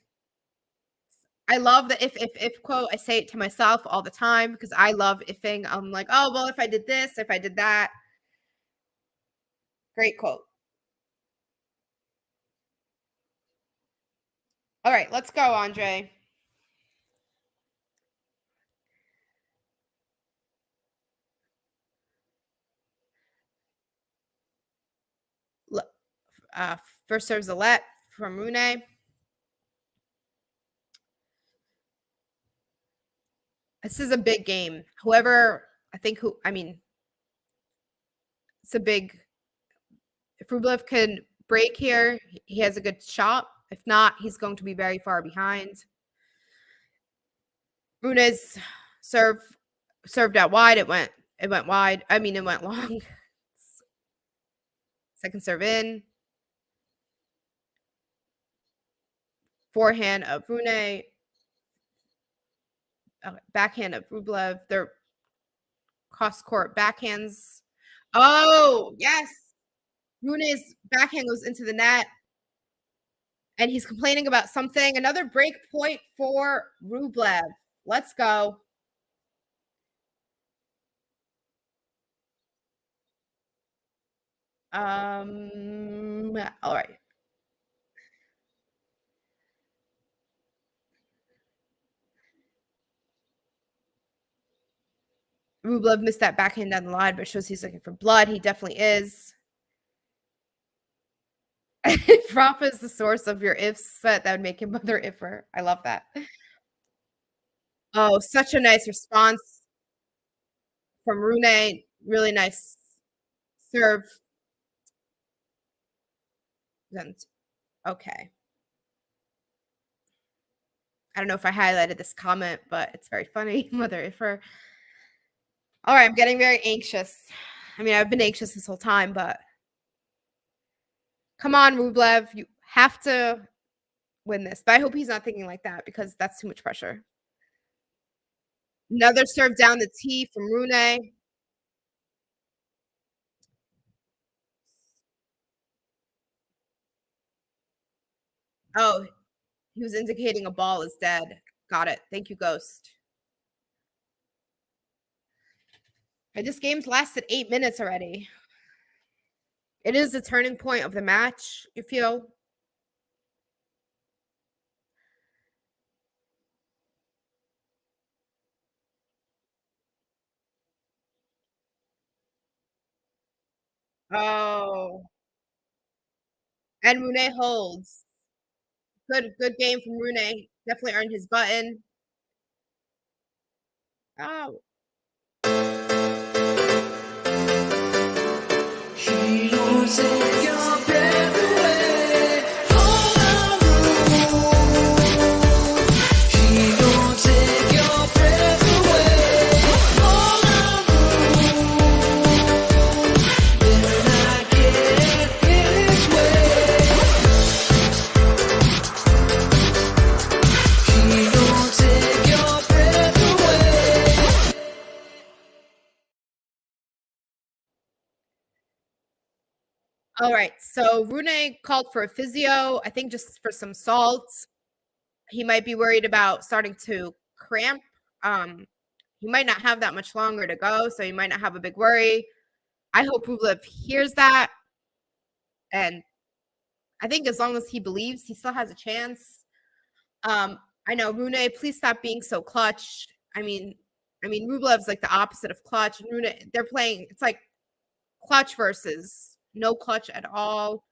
I love the if quote. I say it to myself all the time because I love ifing. I'm like, oh, well, if I did this, if I did that. Great quote. All right, let's go, Andrey. First serves a let from RUNE. This is a big game. It's a big. If Rublev can break here, he has a good shot. If not, he's going to be very far behind. RUNE's served out wide. It went wide. It went long. Second serve in. Forehand of RUNE. Backhand of Rublev. Their cross court backhands. Oh, yes. RUNE's backhand goes into the net. And he's complaining about something. Another break point for Rublev. Let's go. All right. Rublev missed that backhand down the line, but shows he's looking for blood. He definitely is. If Rafa is the source of your ifs, that would make him mother iffer. I love that. Oh, such a nice response from RUNE. Really nice serve. Okay. I don't know if I highlighted this comment, but it's very funny. Mother iffer. All right, I'm getting very anxious. I've been anxious this whole time, but come on, Rublev. You have to win this. But I hope he's not thinking like that because that's too much pressure. Another serve down the tee from RUNE. Oh, he was indicating a ball is dead. Got it. Thank you, Ghost. This game's lasted 8 minutes already. It is the turning point of the match, you feel? Oh. And RUNE holds. Good game from RUNE. Definitely earned his button. Oh. She won't take your breath away. Hold on, she won't take your breath away. Hold on, better not get this way. She won't take your breath away. All right, so RUNE called for a physio, I think just for some salt. He might be worried about starting to cramp. He might not have that much longer to go, so he might not have a big worry. I hope Rublev hears that. And I think as long as he believes, he still has a chance. I know, RUNE, please stop being so clutch. Rublev's like the opposite of clutch. And RUNE, they're playing, it's like clutch versus no clutch at all.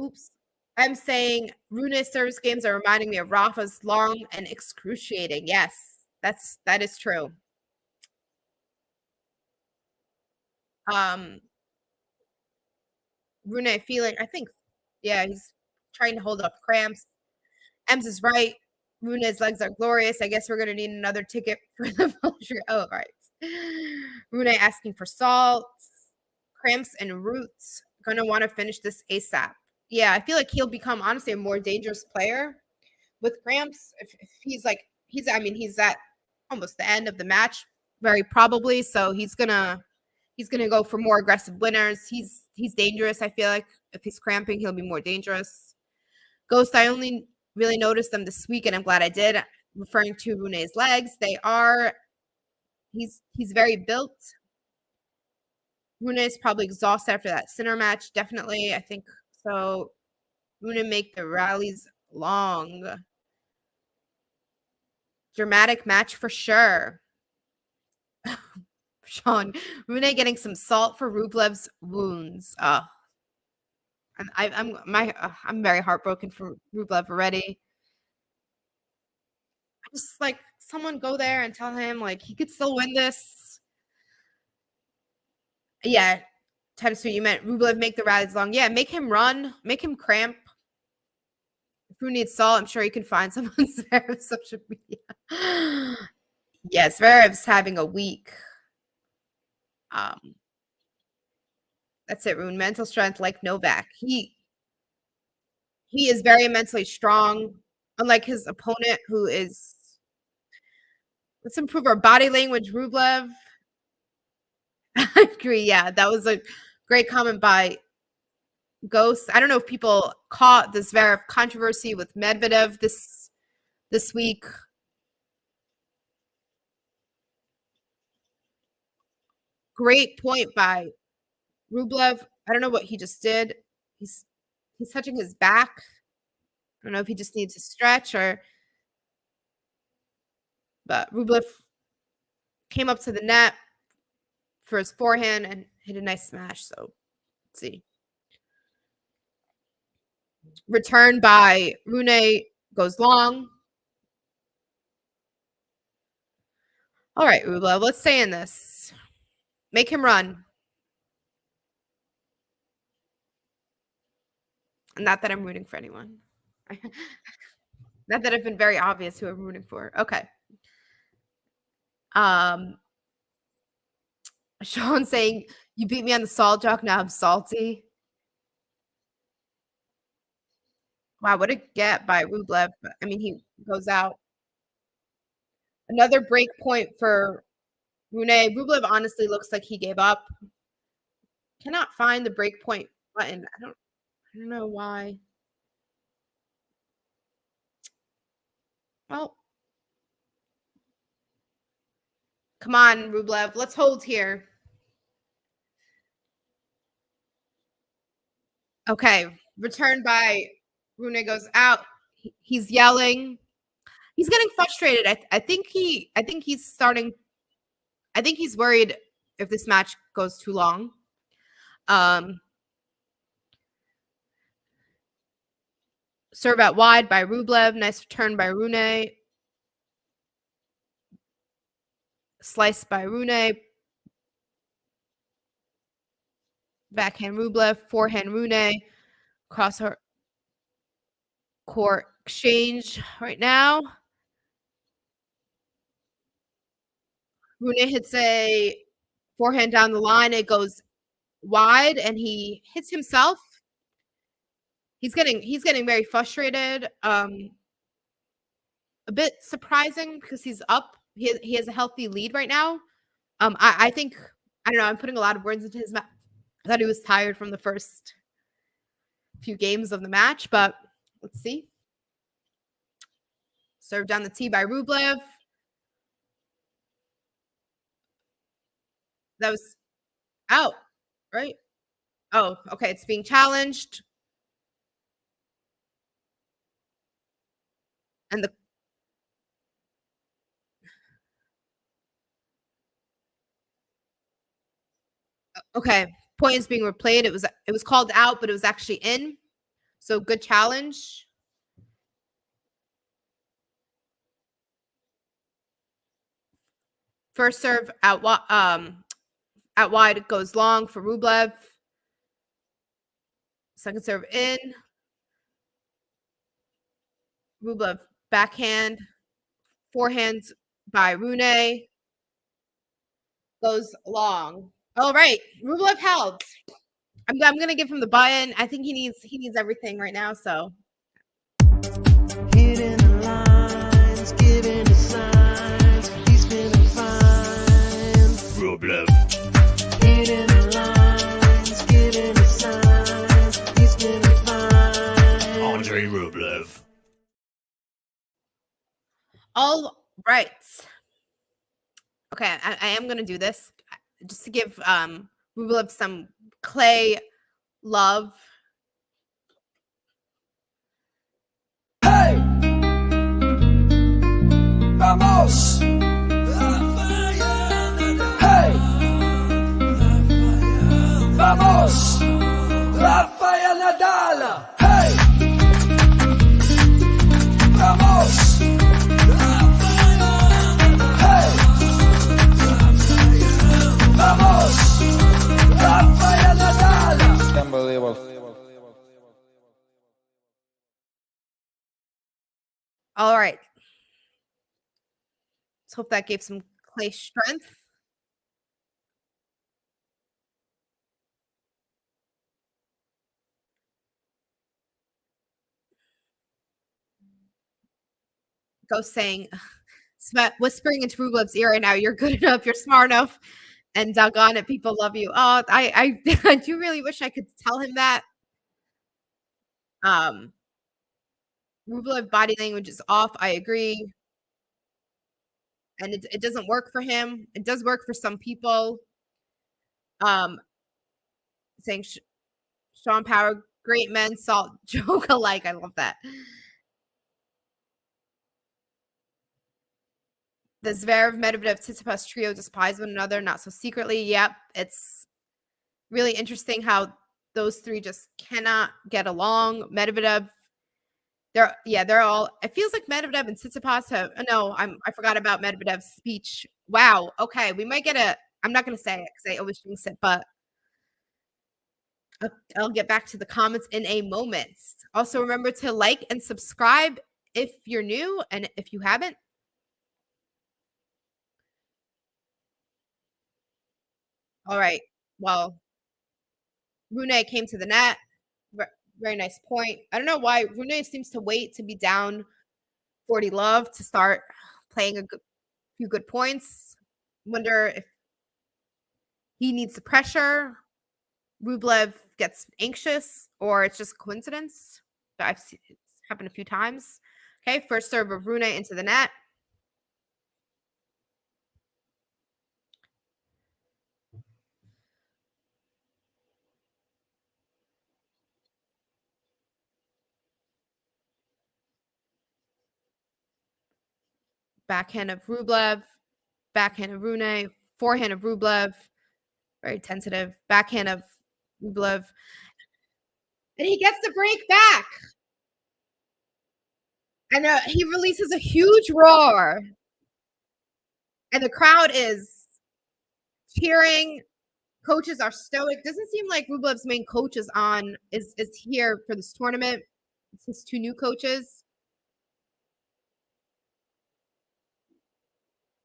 Oops. I'm saying RUNE service games are reminding me of Rafa's long and excruciating. Yes, that is true. RUNE feeling, I think, yeah, he's trying to hold off cramps. Ems is right. RUNE's legs are glorious. I guess we're going to need another ticket for the vulture. Oh, all right. RUNE asking for salt, cramps, and roots. Going to want to finish this ASAP. Yeah, I feel like he'll become, honestly, a more dangerous player with cramps. If he's at almost the end of the match, very probably. So he's going to He's going to go for more aggressive winners. He's dangerous. I feel like if he's cramping, he'll be more dangerous. Ghost, I only really noticed them this week, and I'm glad I did. Referring to Rune's legs, he's very built. Rune is probably exhausted after that Sinner match. Definitely, I think so. Rune make the rallies long. Dramatic match for sure. Sean, Rune getting some salt for Rublev's wounds. I'm very heartbroken for Rublev already. I just like someone go there and tell him like he could still win this. Yeah, times 2. You meant Rublev make the rallies long. Yeah, make him run, make him cramp. If Rune needs salt, I'm sure he can find someone there on social media. Yes, Zverev's having a week. That's it, Rune. Mental strength like Novak. He is very mentally strong, unlike his opponent, who is. Let's improve our body language, Rublev. I agree. Yeah, that was a great comment by Ghost. I don't know if people caught the Zverev controversy with Medvedev this week. Great point by Rublev. I don't know what he just did. He's touching his back. I don't know if he just needs to stretch or. But Rublev came up to the net for his forehand and hit a nice smash. So let's see. Return by Rune goes long. All right, Rublev, let's stay in this. Make him run. Not that I'm rooting for anyone. Not that I've been very obvious who I'm rooting for. Okay. Sean saying, you beat me on the salt joke, now I'm salty. Wow, what a get by Rublev. I mean, he goes out. Another break point for Rune. Rublev honestly looks like he gave up. Cannot find the break point button. I don't know why. Well, come on, Rublev. Let's hold here. Okay, return by Rune goes out. He's yelling. He's getting frustrated. I think he's starting. I think he's worried if this match goes too long. Serve out wide by Rublev. Nice return by Rune. Slice by Rune. Backhand Rublev. Forehand Rune. Cross her court exchange right now. Rune hits a forehand down the line. It goes wide and he hits himself. He's getting very frustrated. A bit surprising because he's up. He has a healthy lead right now. I think, I don't know, I'm putting a lot of words into his mouth. I thought he was tired from the first few games of the match, but let's see. Serve down the tee by Rublev. That was out, right? Oh, okay. It's being challenged. And the okay, point is being replayed. It was called out, but it was actually in. So good challenge. First serve out wide, it goes long for Rublev. Second serve in. Rublev backhand. Forehands by Rune. Goes long. All right, Rublev held. I'm gonna give him the button. I think he needs everything right now. So Hitting the lines, giving the signs. He's feeling fine. Rublev. Hitting All right. Okay, I am gonna do this just to give Rublev some clay love. Vamos! Hey! Vamos! Rafael Nadal! Hey! Vamos! Hey! Vamos! Rafael Nadal! Unbelievable. All right. Let's hope that gave some clay strength. Ghost saying, whispering into Rublev's ear right now, "You're good enough, you're smart enough, and doggone it, people love you." Oh, I I do really wish I could tell him that. Rublev body language is off, I agree. And it doesn't work for him. It does work for some people. Saying Sean Power, great men, salt joke alike. I love that. The Zverev, Medvedev, Tsitsipas trio despise one another, not so secretly. Yep, it's really interesting how those three just cannot get along. Medvedev, they're all. It feels like Medvedev and Tsitsipas have. No, I forgot about Medvedev's speech. Wow. Okay, we might get a. I'm not going to say it because I always jinx it, but I'll get back to the comments in a moment. Also, remember to like and subscribe if you're new, and if you haven't. All right. Well, Rune came to the net. Very nice point. I don't know why Rune seems to wait to be down 40 love to start playing few good points. Wonder if he needs the pressure. Rublev gets anxious, or it's just coincidence. But I've seen it's happened a few times. Okay, first serve of Rune into the net. Backhand of Rublev, backhand of Rune, forehand of Rublev, very tentative, backhand of Rublev. And he gets the break back. And he releases a huge roar. And the crowd is cheering. Coaches are stoic. Doesn't seem like Rublev's main coach is here for this tournament. It's his two new coaches.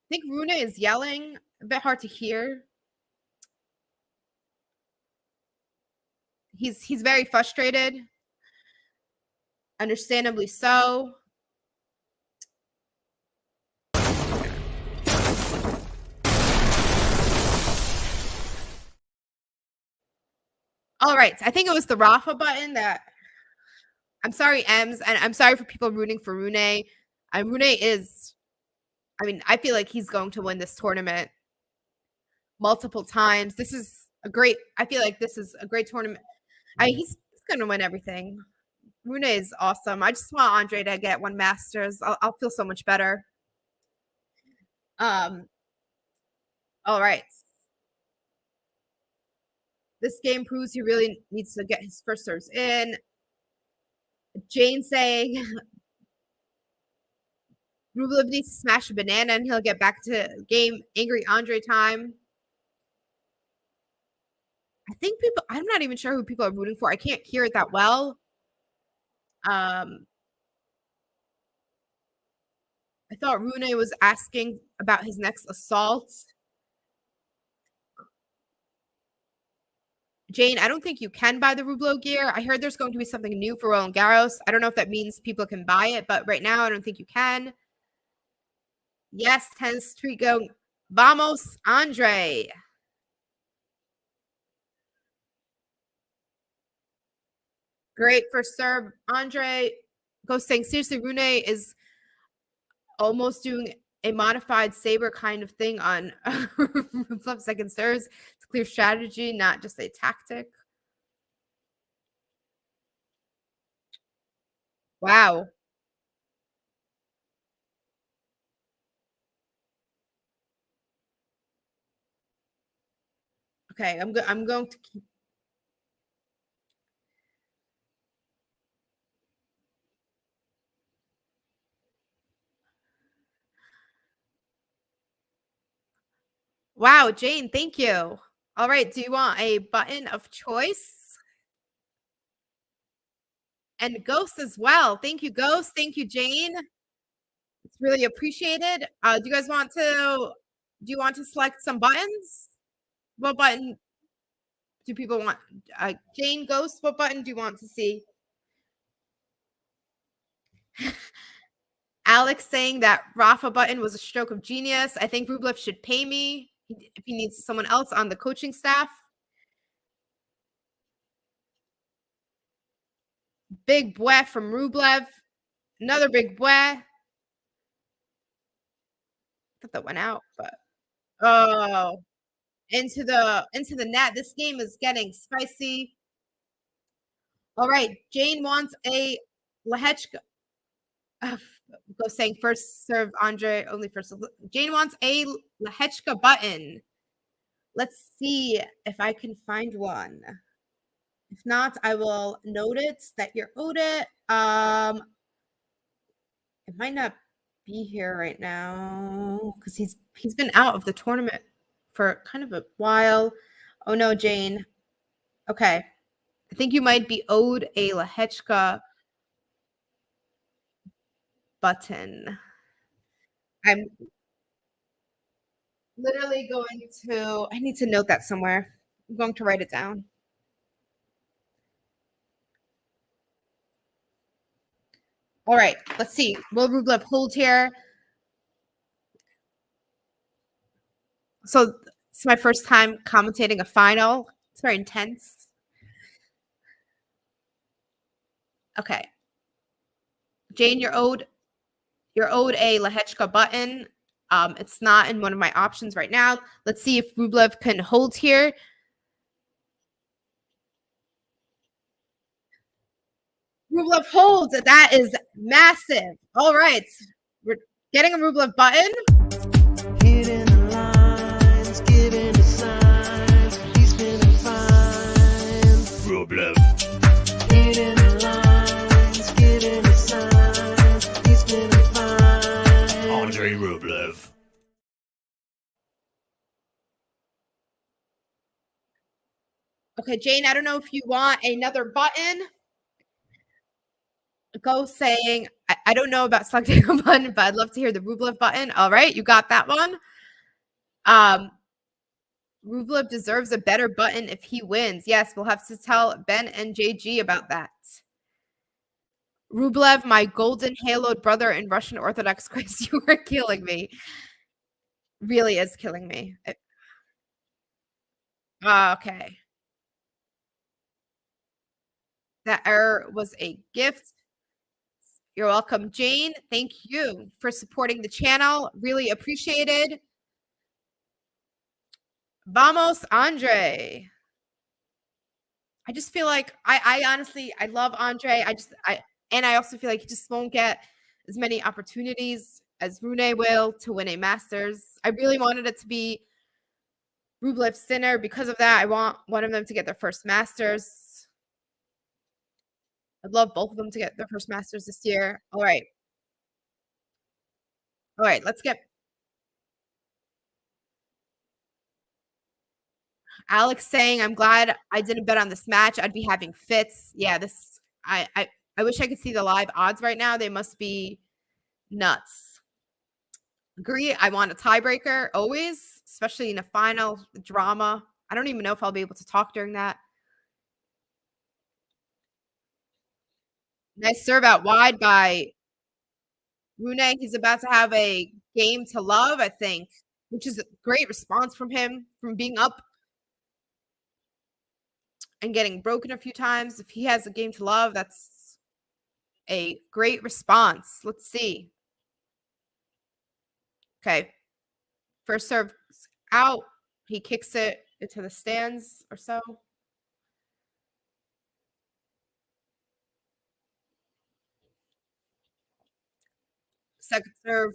I think Rune is yelling. A bit hard to hear. He's very frustrated. Understandably so. All right. I think it was the Rafa button that. I'm sorry, Ems, and I'm sorry for people rooting for Rune. Rune is. I mean, I feel like he's going to win this tournament multiple times. This is a great. I feel like this is a great tournament. He's going to win everything. Rune is awesome. I just want Andrey to get one Masters. I'll feel so much better. All right. This game proves he really needs to get his first serves in. Jane saying Rublev needs to smash a banana and he'll get back to game. Angry Andrey time. I think I'm not even sure who people are rooting for. I can't hear it that well. I thought Rune was asking about his next assault. Jane, I don't think you can buy the Rublev gear. I heard there's going to be something new for Roland Garros. I don't know if that means people can buy it, but right now I don't think you can. Yes, 10 street go. Vamos, Andrey. Great first serve. Andrey goes saying, seriously, Rune is almost doing a modified saber kind of thing on Rublev second serves. It's a clear strategy, not just a tactic. Wow. Okay, I'm going to keep. Wow, Jane, thank you. All right, do you want a button of choice? And Ghost as well. Thank you, Ghost. Thank you, Jane. It's really appreciated. Do you guys want to select some buttons? What button do people want? Jane, Ghost, what button do you want to see? Alex saying that Rafa button was a stroke of genius. I think Rublev should pay me if he needs someone else on the coaching staff. Big boy from Rublev. Another big boy. I thought that went out, but oh, into the net. This game is getting spicy. All right, Jane wants a Lehechka. Go saying first serve Andrey, only first. Jane wants a Lehechka button. Let's see if I can find one. If not, I will note it that you're owed it. It might not be here right now because he's been out of the tournament for kind of a while. Oh no, Jane. Okay. I think you might be owed a Lehechka button. I'm literally going to, I need to note that somewhere. I'm going to write it down. All right, let's see. Will Rublev hold here? So it's my first time commentating a final. It's very intense. Okay. Jane, you're owed a Lehechka button. It's not in one of my options right now. Let's see if Rublev can hold here. Rublev holds. That is massive. All right. We're getting a Rublev button. Hitting the lines, giving the signs. He's feeling fine. Rublev. Hitting the lines, giving the signs. He's feeling fine. Andrey Rublev. Okay, Jane, I don't know if you want another button. Go saying, I don't know about selecting a button, but I'd love to hear the Rublev button. All right, you got that one. Rublev deserves a better button if he wins. Yes, we'll have to tell Ben and JG about that. Rublev, my golden haloed brother in Russian Orthodox quiz, you are killing me. Really is killing me. Okay. That error was a gift. You're welcome, Jane. Thank you for supporting the channel. Really appreciated. Vamos, Andrey. I just feel like I honestly love Andrey. I also feel like he just won't get as many opportunities as Rune will to win a Masters. I really wanted it to be Rublev Sinner. Because of that, I want one of them to get their first Masters. I'd love both of them to get their first Masters this year. All right. All right, let's get Alex saying, I'm glad I didn't bet on this match. I'd be having fits. Yeah, this I wish I could see the live odds right now. They must be nuts. Agree. I want a tiebreaker always, especially in a final drama. I don't even know if I'll be able to talk during that. Nice serve out wide by Rune. He's about to have a game to love, I think, which is a great response from him, from being up and getting broken a few times. If he has a game to love, that's a great response. Let's see. Okay. First serve out. He kicks it into the stands or so. Second serve.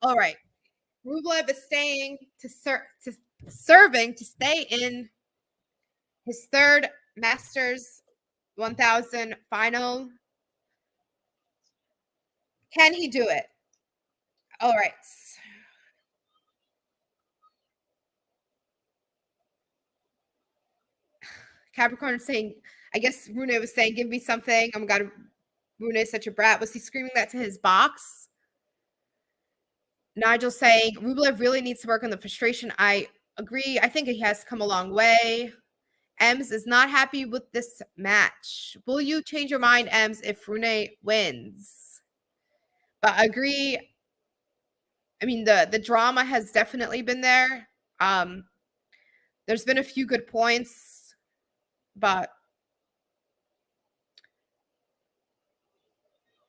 All right. Rublev is serving to stay in his third Masters 1000 final. Can he do it? All right. Capricorn is saying, I guess Rune was saying, give me something. Oh my God, Rune is such a brat. Was he screaming that to his box? Nigel saying, Rublev really needs to work on the frustration. I agree. I think he has come a long way. Ems is not happy with this match. Will you change your mind, Ems, if Rune wins? But I agree. I mean, the drama has definitely been there. There's been a few good points, but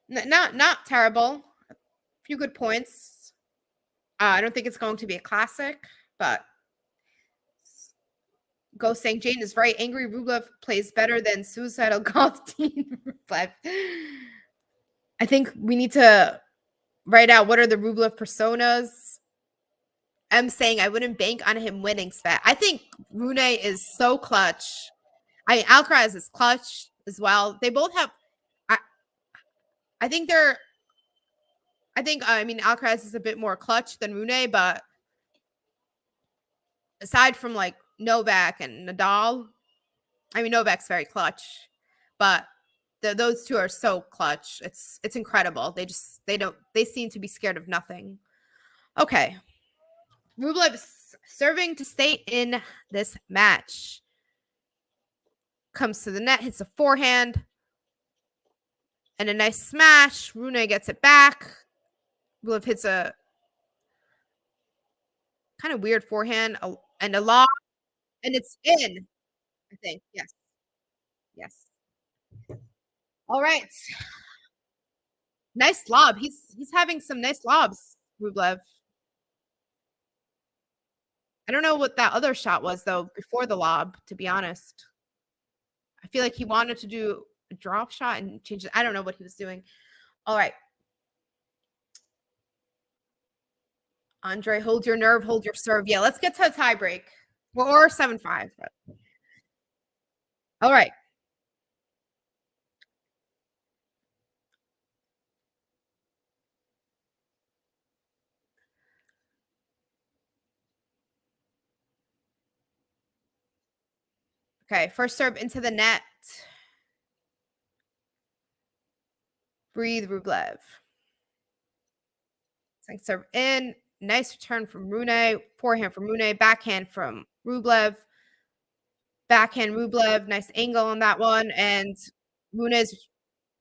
not terrible. A few good points. I don't think it's going to be a classic, but Go saying Jane is right. Angry Rublev plays better than suicidal golf team Rublev. I think we need to write out what are the Rublev personas. I'm saying I wouldn't bank on him winning, Svet. I think Rune is so clutch. Alcaraz is clutch as well. They both have. I think Alcaraz is a bit more clutch than Rune, but aside from like Novak and Nadal, I mean Novak's very clutch, but those two are so clutch. It's incredible. They seem to be scared of nothing. Okay. Rublev is serving to stay in this match. Comes to the net, hits a forehand. And a nice smash. Rune gets it back. Rublev hits a kind of weird forehand and a lob. And it's in, I think. Yes. Yes. All right. Nice lob. He's having some nice lobs, Rublev. I don't know what that other shot was, though, before the lob, to be honest. I feel like he wanted to do a drop shot and change it. I don't know what he was doing. All right. Andrey, hold your nerve, hold your serve. Yeah, let's get to a tie break. Well, or 7-5. All right. Okay, first serve into the net. Breathe, Rublev. Second serve in. Nice return from Rune. Forehand from Rune. Backhand from Rublev. Backhand Rublev. Nice angle on that one. And Rune's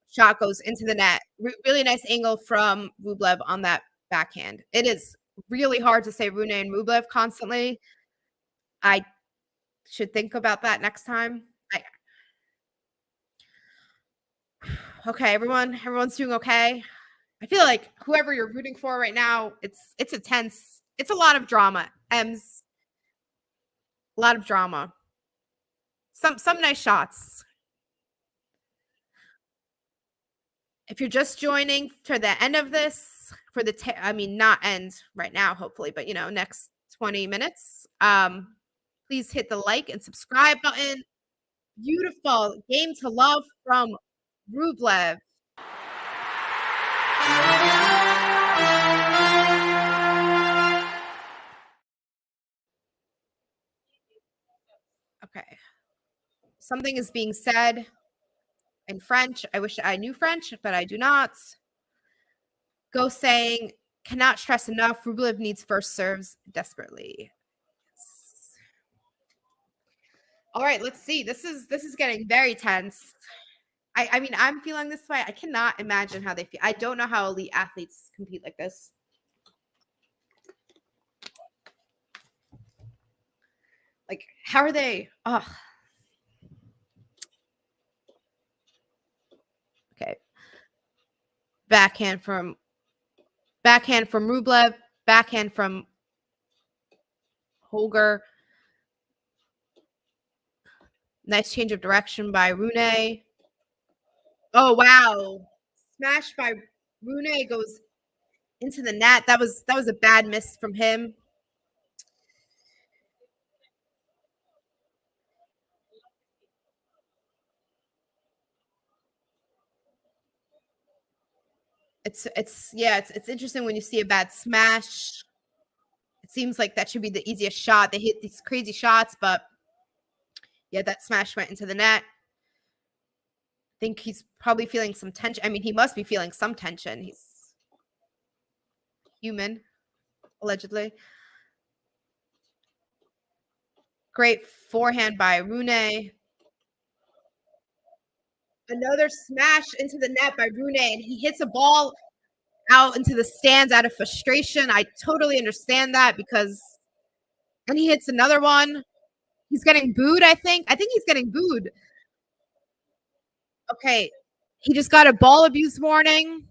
shot goes into the net. Really nice angle from Rublev on that backhand. It is really hard to say Rune and Rublev constantly. I should think about that next time. Okay, everyone's doing okay. I feel like whoever you're rooting for right now, it's intense. It's a lot of drama. Ems, a lot of drama. Some nice shots. If you're just joining for the end of this, for the not end right now, hopefully, but next 20 minutes. Please hit the like and subscribe button. Beautiful game to love from Rublev. Okay. Something is being said in French. I wish I knew French, but I do not. Go saying, cannot stress enough. Rublev needs first serves desperately. All right, let's see. This is getting very tense. I mean, I'm feeling this way. I cannot imagine how they feel. I don't know how elite athletes compete like this. Like, how are they? Oh. Okay. Backhand from Rublev. Backhand from Holger. Nice change of direction by RUNE. Oh, wow. Smash by RUNE goes into the net. That was a bad miss from him. It's interesting when you see a bad smash. It seems like that should be the easiest shot. They hit these crazy shots, but yeah, that smash went into the net. I think he's probably feeling some tension. I mean, he must be feeling some tension. He's human, allegedly. Great forehand by RUNE. Another smash into the net by RUNE, and he hits a ball out into the stands out of frustration. I totally understand that because, and he hits another one. He's getting booed, I think. I think he's getting booed. Okay, he just got a ball abuse warning.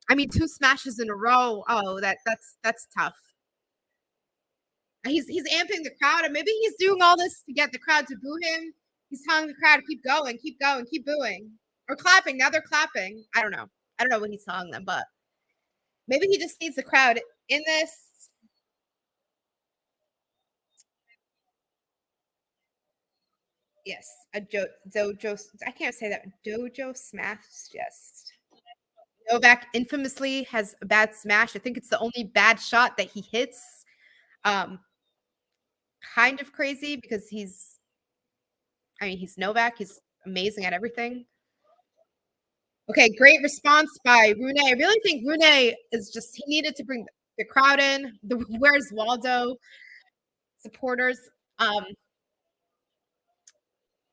I mean, 2 smashes in a row. Oh, that's tough. He's amping the crowd, and maybe he's doing all this to get the crowd to boo him. He's telling the crowd, keep going, keep booing. Or clapping. Now they're clapping. I don't know. I don't know what he's telling them, but maybe he just needs the crowd in this. Yes, a dojo. I can't say that. Dojo smash. Yes. Novak infamously has a bad smash. I think it's the only bad shot that he hits. Kind of crazy because he's Novak. He's amazing at everything. Okay, great response by RUNE. I really think RUNE is just, he needed to bring the crowd in. The Where's Waldo supporters.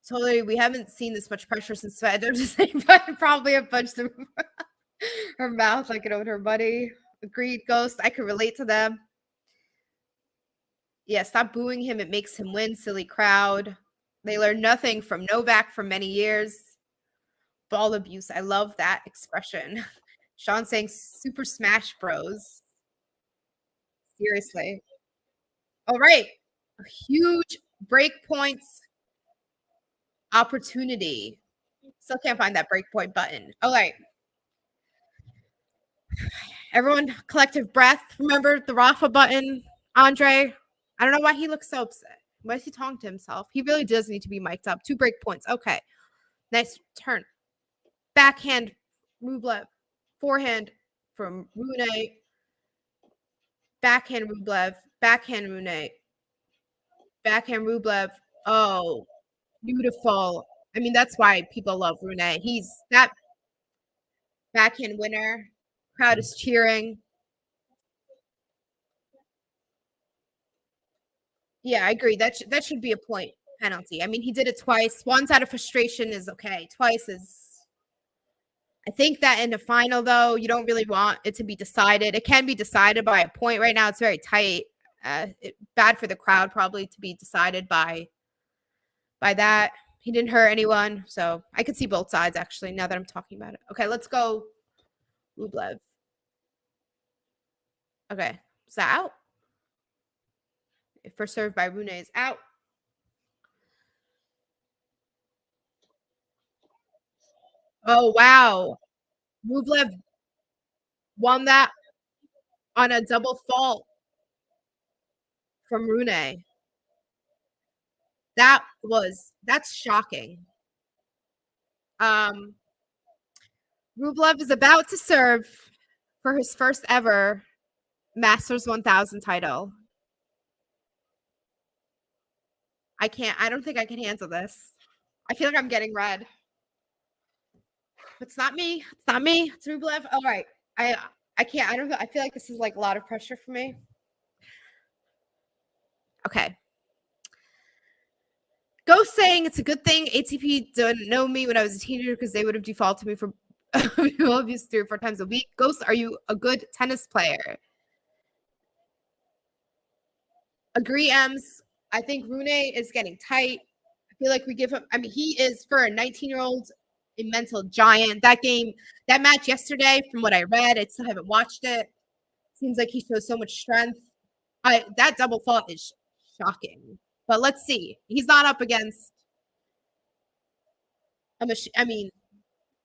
Totally, we haven't seen this much pressure since Svet. I'm just saying, probably a bunch of her mouth like it owed her money. Agreed, Ghost. I could relate to them. Yeah, stop booing him. It makes him win, silly crowd. They learned nothing from Novak for many years. Ball abuse. I love that expression. Sean saying Super Smash Bros. Seriously. All right. A huge break points opportunity. Still can't find that breakpoint button. All right. Everyone, collective breath. Remember the Rafa button, Andrey. I don't know why he looks so upset. Why is he talking to himself? He really does need to be mic'd up. 2 break points. Okay. Nice turn. Backhand, Rublev. Forehand from RUNE. Backhand, Rublev. Backhand, RUNE. Backhand, Rublev. Oh, beautiful. I mean, that's why people love RUNE. He's that backhand winner. Crowd is cheering. Yeah, I agree. That should be a point penalty. I mean, he did it twice. Once out of frustration is okay. Twice is. I think that in the final, though, you don't really want it to be decided. It can be decided by a point. Right now, it's very tight. Bad for the crowd, probably, to be decided by that. He didn't hurt anyone, so I could see both sides, actually, now that I'm talking about it. Okay, let's go Rublev. Okay, is that out? First serve by RUNE is out. Oh, wow. Rublev won that on a double fault from RUNE. That's shocking. Rublev is about to serve for his first ever Masters 1000 title. I don't think I can handle this. I feel like I'm getting red. It's not me. It's not me. It's Rublev. All right. I can't. I don't know. I feel like this is like a lot of pressure for me. Okay. Ghost saying it's a good thing ATP didn't know me when I was a teenager because they would have defaulted me for abuse 3 or 4 times a week. Ghost, are you a good tennis player? Agree, Ems. I think RUNE is getting tight. I feel like we give him, I mean, he is, for a 19-year-old, a mental giant. That match yesterday, from what I read, I still haven't watched it. Seems like he shows so much strength. That double fault is shocking. But let's see. He's not up against a machine. I mean,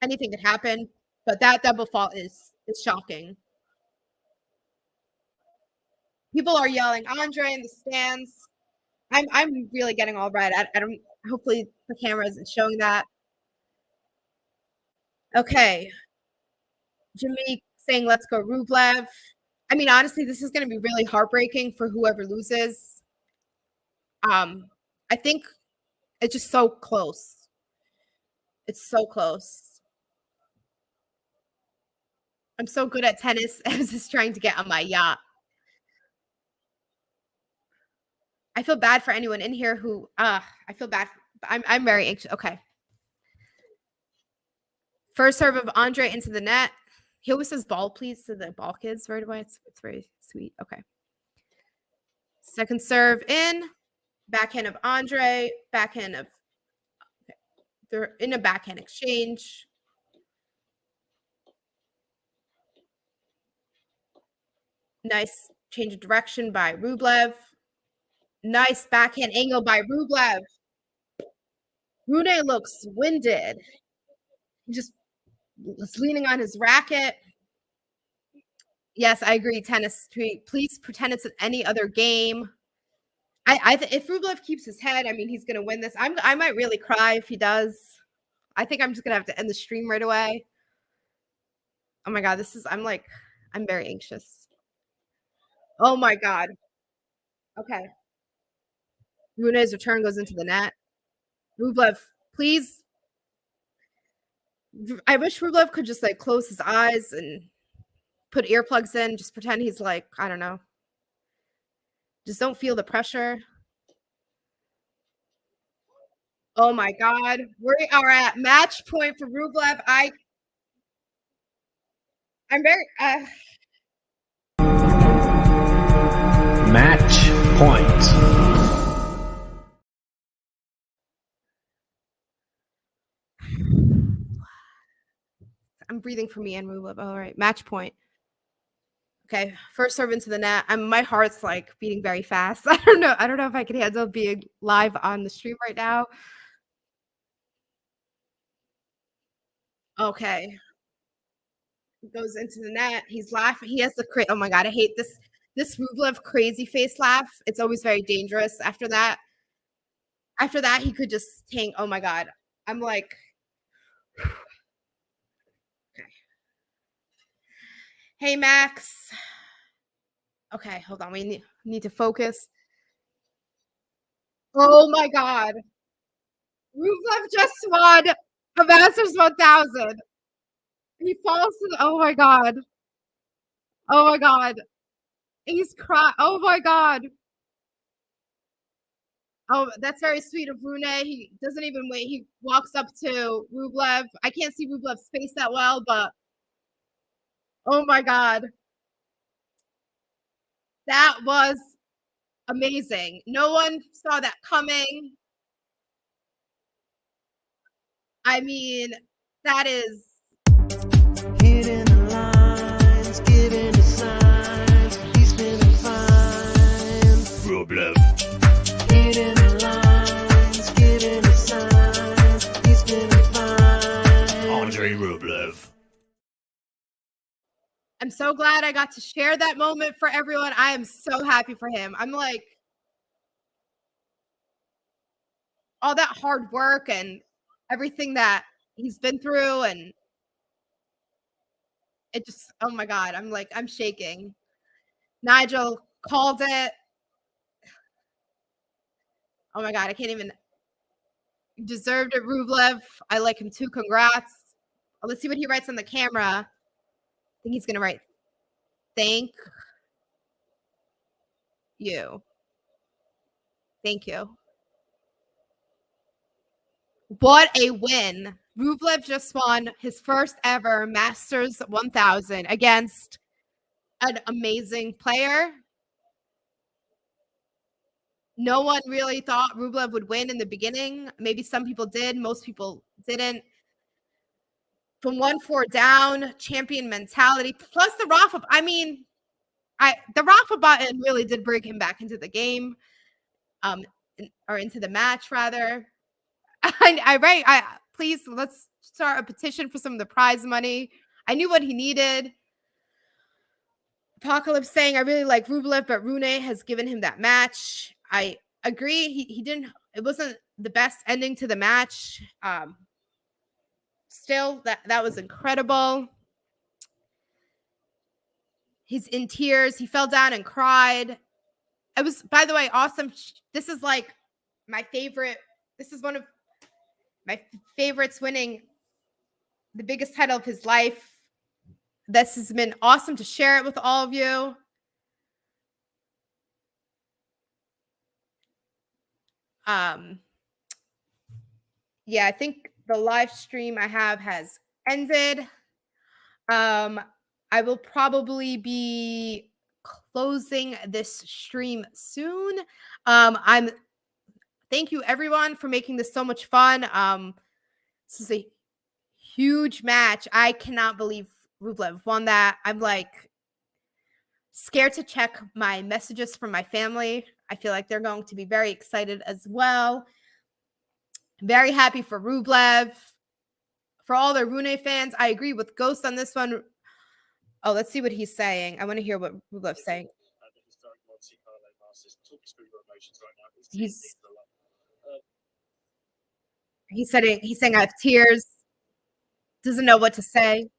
anything could happen, but that double fault is shocking. People are yelling Andrey in the stands. I'm really getting all red. I don't. Hopefully the camera isn't showing that. Okay. Jimmy saying let's go Rublev. I mean, honestly, this is going to be really heartbreaking for whoever loses. I think it's just so close. It's so close. I'm so good at tennis. I was just trying to get on my yacht. I feel bad for anyone in here who I feel bad. I'm very anxious. Okay. First serve of Andrey into the net. He always says ball, please, to the ball kids right away. It's very sweet. Okay. Second serve in. Backhand of Andrey. Backhand of. Okay. They're in a backhand exchange. Nice change of direction by Rublev. Nice backhand angle by Rublev. RUNE looks winded. He just was leaning on his racket. Yes, I agree. Tennis, please pretend it's any other game. If Rublev keeps his head, I mean, he's gonna win this. I might really cry if he does. I think I'm just gonna have to end the stream right away. Oh my god, I'm very anxious. Oh my god. Okay. RUNE's return goes into the net. Rublev, please. I wish Rublev could just close his eyes and put earplugs in. Just pretend he's I don't know. Just don't feel the pressure. Oh my god. We are at match point for Rublev. I'm very Match point. I'm breathing for me and Rublev. All right, match point. Okay, first serve into the net. My heart's beating very fast. I don't know if I can handle being live on the stream right now. Okay. Goes into the net. He's laughing. He has the oh my god, I hate this Rublev crazy face laugh. It's always very dangerous. After that, he could just tank. Oh my god. I'm like okay. Hey Max. Okay, hold on. We need to focus. Oh my god. Rublev just won a Masters 1000. He falls to oh my god. Oh my god. He's crying. Oh my god. Oh, that's very sweet of RUNE. He doesn't even wait. He walks up to Rublev. I can't see Rublev's face that well, but oh my god. That was amazing. No one saw that coming. I mean, that is Hitting the lines, giving the signs. He's feeling fine. Rublev. Hitting the lines, giving the signs. He's feeling fine. Andrey Rublev. I'm so glad I got to share that moment for everyone. I am so happy for him. I'm all that hard work and everything that he's been through, and it just, oh my god, I'm shaking. Nigel called it. Oh my god, I can't even. Deserved it, Rublev. I like him too. Congrats. Let's see what he writes on the camera. I think he's gonna write thank you. Thank you. What a win. Rublev just won his first ever Masters 1000 against an amazing player. No one really thought Rublev would win in the beginning. Maybe some people did. Most people didn't. From 1-4 down, champion mentality, plus the Rafa. I mean, the Rafa button really did bring him back into the game, or into the match rather. Please, let's start a petition for some of the prize money. I knew what he needed. Apocalypse saying, I really like Rublev, but RUNE has given him that match. I agree. He didn't, it wasn't the best ending to the match. Still, that was incredible. He's in tears. He fell down and cried. It was, by the way, awesome. This is like my favorite. This is one of my favorites, winning the biggest title of his life. This has been awesome to share it with all of you. Yeah, I think the live stream I have has ended. I will probably be closing this stream soon. Thank you everyone for making this so much fun. This is a huge match. I cannot believe Rublev won that. I'm like scared to check my messages from my family. I feel like they're going to be very excited as well. Very happy for Rublev. For all the RUNE fans, I agree with Ghost on this one. Oh, let's see what he's saying. I want to hear what Rublev's saying. He's saying I have tears. Doesn't know what to say.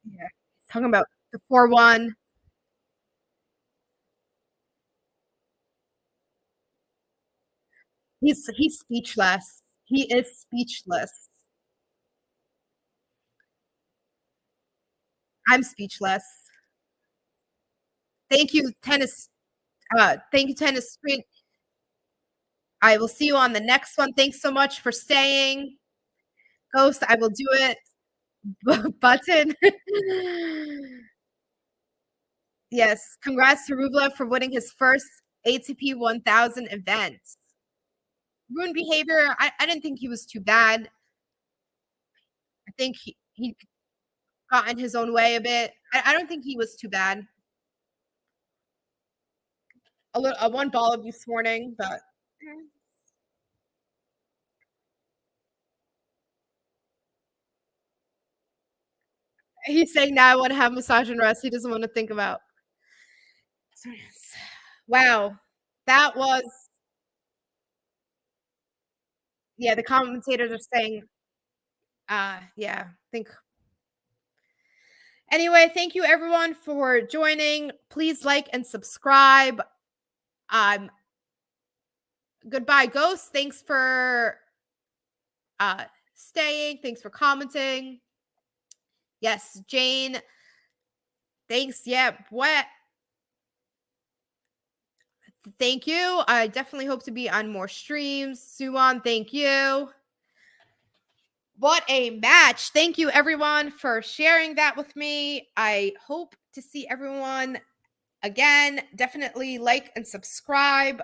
Yeah, he's talking about the 4-1. He's speechless. He is speechless. I'm speechless. Thank you, Tennis. Thank you, Tennis Screen. I will see you on the next one. Thanks so much for staying. Ghost, I will do it. Button. Yes, congrats to Rublev for winning his first ATP 1000 event. Rune behavior, I didn't think he was too bad. I think he got in his own way a bit. I don't think he was too bad. A one ball abuse warning, but he's saying now I want to have massage and rest. He doesn't want to think about. Wow, that was. Yeah, the commentators are saying. Yeah, I think. Anyway, thank you everyone for joining. Please like and subscribe. Goodbye, Ghost. Thanks for staying. Thanks for commenting. Yes, Jane. Thanks. Yeah, what? Thank you. I definitely hope to be on more streams. Suwon, thank you. What a match. Thank you, everyone, for sharing that with me. I hope to see everyone again. Definitely like and subscribe.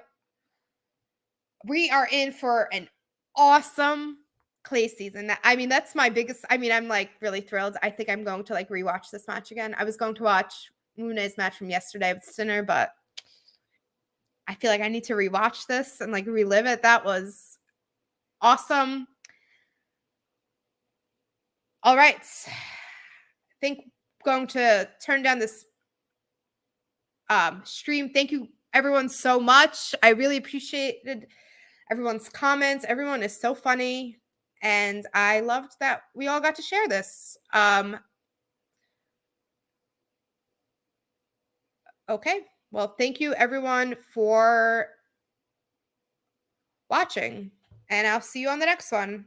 We are in for an awesome clay season. I mean, that's my biggest. I mean, I'm like really thrilled. I think I'm going to like rewatch this match again. I was going to watch Rune's match from yesterday with Sinner, but I feel like I need to rewatch this and like relive it. That was awesome. All right. I think I'm going to turn down this stream. Thank you everyone so much. I really appreciated everyone's comments. Everyone is so funny. And I loved that we all got to share this. Okay. Well, thank you everyone for watching. And I'll see you on the next one.